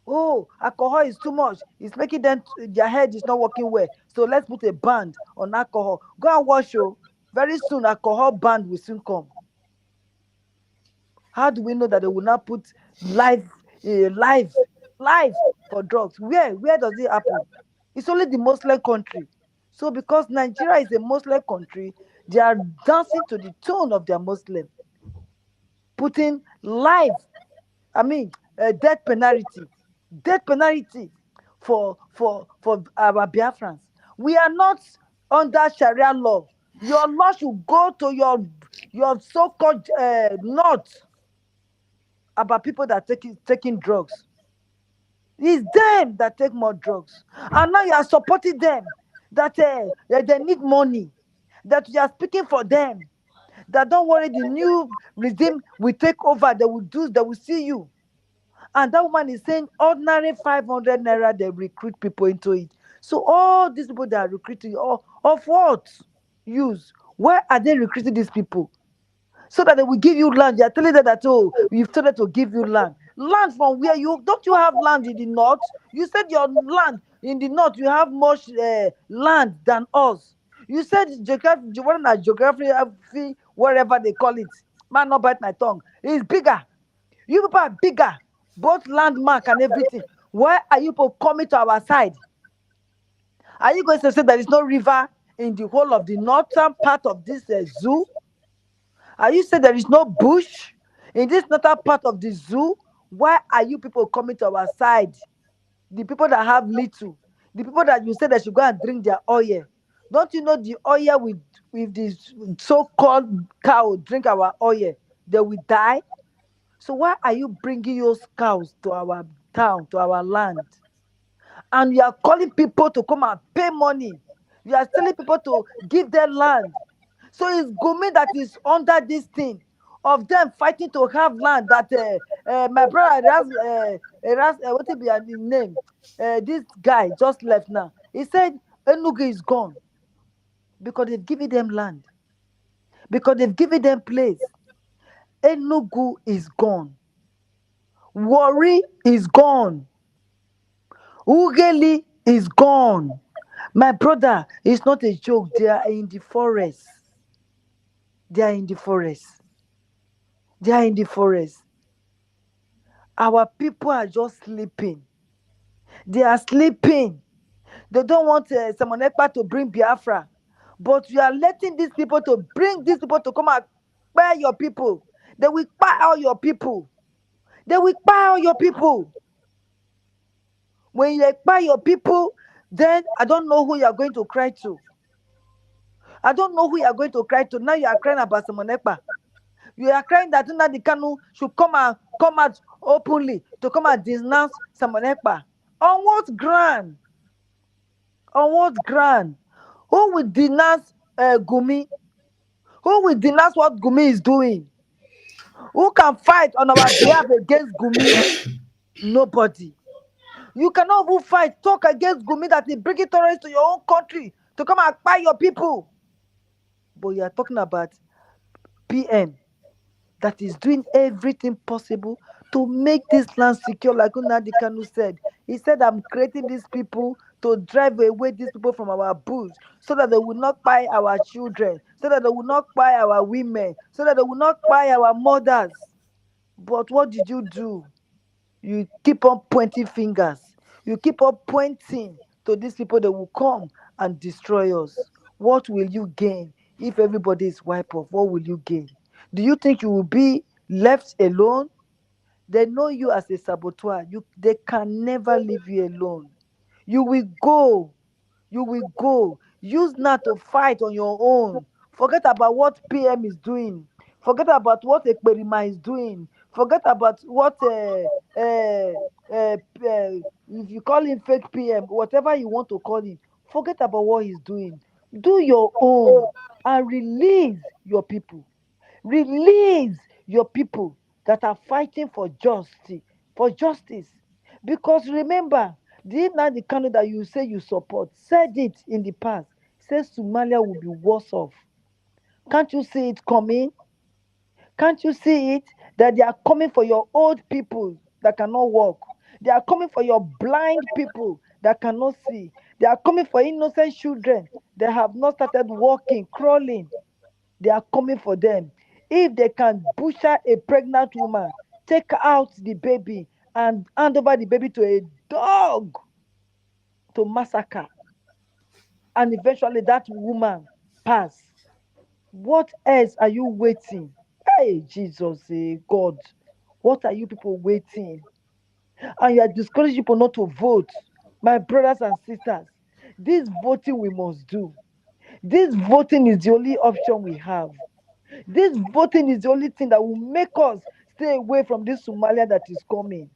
Oh, alcohol is too much. It's making them, their head is not working well. So let's put a ban on alcohol. Go and watch you. Very soon, alcohol ban will soon come. How do we know that they will not put life for drugs? Where does it happen? It's only the Muslim country. So because Nigeria is a Muslim country, they are dancing to the tune of their Muslim, putting death penalty for our Biafrans. We are not under Sharia law. Your law should go to your so-called north about people that are taking drugs. It's them that take more drugs. And now you are supporting them, that they need money, that you are speaking for them, that don't worry, the new regime will take over, they will see you. And that woman is saying ordinary 500 naira, they recruit people into it. So all these people that are recruiting, of what use? Where are they recruiting these people? So that they will give you land. They are telling them that, oh, we've told them to give you land. Land from where? Don't you have land in the north? You said your land in the north, you have much land than us. You said geography, whatever they call it. Man, not bite my tongue. It's bigger. You people are bigger, both landmark and everything. Why are you people coming to our side? Are you going to say there is no river in the whole of the northern part of this zoo? Are you saying there is no bush in this northern part of the zoo? Why are you people coming to our side? The people that have little, the people that you say they should go and drink their oil. Don't you know the oil with this so-called cow drink our oil, they will die? So why are you bringing those cows to our town, to our land? And you are calling people to come and pay money. You are telling people to give their land. So it's Gumi that is under this thing of them fighting to have land. That my brother what will be his name? This guy just left now. He said Enugu is gone because they've given them land, because they've given them place. Enugu is gone. Warri is gone. Ugeli is gone. My brother, it's not a joke. They are in the forest. They are in the forest. They are in the forest. Our people are just sleeping. They are sleeping. They don't want someone Ekpa to bring Biafra. But you are letting these people to bring these people to come and buy your people. They will buy all your people. They will buy all your people. When you buy your people, then I don't know who you are going to cry to. I don't know who you are going to cry to. Now you are crying about Simon Ekpa. You are crying that Nnamdi Kanu should come out openly to come and denounce Simon Ekpa. On what ground? On what ground? Who will denounce Gumi? Who will denounce what Gumi is doing? Who can fight on our behalf against Gumi? Nobody. You cannot even talk against Gumi that is bringing terrorists to your own country to come and buy your people. But you are talking about PM that is doing everything possible to make this land secure, like Nnamdi Kanu said. He said, I'm creating these people to drive away these people from our bush so that they will not buy our children, so that they will not buy our women, so that they will not buy our mothers. But what did you do? You keep on pointing fingers. You keep on pointing to these people that will come and destroy us. What will you gain If everybody is wiped off, what will you gain? Do you think you will be left alone? They know you as a saboteur. They can never leave you alone. You will go. You will go. Use now to fight on your own. Forget about what PM is doing. Forget about what Ekperima is doing. Forget about what if you call him fake PM, whatever you want to call him. Forget about what he's doing. Do your own and release your people. Release your people that are fighting for justice, for justice. Because remember, the Nnamdi Kanu that you say you support said it in the past. Says Somalia will be worse off. Can't you see it coming? Can't you see it? That they are coming for your old people that cannot walk. They are coming for your blind people that cannot see. They are coming for innocent children that have not started walking, crawling. They are coming for them. If they can butcher a pregnant woman, take out the baby and hand over the baby to a dog to massacre, and eventually that woman pass, what else are you waiting? Hey, Jesus, God, what are you people waiting? And you are discouraging people not to vote. My brothers and sisters, this voting we must do. This voting is the only option we have. This voting is the only thing that will make us stay away from this Somalia that is coming.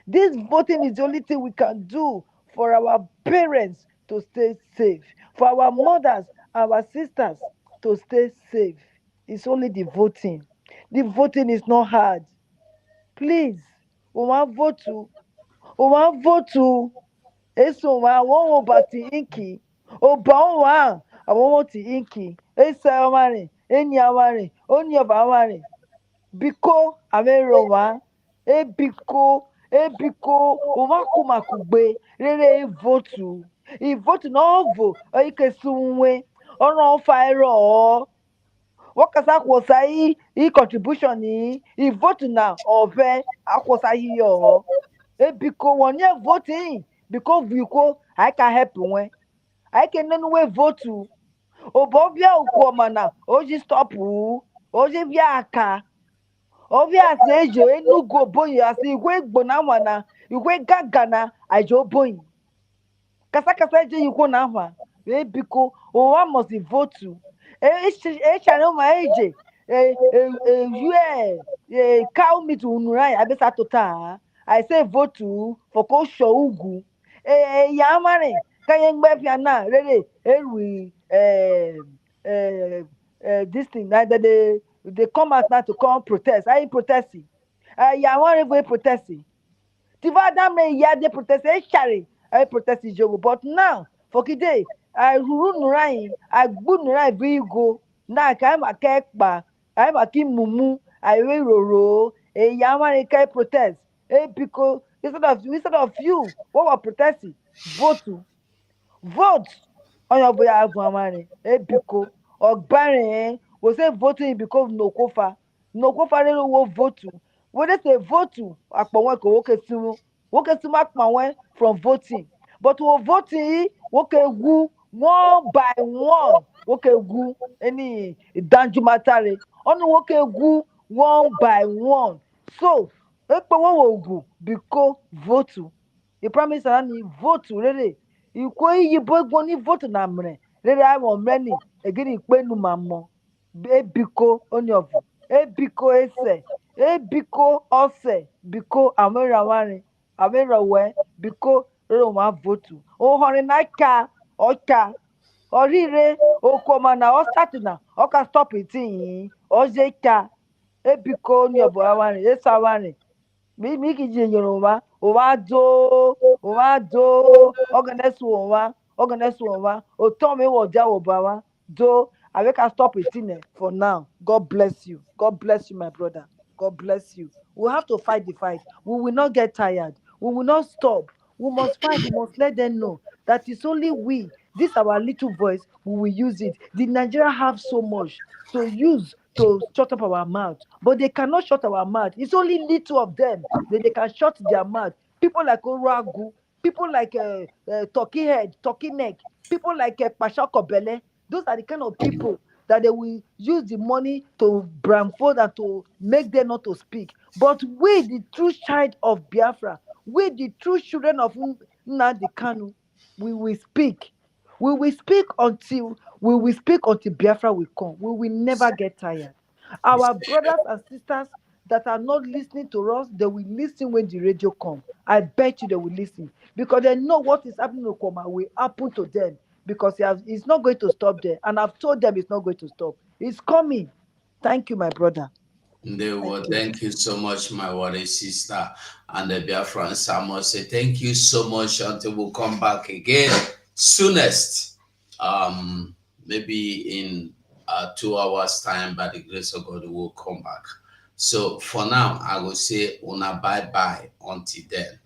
This voting is the only thing we can do for our parents to stay safe, for our mothers, our sisters to stay safe. It's only the voting. The voting is not hard. Please, we want vote to, we want vote to. Eso wa won bati inki. Oba wa awon won ti inki. Esa amare, eni amare, oni oba amare. Biko amero wa. Ebiko umakuma kugbe rere votu. I vote no vo ike sunwe. Ono fa ero. Wakasa kwosa i contribution ni I vote na ove akwosa yo. Biko wonye voting because biko I can help when I can anyway vote to obobia ukwomana oji stop oji bia aka obia sejo enugo boyi as igwe gbona wana igwe gagana ajo boyi kasa eje yikwo na ahwa biko owa must vote to channel ma eje cow meat unurai abesa tota I say vote to for ko show ugwu ya mare kanye ngbefia na rere erui this thing that they come out now to come protest. I protesting. Ya wan even protesting. Tiva dame ya de protest shari. I protest jogo. But now for today, I run nurai, I good nurai go. Na ka ma Ekpa, I ma ki mumu, I we roro. Ya wan kai protest. Because instead of you, what were protesting? Vote to vote on your boy Avamane. Biko Ogbarin will say voting because no kofa. No kofa will vote to. When they say vote to Akpawen ko woke sumu Akpawen from voting. But we voting woke gu one by one. Woke gu any danjumatare. Only woke gu one by one. So Ekpawen will gu because vote to. The promise and vote to really. Ikwo iyi gbogbo ní vote na mre rere awon many egiri ikpenu mamo ebiko onyovu ebiko ese ebiko ose biko amerawe biko rere wa vote ohori na ka oka orire okoma na o start na o ka stop it yin oje ka ebiko onyovu awari esa awari mi kiji Yoruba o wa do organize wa o to me wo ja wo ba wa do I make her stop it in for now. God bless you. God bless you, my brother. God bless you. We have to fight the fight. We will not get tired. We will not stop. We must fight. We must let them know that it's only we, this our little voice, we will use it. The Nigeria have so much to use to shut up our mouth, but they cannot shut our mouth. It's only little of them that they can shut their mouth. People like Oragu, people like Turkey Head, Turkey Neck, people like Pashako Bele. Those are the kind of people that they will use the money to blindfold and to make them not to speak. But we, the true child of Biafra, we, the true children of Nnamdi Kanu, we will speak. We will speak until Biafra will come. We will never get tired. Our brothers and sisters that are not listening to us, they will listen when the radio come. I bet you they will listen because they know what is happening to Koma will happen to them because it's not going to stop there. And I've told them it's not going to stop. It's coming. Thank you, my brother. Thank you so much, my worthy sister. And the Biafran I must say thank you so much until we'll come back again soonest. Maybe in 2 hours time, by the grace of God, we'll come back. So for now, I will say una bye bye until then.